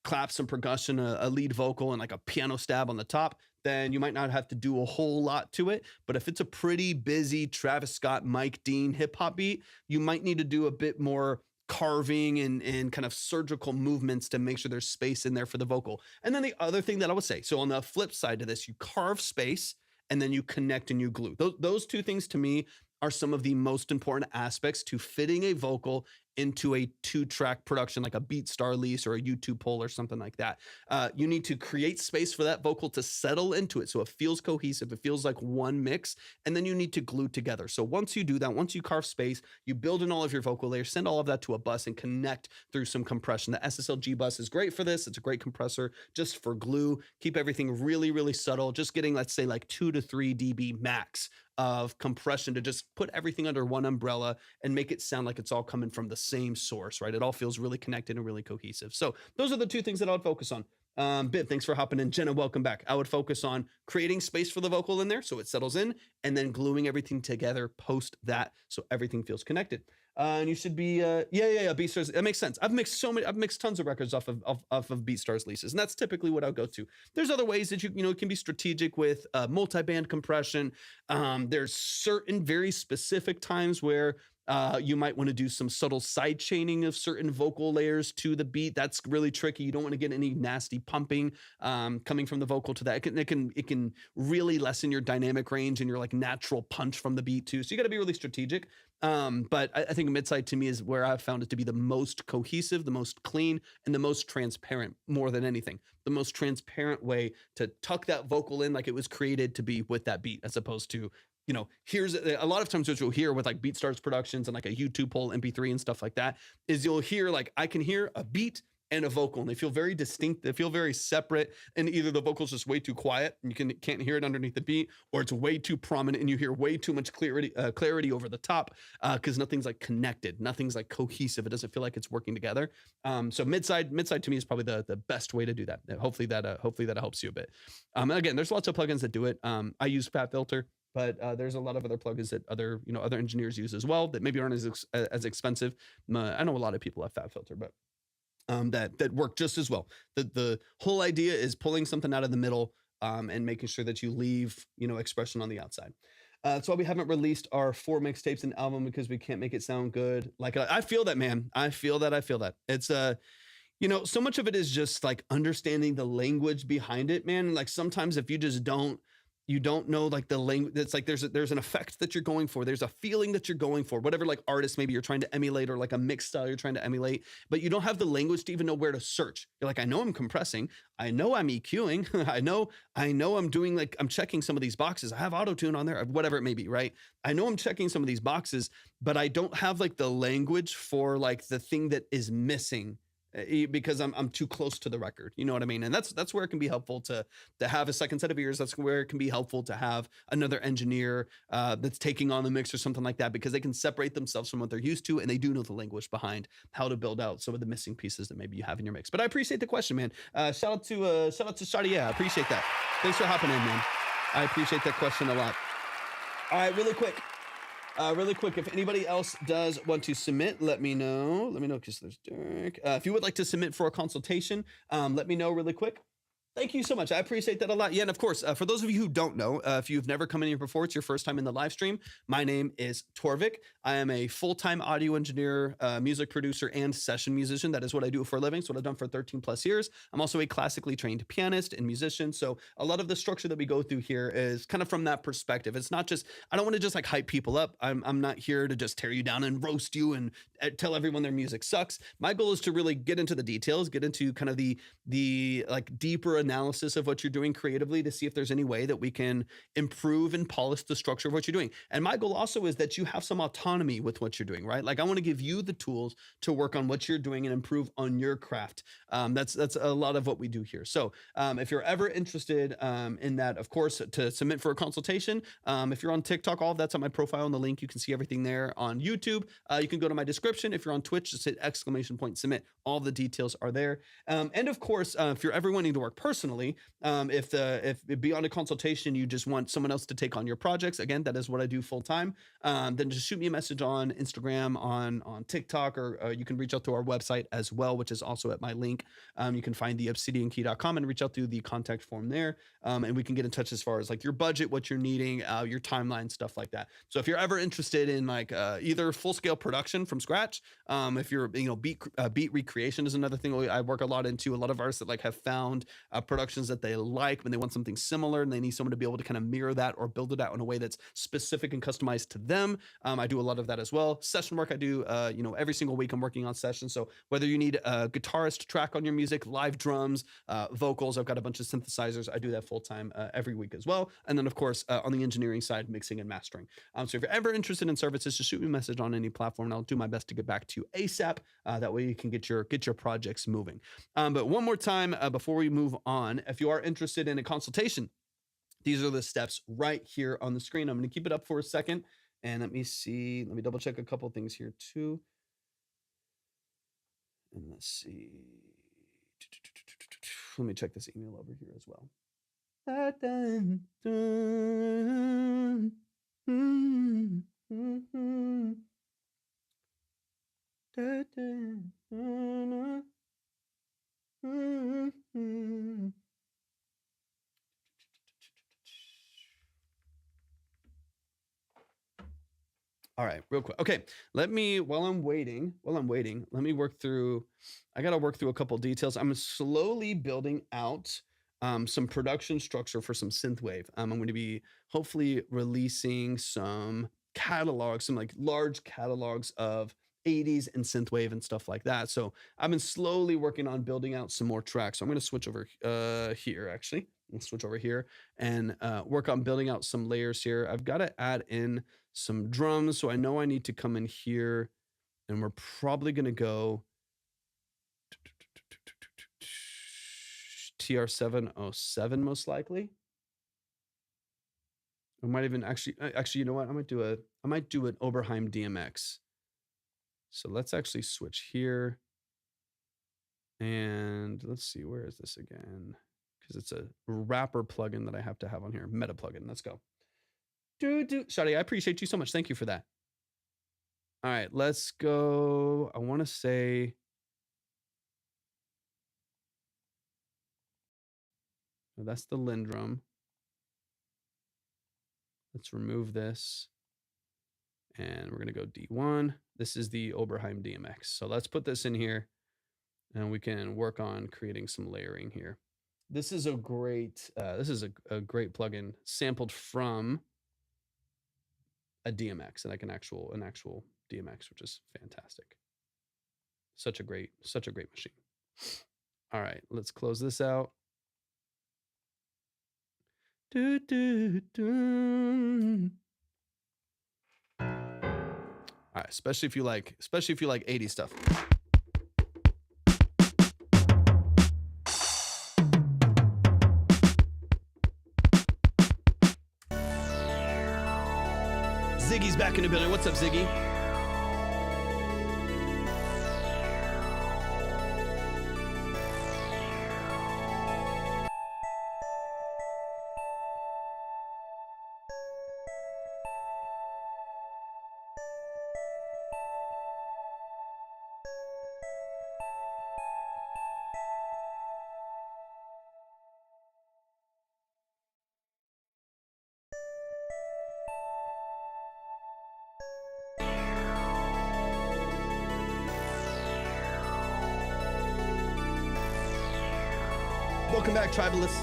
claps and percussion, a lead vocal and like a piano stab on the top, then you might not have to do a whole lot to it. But if it's a pretty busy Travis Scott, Mike Dean hip hop beat, you might need to do a bit more carving and kind of surgical movements to make sure there's space in there for the vocal. And then the other thing that I would say, so on the flip side to this, you carve space and then you connect and you glue. Those two things to me are some of the most important aspects to fitting a vocal into a 2-track production, like a BeatStar lease or a YouTube poll or something like that. You need to create space for that vocal to settle into it so it feels cohesive, it feels like one mix, and then you need to glue together. So once you do that, once you carve space, you build in all of your vocal layers, send all of that to a bus and connect through some compression. The SSLG bus is great for this. It's a great compressor just for glue. Keep everything really, really subtle, just getting, let's say, like 2 to 3 dB max of compression to just put everything under one umbrella and make it sound like it's all coming from the same source, right? It all feels really connected and really cohesive. So those are the two things that I would focus on. Bib, thanks for hopping in. Jenna, welcome back. I would focus on creating space for the vocal in there so it settles in and then gluing everything together post that so everything feels connected. And you should be yeah, BeatStars. That makes sense. I've mixed tons of records off of BeatStars leases, and that's typically what I'll go to. There's other ways that you can be strategic with multi-band compression. There's certain very specific times where you might want to do some subtle side chaining of certain vocal layers to the beat. That's really tricky. You don't want to get any nasty pumping coming from the vocal to that. It can really lessen your dynamic range and your like natural punch from the beat too. So you got to be really strategic. But I think mid-side to me is where I've found it to be the most cohesive, the most clean, and the most transparent more than anything. The most transparent way to tuck that vocal in like it was created to be with that beat, as opposed to, here's a lot of times what you'll hear with like BeatStars productions and like a YouTube poll MP3 and stuff like that is you'll hear like, I can hear a beat and a vocal, and they feel very distinct. They feel very separate, and either the vocal's just way too quiet and you can't hear it underneath the beat, or it's way too prominent and you hear way too much clarity over the top because nothing's like connected, nothing's like cohesive. It doesn't feel like it's working together. So mid-side to me is probably the best way to do that. Hopefully that helps you a bit. Again, there's lots of plugins that do it. I use FabFilter, but there's a lot of other plugins that other engineers use as well that maybe aren't as expensive. I know a lot of people have FabFilter, but that work just as well. The whole idea is pulling something out of the middle and making sure that you leave expression on the outside. That's why we haven't released our 4 mixtapes and album, because we can't make it sound good. Like I feel that, man. I feel that. It's so much of it is just like understanding the language behind it, man. Like sometimes if you just don't know like the language, it's like there's an effect that you're going for. There's a feeling that you're going for, whatever like artist maybe you're trying to emulate, or like a mix style you're trying to emulate, but you don't have the language to even know where to search. You're like, I know I'm compressing. I know I'm EQing. I know I'm doing like, I'm checking some of these boxes. I have auto-tune on there, whatever it may be, right? I know I'm checking some of these boxes, but I don't have like the language for like the thing that is missing because I'm too close to the record. You know what I mean? And that's where it can be helpful to have a second set of ears. That's where it can be helpful to have another engineer that's taking on the mix or something like that, because they can separate themselves from what they're used to, and they do know the language behind how to build out some of the missing pieces that maybe you have in your mix. But I appreciate the question, man. Shout out to Shadi. Yeah, I appreciate that. Thanks for hopping in, man. I appreciate that question a lot. All right, really quick, if anybody else does want to submit, let me know, because there's Derek. If you would like to submit for a consultation, let me know really quick. Thank you so much. I appreciate that a lot. Yeah, and of course, for those of you who don't know, if you've never come in here before, it's your first time in the live stream, my name is Torvik. I am a full-time audio engineer, music producer, and session musician. That is what I do for a living. It's what I've done for 13 plus years. I'm also a classically trained pianist and musician. So a lot of the structure that we go through here is kind of from that perspective. It's not just, I don't want to just like hype people up. I'm not here to just tear you down and roast you and tell everyone their music sucks. My goal is to really get into the details, get into kind of the like deeper analysis of what you're doing creatively to see if there's any way that we can improve and polish the structure of what you're doing. And my goal also is that you have some autonomy with what you're doing, right? Like I want to give you the tools to work on what you're doing and improve on your craft. That's a lot of what we do here. So if you're ever interested in that, of course, to submit for a consultation, if you're on TikTok, all of that's on my profile in the link. You can see everything there. On YouTube, you can go to my description. If you're on Twitch, just hit !submit. All the details are there. And of course, if you're ever wanting to work personally, if beyond a consultation you just want someone else to take on your projects, again, that is what I do full time, then just shoot me a message on Instagram, on TikTok, or you can reach out to our website as well, which is also at my link. You can find the obsidiankey.com and reach out through the contact form there, and we can get in touch as far as like your budget, what you're needing, your timeline, stuff like that. So if you're ever interested in like either full scale production from scratch, if you're beat recreation is another thing I work a lot into. A lot of artists that like have found productions that they like when they want something similar and they need someone to be able to kind of mirror that or build it out in a way that's specific and customized to them. I do a lot of that as well. Session work I do, every single week I'm working on sessions. So whether you need a guitarist track on your music, live drums, vocals, I've got a bunch of synthesizers. I do that full time every week as well. And then of course, on the engineering side, mixing and mastering. So if you're ever interested in services, just shoot me a message on any platform and I'll do my best to get back to you ASAP. That way you can get your projects moving. But one more time before we move on, if you are interested in a consultation, these are the steps right here on the screen. I'm going to keep it up for a second and let me see. Let me double check a couple things here too. And let's see. Let me check this email over here as well. All right, real quick. Okay, let me, while I'm waiting, let me work through, I got to work through a couple details. I'm slowly building out some production structure for some synthwave. I'm going to be hopefully releasing some catalogs, some like large catalogs of 80s and synthwave and stuff like that. So I've been slowly working on building out some more tracks. So I'm going to switch over here, actually. I'll switch over here and work on building out some layers here. I've got to add in some drums. So I know I need to come in here and we're probably going to go TR707 most likely. I might even actually, you know what? I might do an Oberheim DMX. So let's actually switch here. And let's see, where is this again? Because it's a wrapper plugin that I have to have on here. Meta plugin. Let's go. Shadi, I appreciate you so much. Thank you for that. All right, let's go. I want to say, oh, that's the Lindrum. Let's remove this. And we're going to go D1. This is the Oberheim DMX. So let's put this in here and we can work on creating some layering here. This is a great, a great plugin sampled from a DMX, and like an actual DMX, which is fantastic. Such a great machine. All right, let's close this out. All right, especially if you like 80s stuff. Ziggy's back in the building. What's up, Ziggy? Welcome back, Tribalists.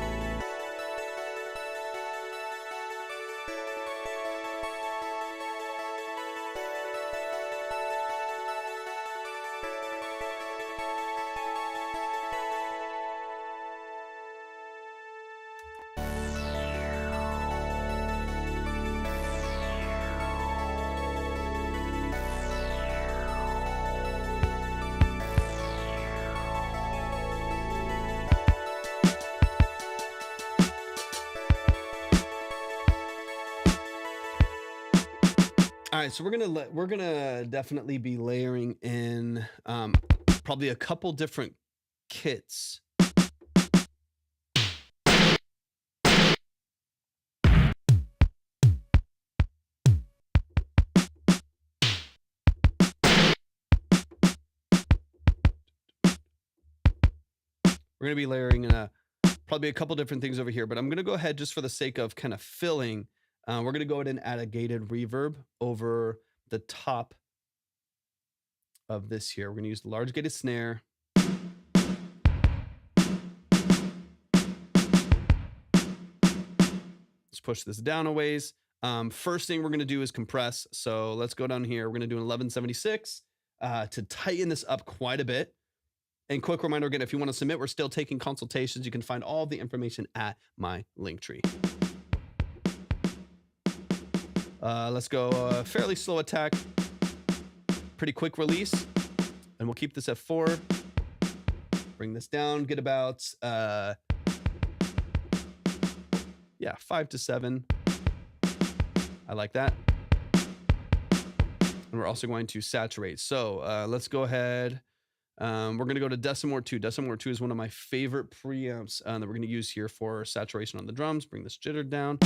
All right, so we're gonna definitely be layering in probably a couple different kits. We're gonna be layering in probably a couple different things over here, but I'm gonna go ahead just for the sake of kind of filling. We're going to go ahead and add a gated reverb over the top of this here. We're going to use the large gated snare. Let's push this down a ways. First thing we're going to do is compress. So let's go down here. We're going to do an 1176 to tighten this up quite a bit. And quick reminder again, if you want to submit, we're still taking consultations. You can find all the information at my link tree. Let's go fairly slow attack, pretty quick release, and we'll keep this at 4. Bring this down, get about 5 to 7. I like that. And we're also going to saturate. So let's go ahead. We're going to go to Decimort 2. Decimort 2 is one of my favorite preamps that we're going to use here for saturation on the drums. Bring this jitter down.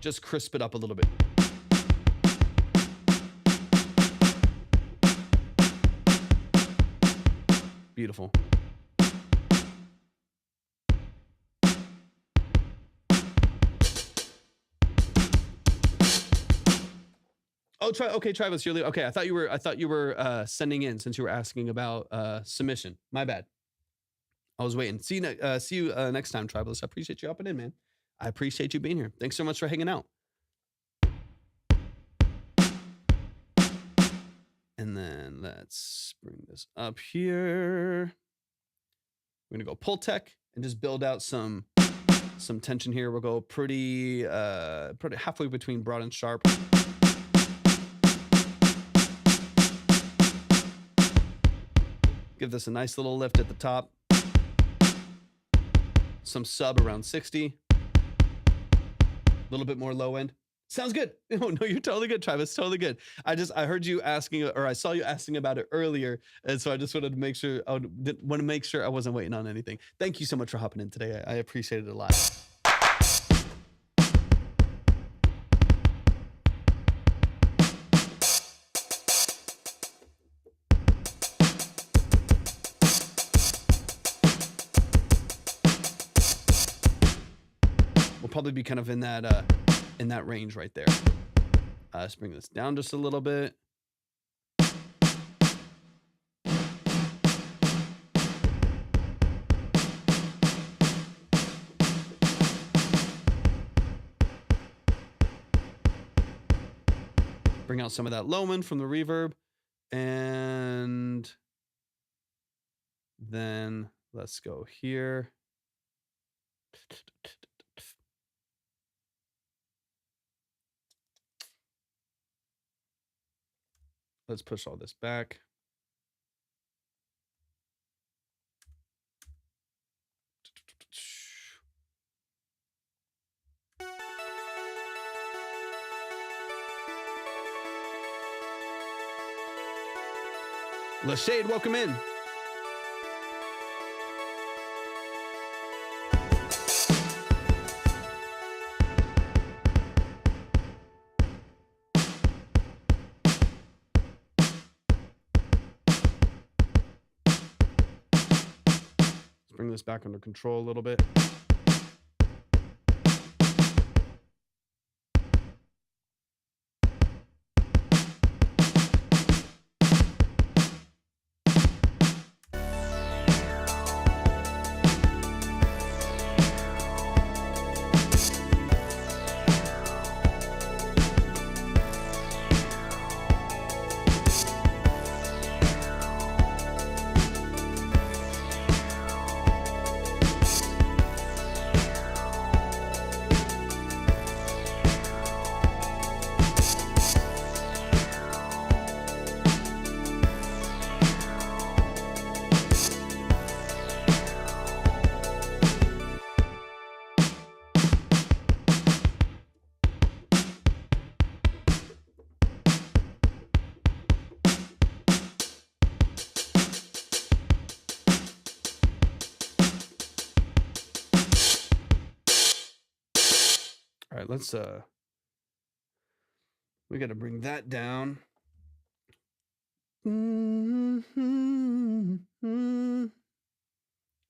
Just crisp it up a little bit. beautiful. Oh, okay, Travis, you're okay. I thought you were sending in since you were asking about submission. My bad. I was waiting. See you next time, Travis. I appreciate you hopping in, man. I appreciate you being here. Thanks so much for hanging out. And then let's bring this up here. We're gonna go pull tech and just build out some tension here. We'll go pretty halfway between broad and sharp. Give this a nice little lift at the top. Some sub around 60. A little bit more low end. Sounds good. Oh, no, you're totally good, Travis. Totally good. I heard you asking, or I saw you asking about it earlier. And so I just wanted to make sure, I want to make sure I wasn't waiting on anything. Thank you so much for hopping in today. I appreciate it a lot. We'll probably be kind of in that range right there. Let's bring this down just a little bit. Bring out some of that low end from the reverb. And then let's go here. Let's push all this back. LaShade, welcome in. Bring this back under control a little bit. All right, let's we got to bring that down. All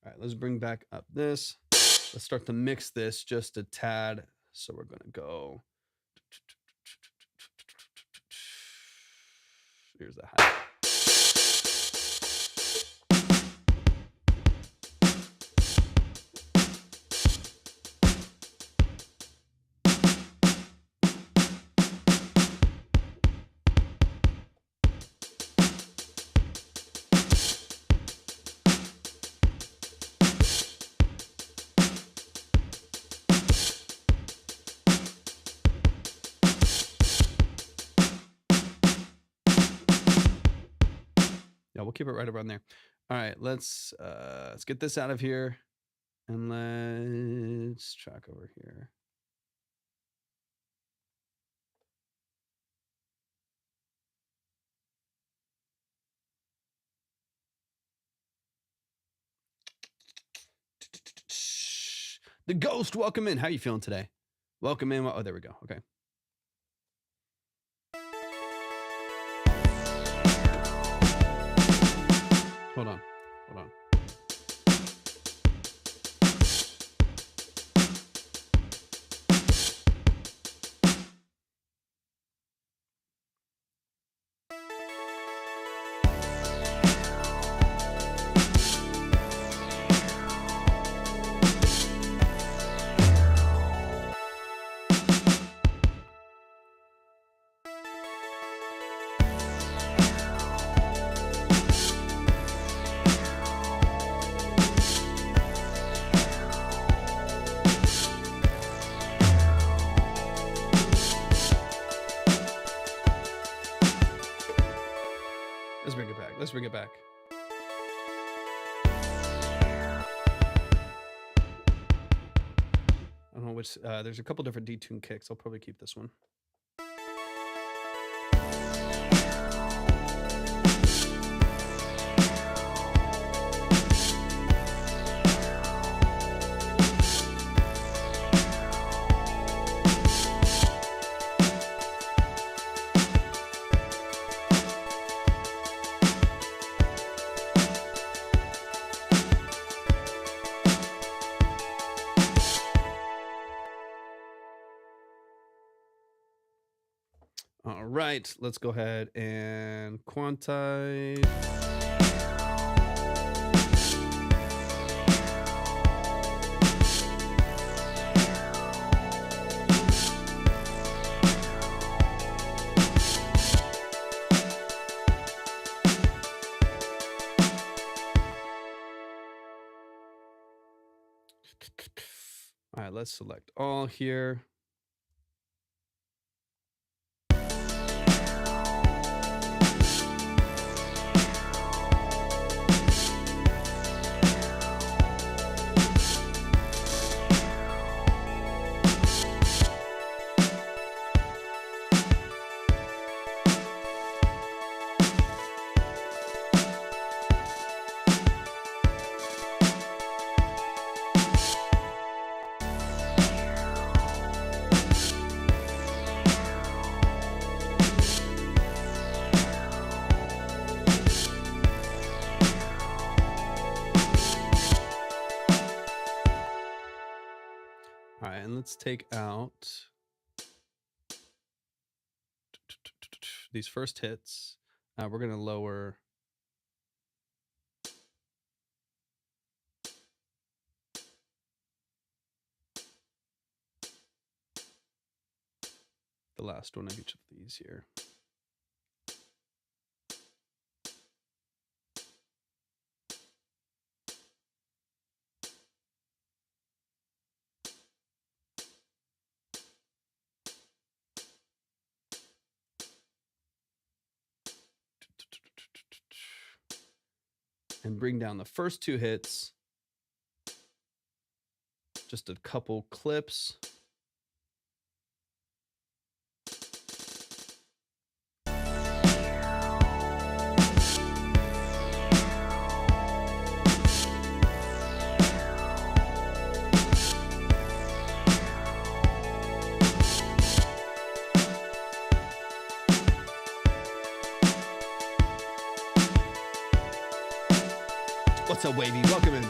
right, let's bring back up this. Let's start to mix this just a tad. So we're going to go. Here's the high. Yeah, we'll keep it right around there. All right, let's get this out of here and let's track over here. The Ghost, welcome in. How are you feeling today? Welcome in. Oh, there we go. Okay. Hold on. Let's bring it back. I don't know which, there's a couple different detune kicks. I'll probably keep this one. All right, let's go ahead and quantize. All right, let's select all here. All right, and let's take out these first hits. We're going to lower the last one of each of these here. And bring down the first two hits. Just a couple clips. What's up, Wavy? Welcome in.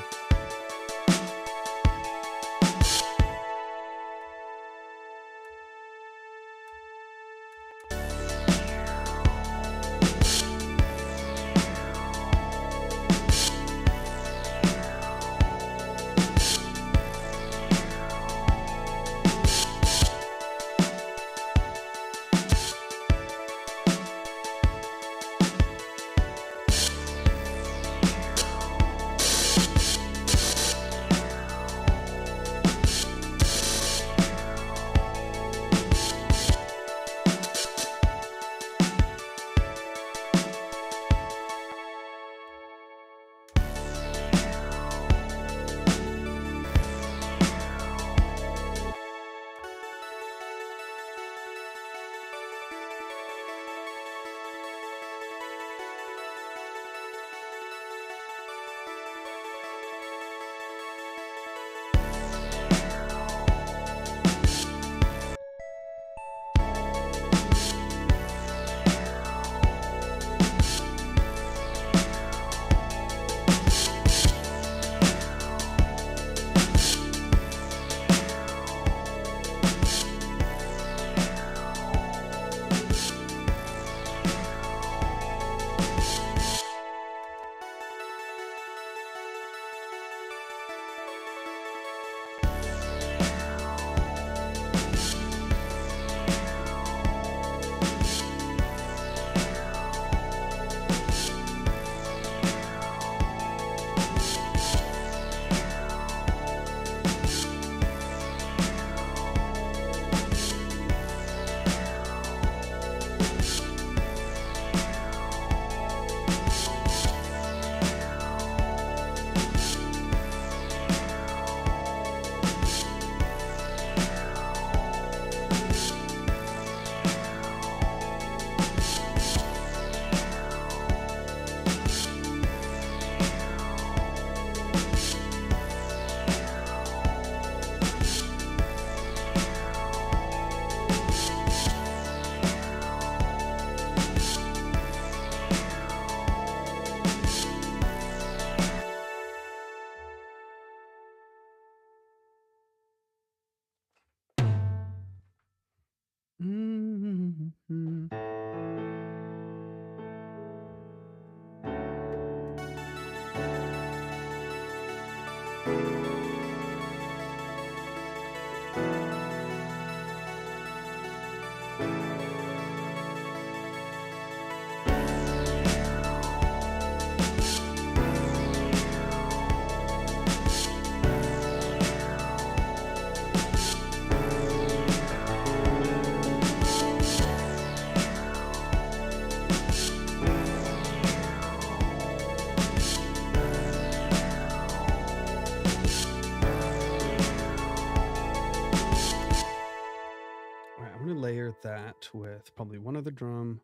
That with probably one other drum.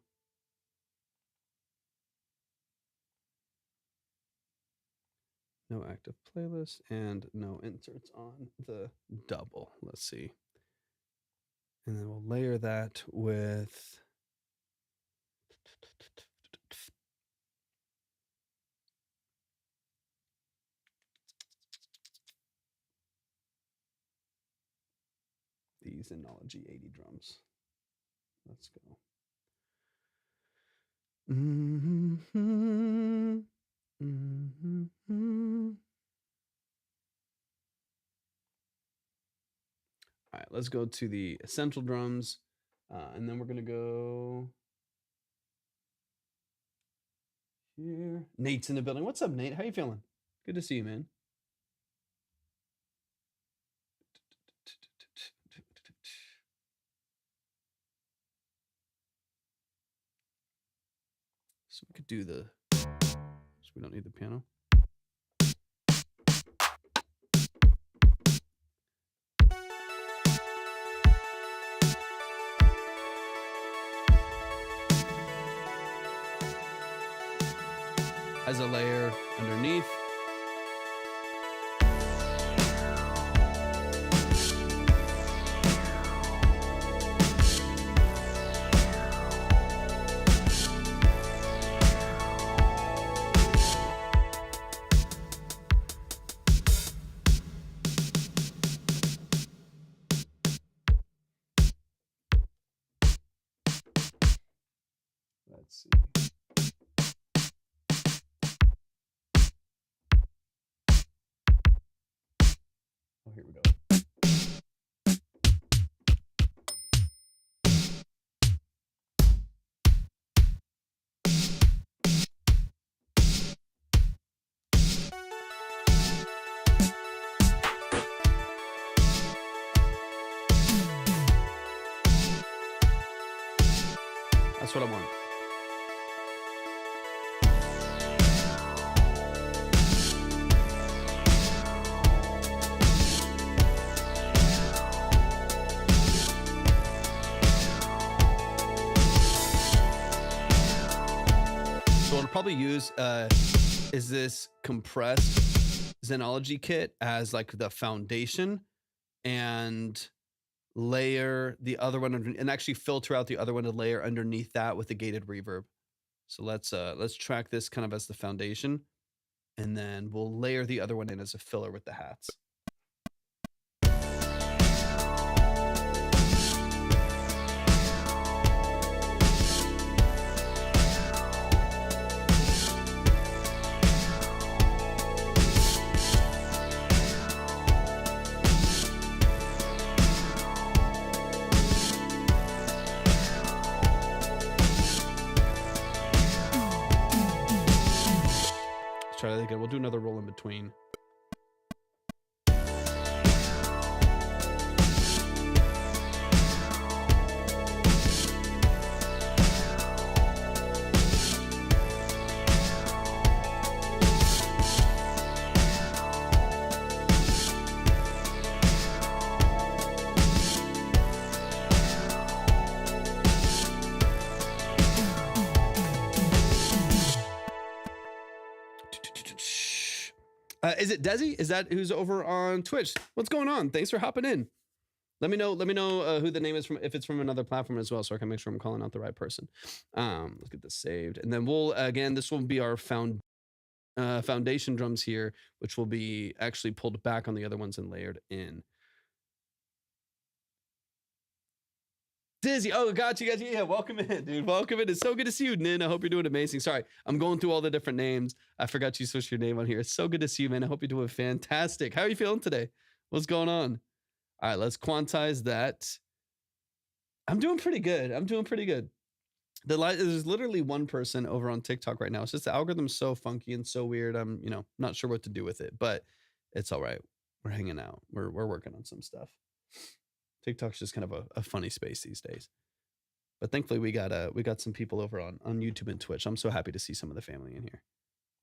No active playlist and no inserts on the double. Let's see. And then we'll layer that with these Synology 80 drums. Let's go. All right, let's go to the essential drums, and then we're gonna go here. Nate's in the building. What's up, Nate? How you feeling? Good to see you, man. So we could do the, so we don't need the piano. As a layer underneath. Let's see. Oh, here we go. That's what I want. So what I'll probably use is this compressed Synology kit as like the foundation, and layer the other one under, and actually filter out the other one to layer underneath that with the gated reverb. So let's track this kind of as the foundation, and then we'll layer the other one in as a filler with the hats. Try that again. We'll do another roll in between. Is it Desi? Is that who's over on Twitch? What's going on? Thanks for hopping in. Let me know who the name is from, if it's from another platform as well, so I can make sure I'm calling out the right person. Let's get this saved, and then we'll again, this will be our foundation drums here, which will be actually pulled back on the other ones and layered in. Dizzy. Oh, got you. Yeah, welcome in, dude. Welcome in. It's so good to see you, Nin. I hope you're doing amazing. Sorry, I'm going through all the different names. I forgot you switched your name on here. It's so good to see you, man. I hope you're doing fantastic. How are you feeling today? What's going on? All right, let's quantize that. I'm doing pretty good. There's literally one person over on TikTok right now. It's just the algorithm's so funky and so weird. I'm, not sure what to do with it, but it's all right. We're hanging out. We're working on some stuff. TikTok's just kind of a funny space these days. But thankfully we got some people over on YouTube and Twitch. I'm so happy to see some of the family in here.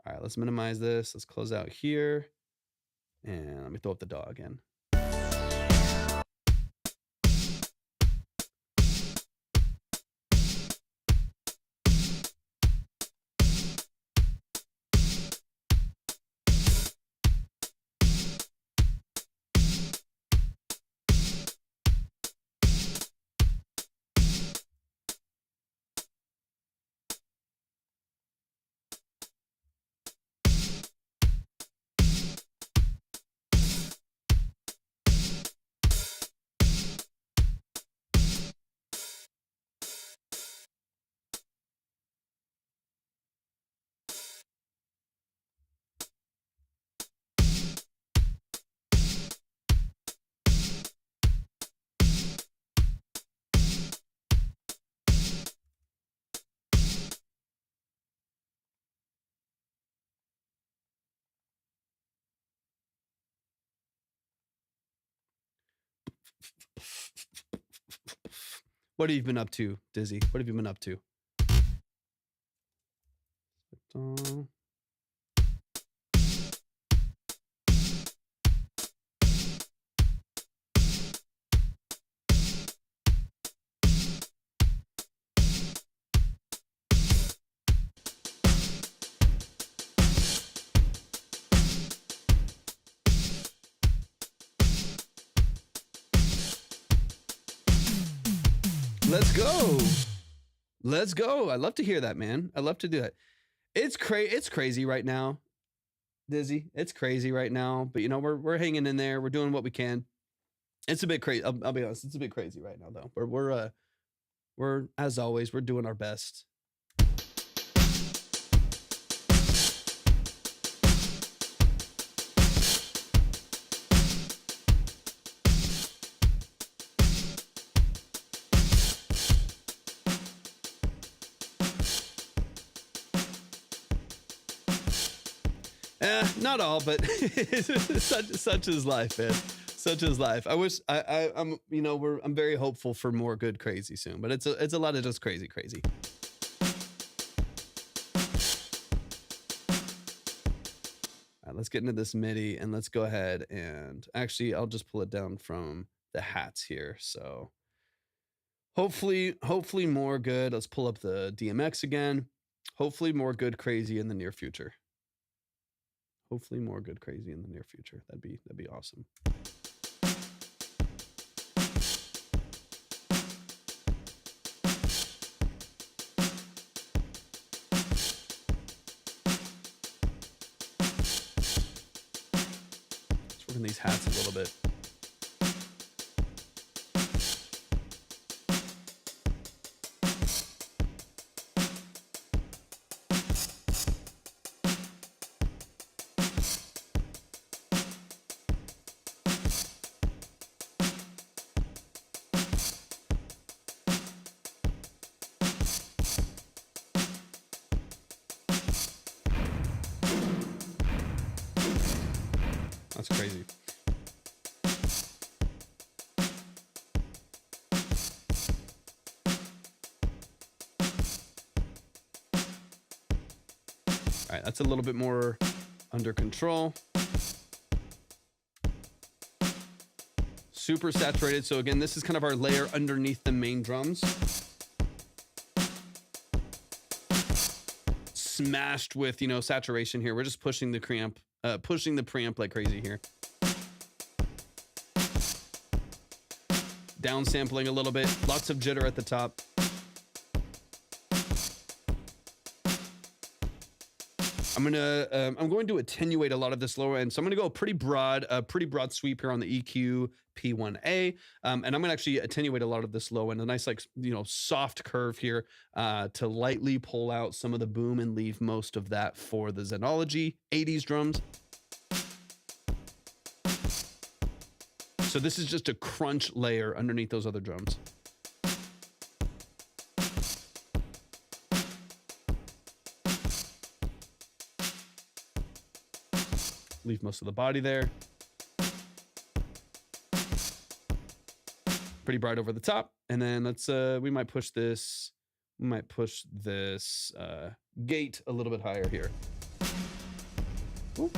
All right, let's minimize this. Let's close out here. And let me throw up the DAW again. What have you been up to, Dizzy? What have you been up to? Let's go. I love to hear that, man. I love to do that. It's crazy right now, Dizzy. It's crazy right now, but we're hanging in there. We're doing what we can. It's a bit crazy. I'll be honest. It's a bit crazy right now, though. We're as always, we're doing our best. Not all, but such is life, man. Such is life. I wish I'm I'm very hopeful for more good crazy soon, but it's a lot of just crazy. All right, let's get into this MIDI and let's go ahead and actually I'll just pull it down from the hats here. So hopefully more good. Let's pull up the DMX again. Hopefully more good crazy in the near future. That'd be awesome. Let's work on these hats a little bit. That's crazy. All right, that's a little bit more under control. Super saturated. So again, this is kind of our layer underneath the main drums. Smashed with, saturation here. We're just pushing the preamp like crazy here. Downsampling a little bit. Lots of jitter at the top. I'm I'm going to attenuate a lot of this lower end. So I'm gonna go pretty broad sweep here on the EQ P1A. And I'm gonna actually attenuate a lot of this low end, a nice, like, soft curve here to lightly pull out some of the boom and leave most of that for the Xenology 80s drums. So this is just a crunch layer underneath those other drums. Leave most of the body there. Pretty bright over the top. And then let's we might push this gate a little bit higher here. Ooh.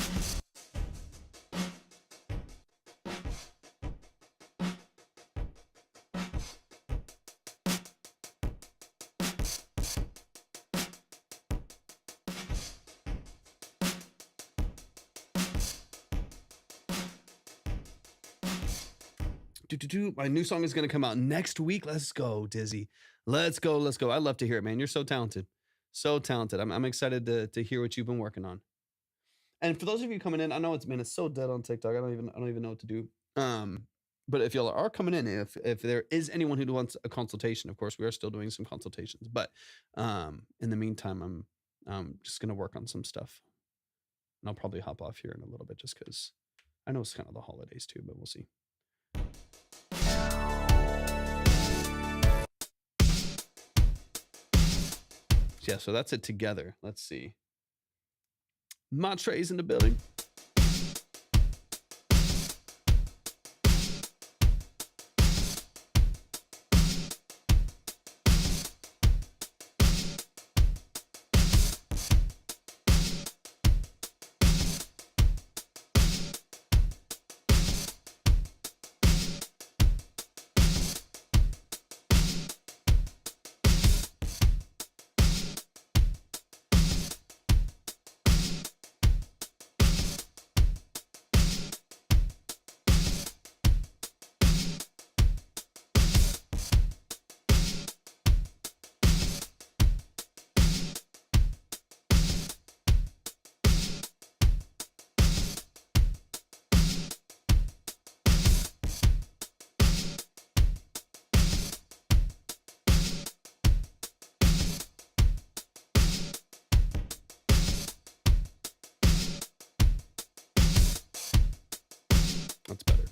My new song is going to come out next week. Let's go, Dizzy. Let's go. I love to hear it, man. You're so talented. So talented. I'm excited to hear what you've been working on. And for those of you coming in, I know it's so dead on TikTok. I don't even know what to do. But if y'all are coming in, if there is anyone who wants a consultation, of course, we are still doing some consultations. But in the meantime, I'm just going to work on some stuff. And I'll probably hop off here in a little bit just because I know it's kind of the holidays too, but we'll see. Yeah, so that's it together. Let's see. Montre's in the building. That's better.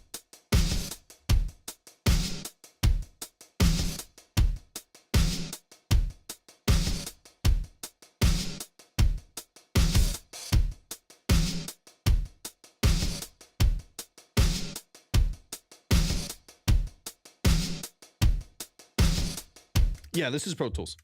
Yeah, this is Pro Tools.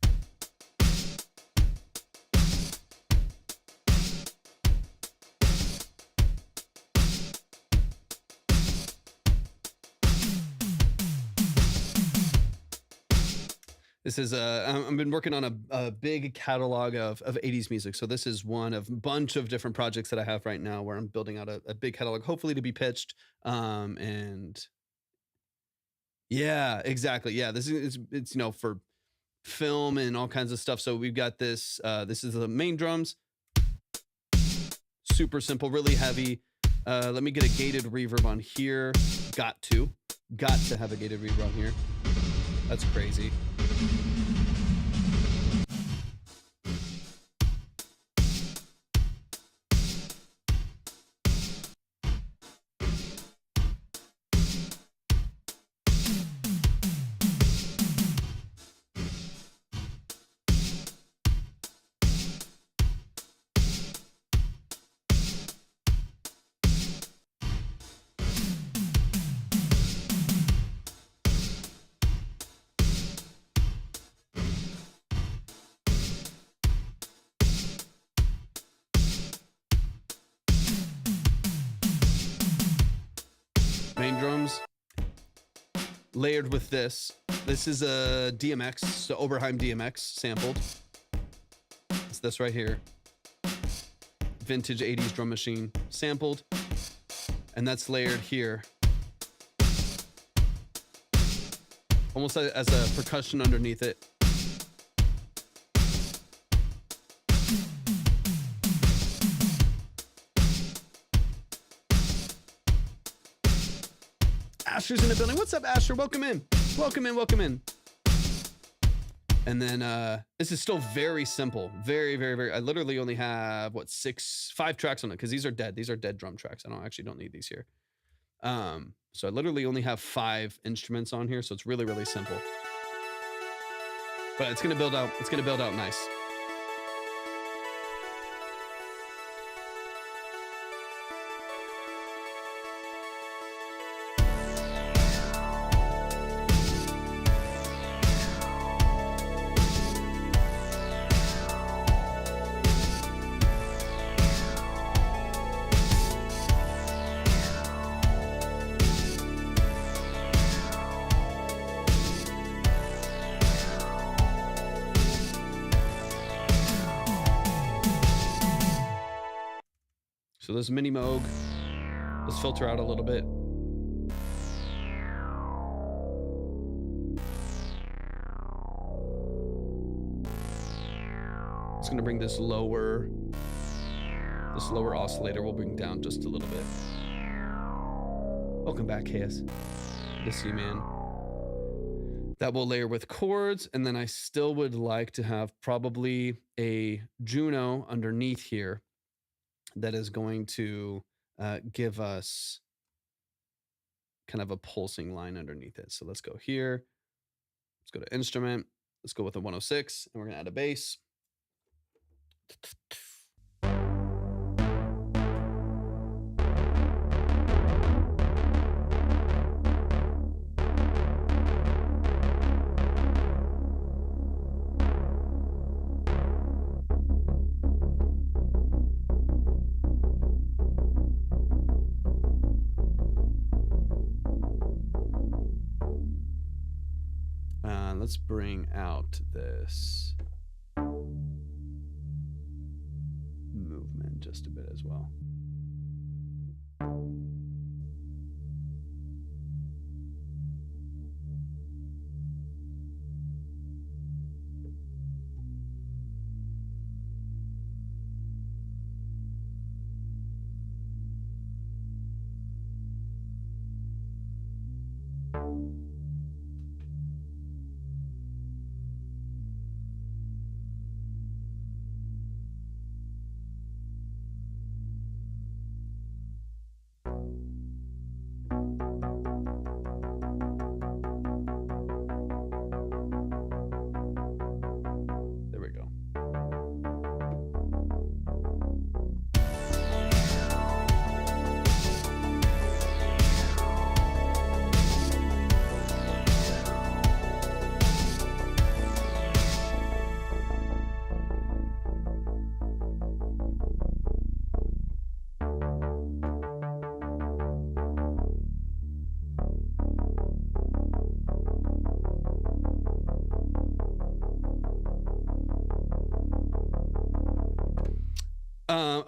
This is I've been working on a big catalog of 80s music. So this is one of a bunch of different projects that I have right now where I'm building out a big catalog, hopefully to be pitched. And yeah, exactly. Yeah, this is it's for film and all kinds of stuff. So we've got this. This is the main drums. Super simple, really heavy. Let me get a gated reverb on here. Got to have a gated reverb on here. That's crazy. Main drums layered with this. This is a DMX, so Oberheim DMX sampled. It's this right here. Vintage 80s drum machine sampled. And that's layered here. Almost as a percussion underneath it. Asher's in the building. What's up, Asher? Welcome in. Welcome in. Welcome in. And then this is still very simple. Very, very, very. I literally only have what 5 tracks on it because these are dead. These are dead drum tracks. I don't need these here. So I literally only have 5 instruments on here, so it's really, really simple. But it's gonna build out. It's gonna build out nice. So this mini Moog, let's filter out a little bit. It's gonna bring this lower oscillator we'll bring down just a little bit. Welcome back, KS. Good to see you, man. That will layer with chords, and then I still would like to have probably a Juno underneath here that is going to give us kind of a pulsing line underneath it. So let's go here. Let's go to instrument. Let's go with a 106, and we're gonna add a bass. Let's bring out this movement just a bit as well.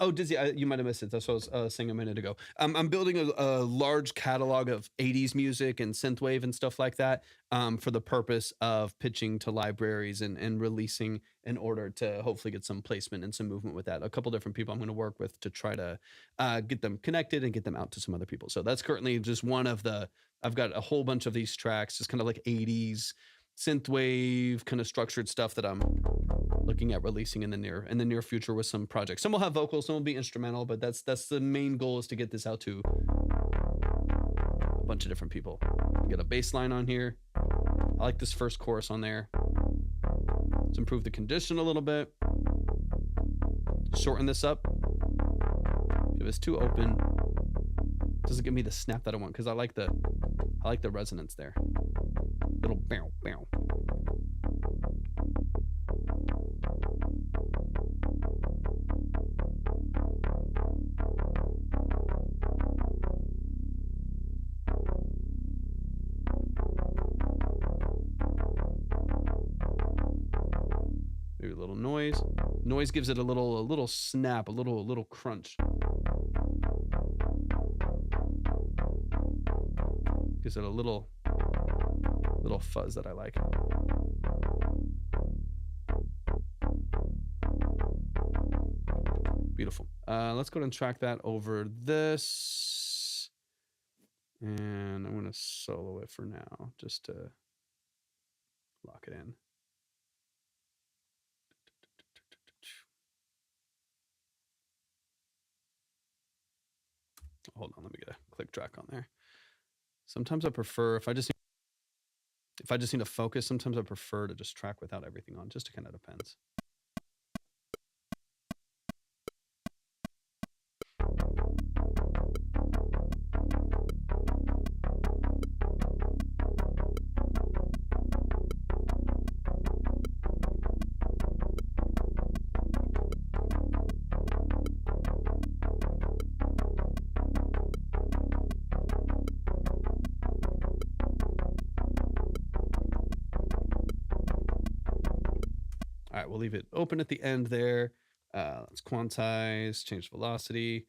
Oh, Dizzy, you might have missed it. That's what I was saying a minute ago. I'm building a large catalog of 80s music and synthwave and stuff like that for the purpose of pitching to libraries and releasing in order to hopefully get some placement and some movement with that. A couple different people I'm going to work with to try to get them connected and get them out to some other people. So that's currently just one of the, I've got a whole bunch of these tracks, just kind of like 80s synthwave kind of structured stuff that I'm looking at releasing in the near future with some projects. Some will have vocals, some will be instrumental, but that's the main goal, is to get this out to a bunch of different people. Get a bass line on here. I like this first chorus on there. Let's improve the condition a little bit. Shorten this up. If it's too open, it doesn't give me the snap that I want, because I like the resonance there. Little bow bow. Maybe a little noise. Noise gives it a little snap, a little crunch. Gives it a little fuzz that I like. Beautiful. Let's go ahead and track that over this. And I'm going to solo it for now, just to lock it in. Hold on, let me get a click track on there. Sometimes I prefer, if I just need to focus, sometimes I prefer to just track without everything on, just to kind of depends. All right, we'll leave it open at the end there. Let's quantize, change velocity.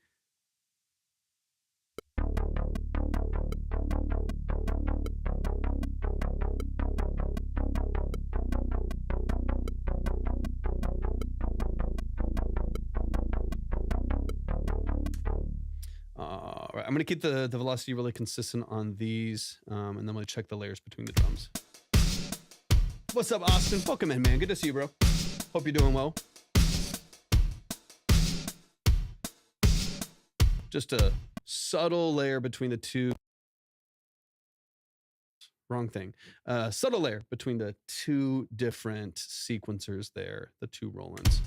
All right, I'm gonna keep the velocity really consistent on these, and then I'm gonna check the layers between the drums. What's up, Austin? Welcome in, man. Good to see you, bro. Hope you're doing well. Just a subtle layer between the two. Wrong thing. Subtle layer between the two different sequencers there, the two roll-ins.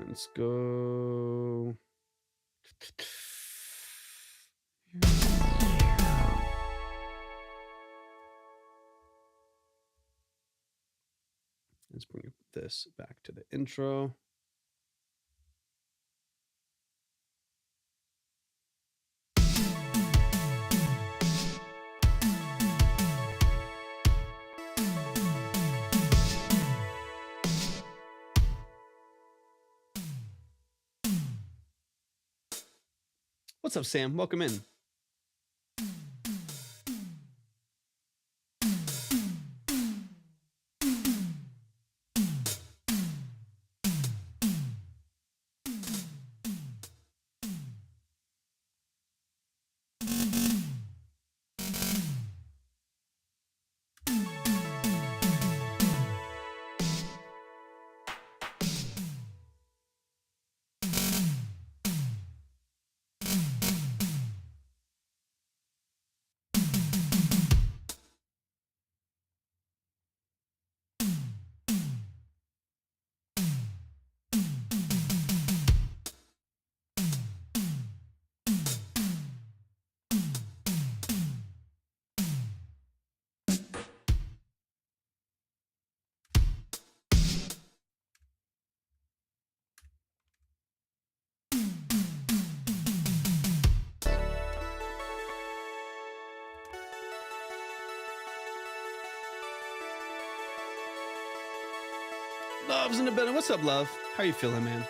Let's go. Let's bring this back to the intro. What's up, Sam? Welcome in. Love's in the building. What's up, Love? How you feeling, man?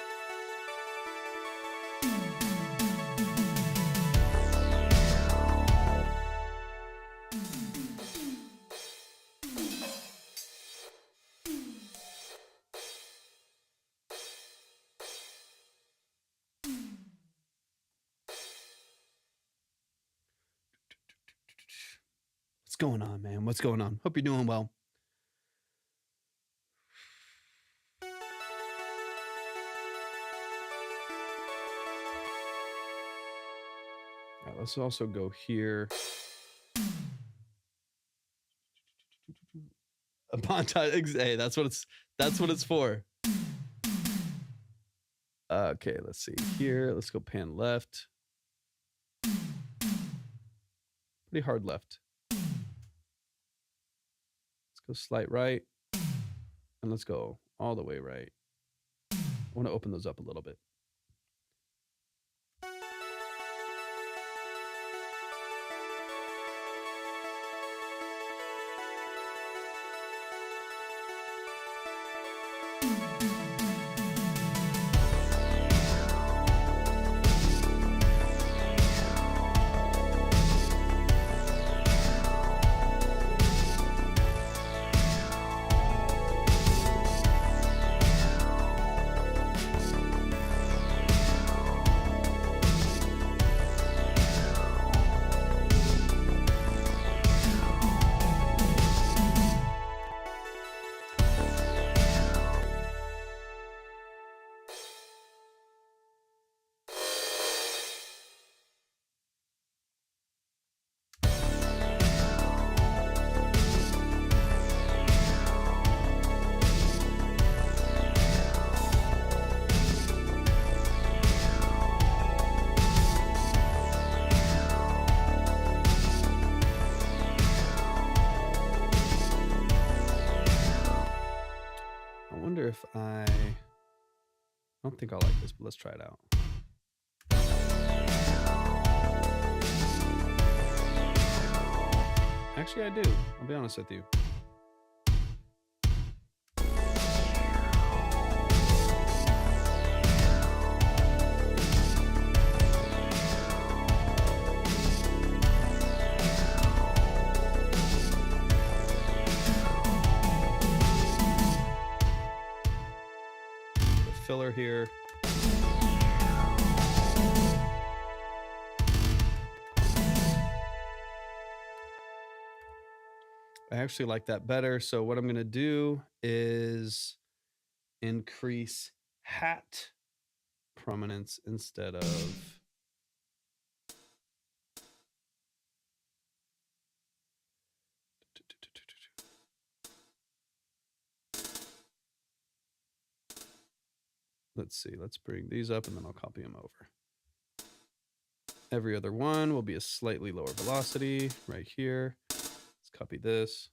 What's going on, man? What's going on? Hope you're doing well. All right, let's also go here. A montage. Hey, that's what it's for. Okay, let's see here. Let's go pan left. Pretty hard left. Let's go slight right. And let's go all the way right. I want to open those up a little bit. If I don't think I like this, but let's try it out. Actually, I do. I'll be honest with you. Filler here. I actually like that better. So what I'm going to do is increase hat prominence instead of let's see, let's bring these up and then I'll copy them over. Every other one will be a slightly lower velocity right here. Let's copy this.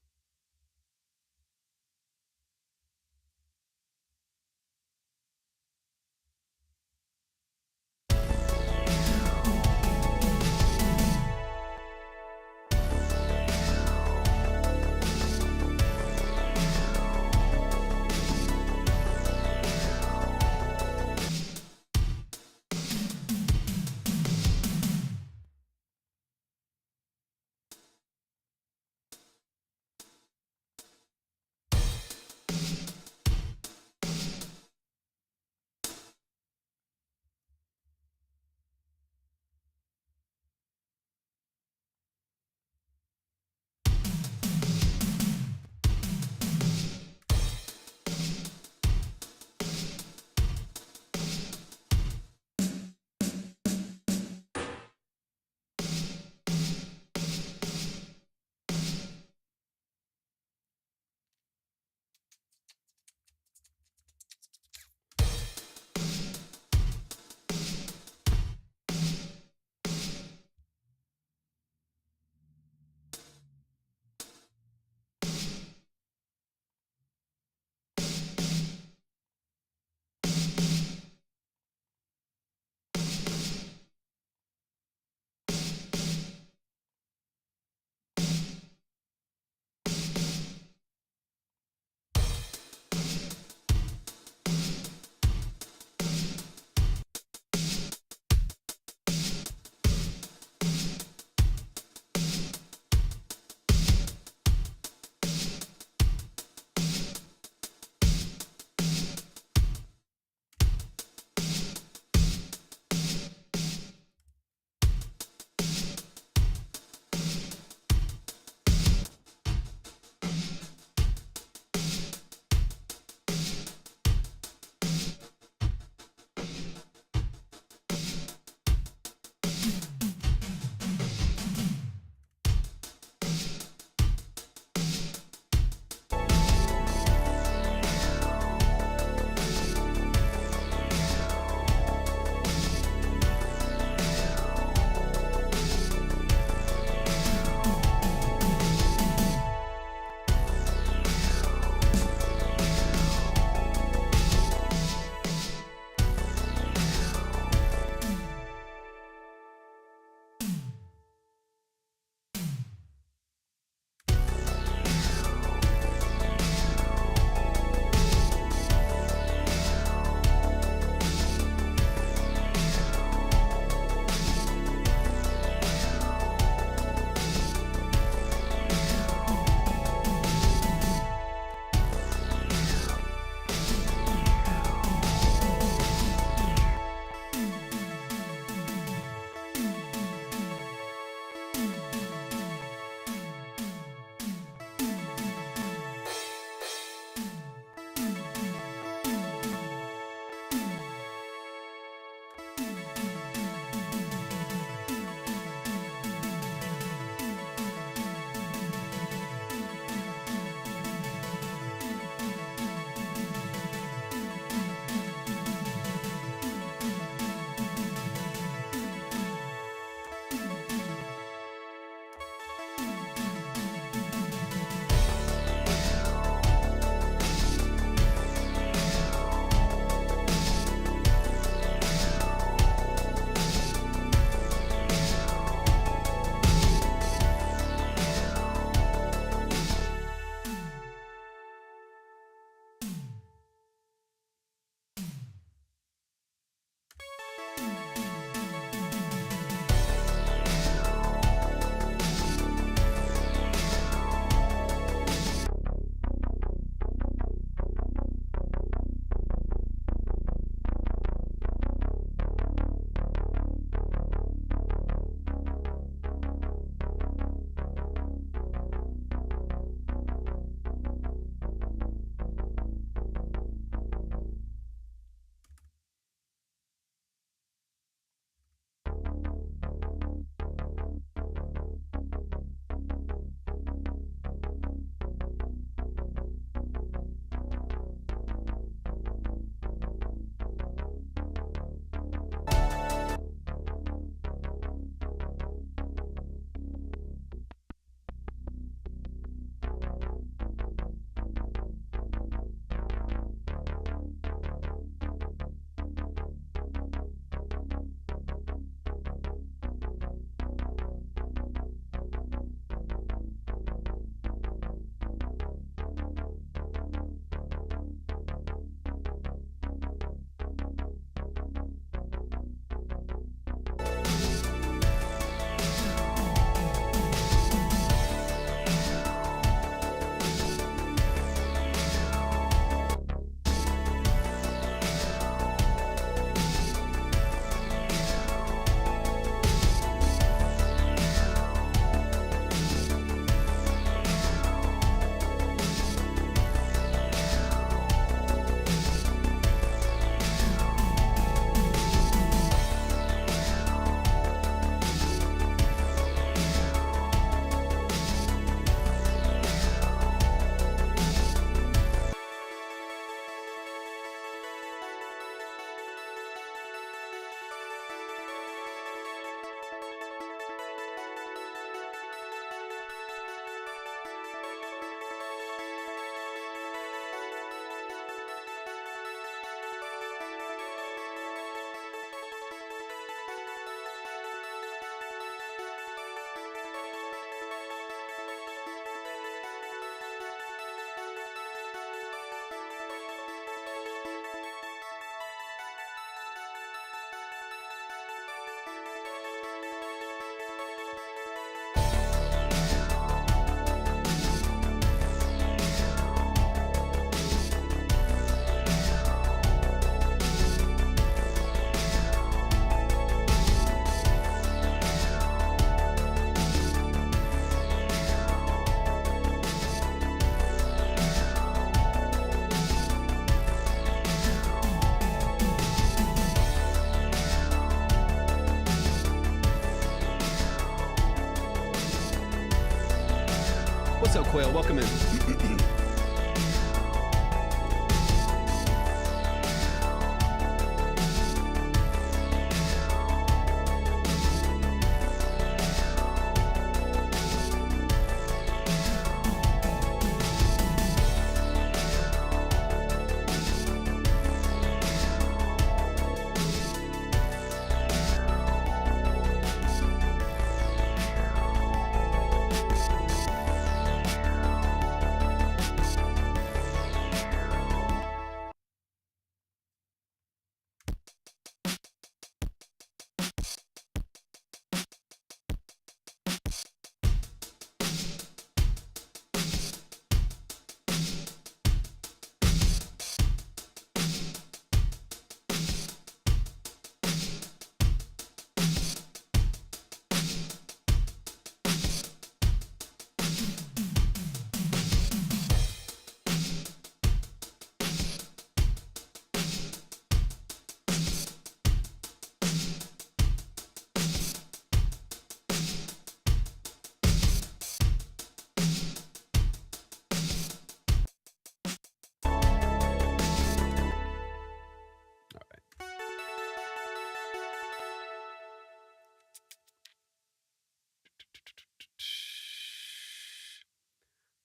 Whale? Welcome in.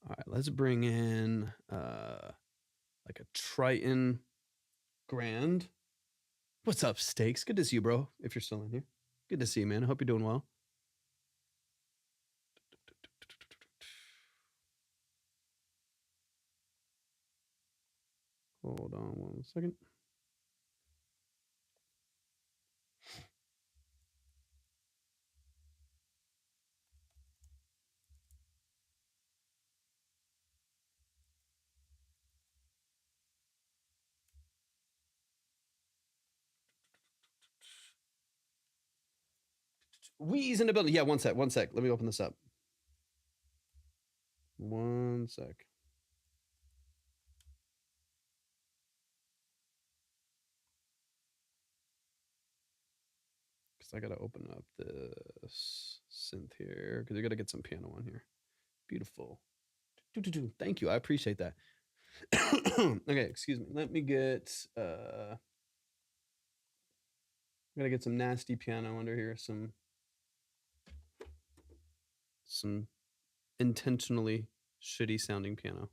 All right, let's bring in like a Triton Grand. What's up, Stakes? Good to see you, bro. If you're still in here, good to see you, man. I hope you're doing well. Hold on 1 second. Wee's in the building. Yeah, 1 sec. 1 sec. Let me open this up. 1 sec. Because I got to open up this synth here because we got to get some piano on here. Beautiful. Thank you. I appreciate that. Okay, excuse me. Let me get I gotta get some nasty piano under here, some intentionally shitty sounding piano.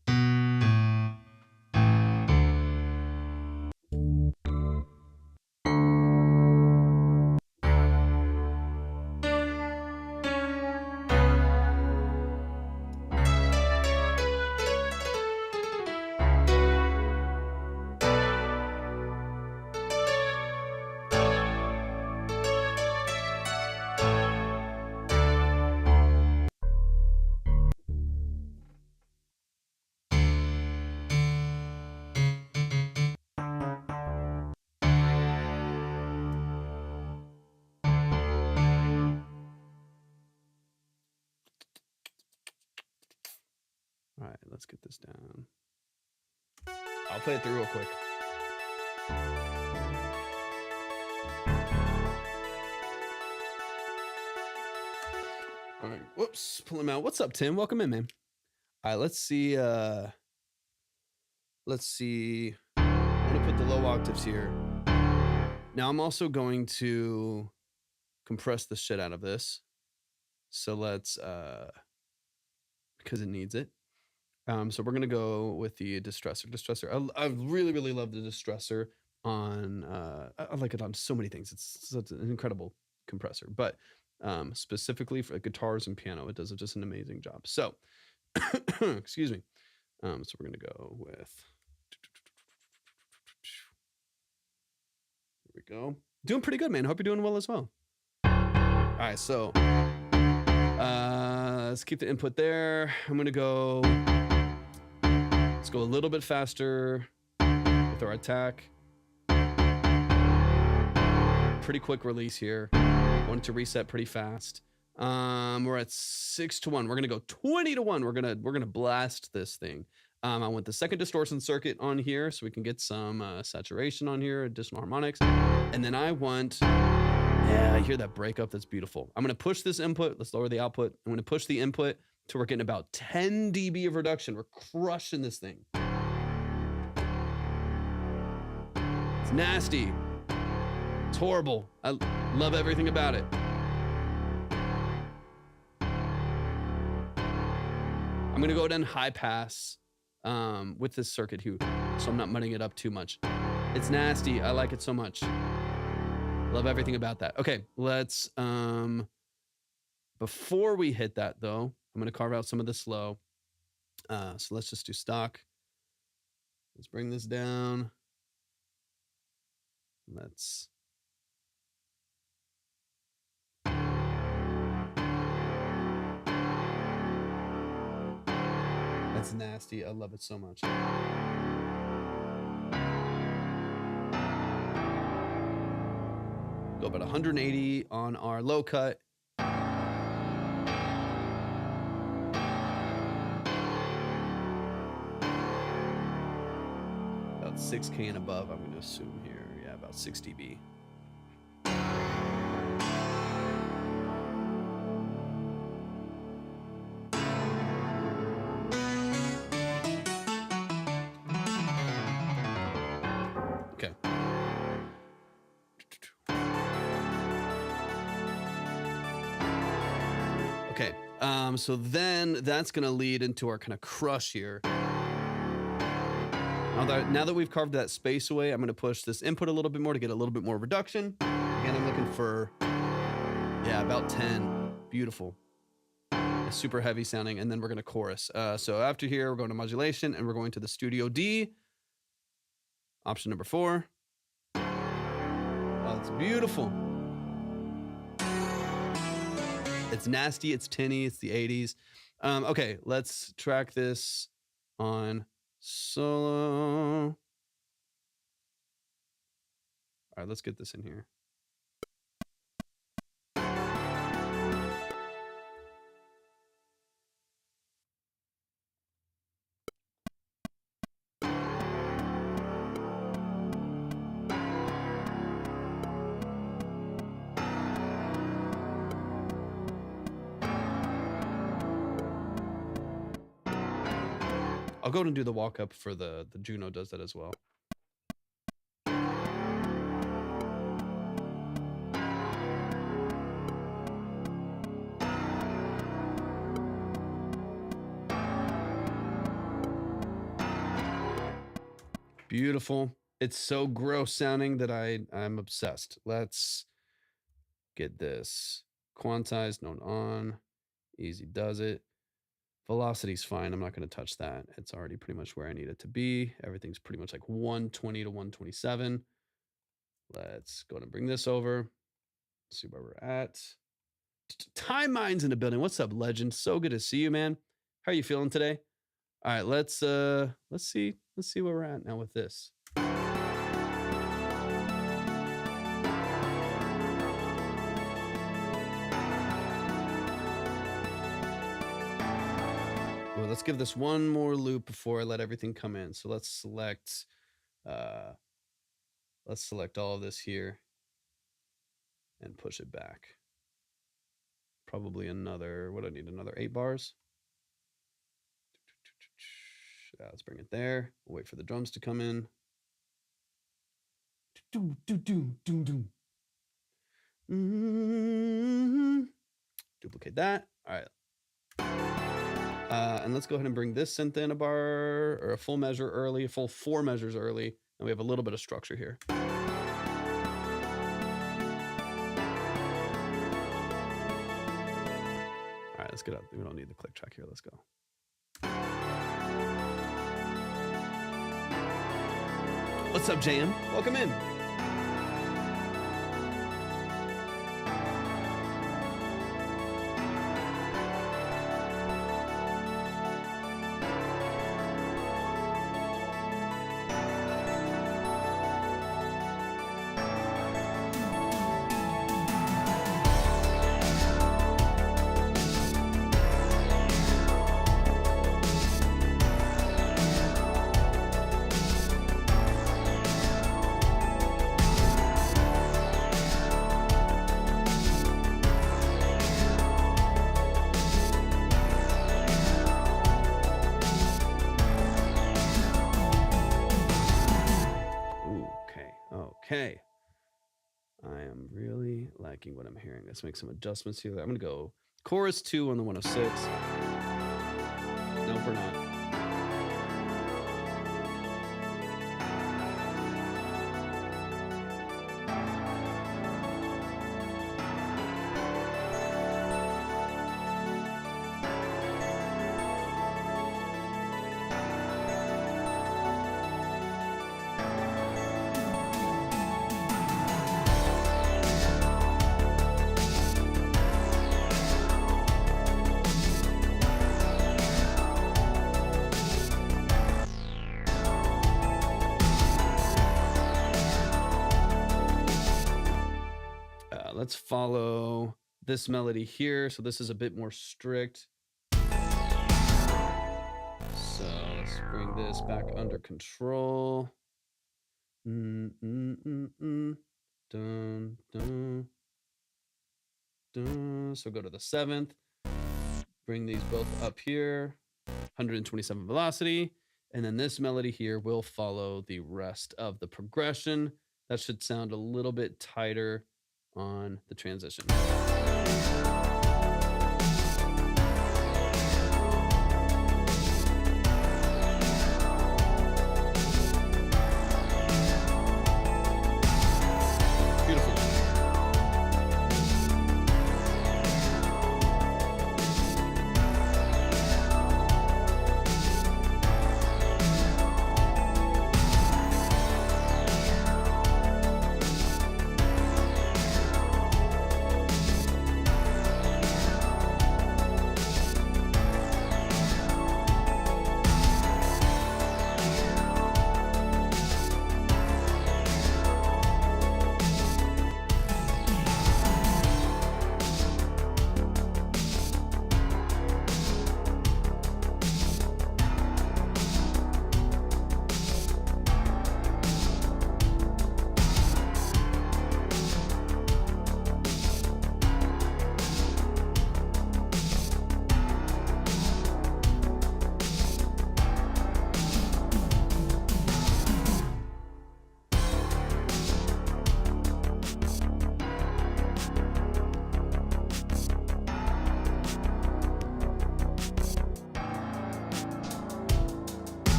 All right, let's get this down. I'll play it through real quick. All right, whoops, pull him out. What's up, Tim? Welcome in, man. All right, let's see. I'm gonna put the low octaves here. Now I'm also going to compress the shit out of this. So let's, because it needs it. So we're gonna go with the distressor. I really, really love the distressor on. I like it on so many things. It's such an incredible compressor, but specifically for guitars and piano, it does just an amazing job. So, excuse me. So we're gonna go with. Here we go. Doing pretty good, man. Hope you're doing well as well. All right, so let's keep the input there. I'm gonna go. Let's go a little bit faster with our attack. Pretty quick release here. Want it to reset pretty fast. We're at 6-1. We're gonna go 20-1. We're gonna blast this thing. I want the second distortion circuit on here so we can get some saturation on here, additional harmonics. And then I want, yeah, I hear that breakup. That's beautiful. I'm gonna push this input. Let's lower the output. I'm gonna push the input till we're getting about 10 dB of reduction. We're crushing this thing. It's nasty. It's horrible. I love everything about it. I'm gonna go ahead and high pass with this circuit here, so I'm not mudding it up too much. It's nasty. I like it so much. Love everything about that. Okay, let's, before we hit that though, I'm gonna carve out some of the slow. So let's just do stock. Let's bring this down. Let's. That's nasty. I love it so much. Go about 180 on our low cut. About 6K and above, I'm going to assume here. Yeah, about 6 dB. Okay. Okay, so then that's gonna lead into our kind of crush here. Now that we've carved that space away, I'm gonna push this input a little bit more to get a little bit more reduction. Again, I'm looking for, yeah, about 10. Beautiful. It's super heavy sounding, and then we're gonna chorus. So after here, we're going to modulation, and we're going to the Studio D. Option number 4. Oh, it's beautiful. It's nasty, it's tinny, it's the 80s. Okay, let's track this on solo. All right, let's get this in here. I'll go ahead and do the walk up for the Juno does that as well. Beautiful. It's so gross sounding that I'm obsessed. Let's get this quantized, note on. Easy does it. Velocity's fine. I'm not going to touch that. It's already pretty much where I need it to be. Everything's pretty much like 120 to 127. Let's go ahead and bring this over. See where we're at. Time Mind's in the building. What's up, legend? So good to see you, man. How are you feeling today? All right, let's see where we're at now with this. Let's give this one more loop before I let everything come in. So let's select all of this here and push it back. Probably another, what do I need? Another 8 bars. Let's bring it there. We'll wait for the drums to come in. Duplicate that. All right. And let's go ahead and bring this synth in a bar or a full measure early, a full 4 measures early. And we have a little bit of structure here. All right, let's get up. We don't need the click track here. Let's go. What's up, Jam? Welcome in. Okay. I am really liking what I'm hearing. Let's make some adjustments here. I'm going to go chorus 2 on the 106. Nope, we're not. Let's follow this melody here. So this is a bit more strict. So let's bring this back under control. Dun, dun, dun. So go to the 7th. Bring these both up here. 127 velocity. And then this melody here will follow the rest of the progression. That should sound a little bit tighter on the transition. Beautiful.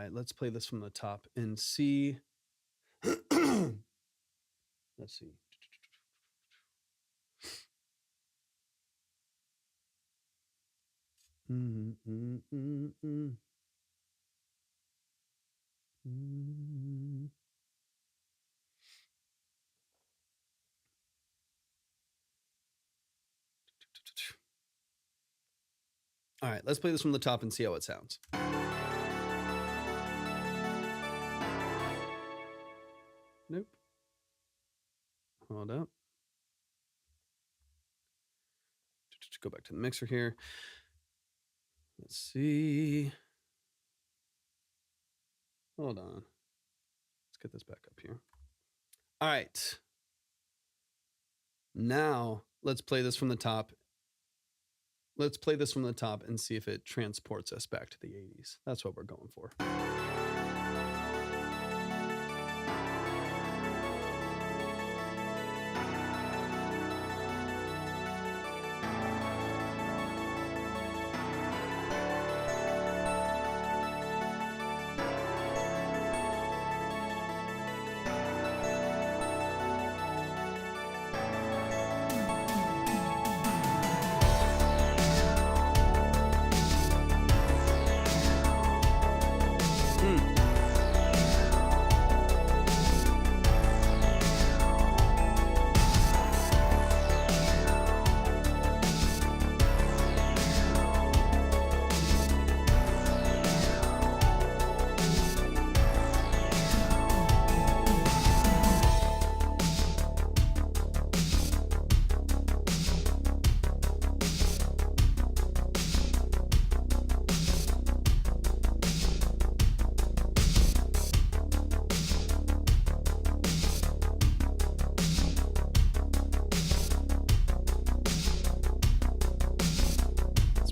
right, let's play this from the top and see. Let's see. All right, let's play this from the top and see how it sounds. Nope. Hold up. Go back to the mixer here. Let's see. Hold on. Let's get this back up here. All right. Now let's play this from the top. Let's play this from the top and see if it transports us back to the 80s. That's what we're going for.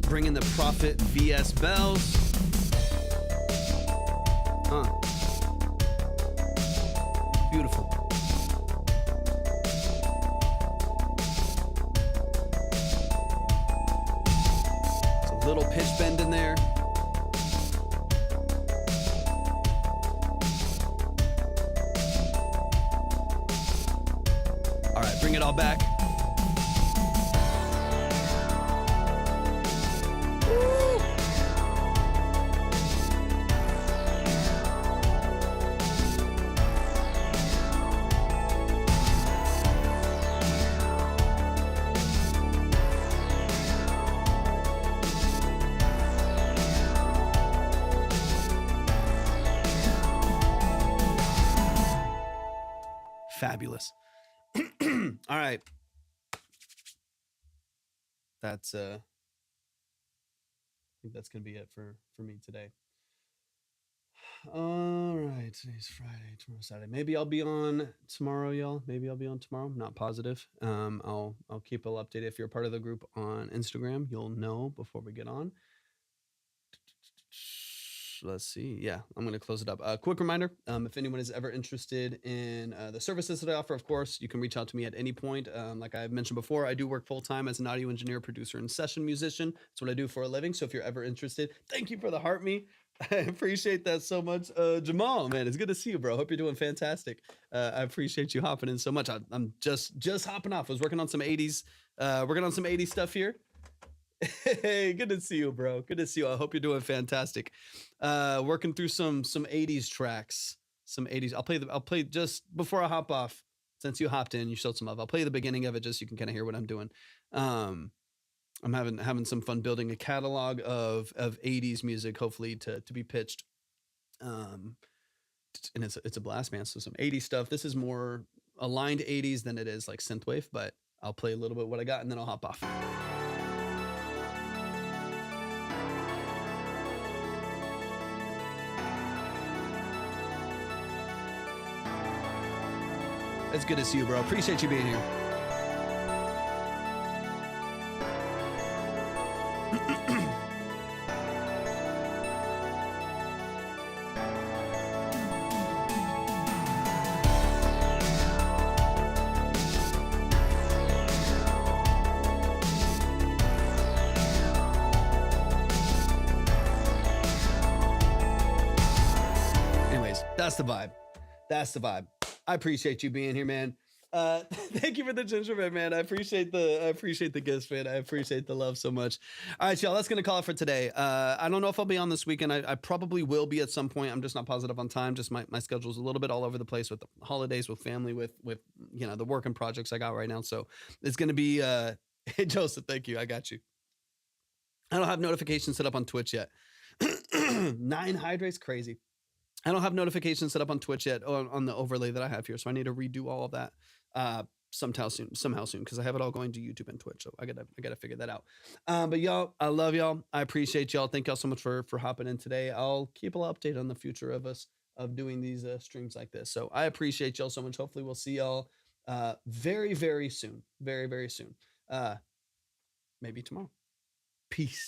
Bringing the Prophet VS bells. Beautiful. There's a little pitch bend in there. All right, bring it all back. Fabulous. All right. That's I think that's gonna be it for me today. All right, today's Friday, tomorrow's Saturday. Maybe I'll be on tomorrow, y'all. Maybe I'll be on tomorrow. I'm not positive. I'll keep all updated. If you're part of the group on Instagram, you'll know before we get on. Let's see. Yeah, I'm going to close it up. Quick reminder, if anyone is ever interested in the services that I offer, of course, you can reach out to me at any point. Like I mentioned before, I do work full-time as an audio engineer, producer, and session musician. That's what I do for a living. So if you're ever interested, thank you for the heart me. I appreciate that so much. Jamal, man, it's good to see you, bro. Hope you're doing fantastic. I appreciate you hopping in so much. I'm just hopping off. I was working on some 80s stuff here. Hey, good to see you, bro. Good to see you. I hope you're doing fantastic. Working through some 80s tracks, some 80s. I'll play just before I hop off. Since you hopped in, you showed some love. I'll play the beginning of it just so you can kind of hear what I'm doing. I'm having some fun building a catalog of 80s music, hopefully to be pitched. And it's a blast, man. So some 80s stuff. This is more aligned 80s than it is like synthwave, but I'll play a little bit what I got and then I'll hop off. It's good to see you, bro. Appreciate you being here. That's the vibe. That's the vibe. I appreciate you being here, man. Thank you for the gingerbread, man. I appreciate the gifts, man. I appreciate the love so much. All right, y'all, that's gonna call it for today. I don't know if I'll be on this weekend. I probably will be at some point. I'm just not positive on time. Just my schedule's a little bit all over the place with the holidays, with family, with the work and projects I got right now. So it's gonna be hey Joseph, thank you. I got you. I don't have notifications set up on Twitch yet. 9 hydrates, crazy. I don't have notifications set up on Twitch yet on the overlay that I have here, so I need to redo all of that somehow soon, because I have it all going to YouTube and Twitch, so I gotta figure that out. But y'all, I love y'all. I appreciate y'all. Thank y'all so much for hopping in today. I'll keep y'all updated on the future of doing these streams like this. So I appreciate y'all so much. Hopefully we'll see y'all very, very soon. Very, very soon. Maybe tomorrow. Peace.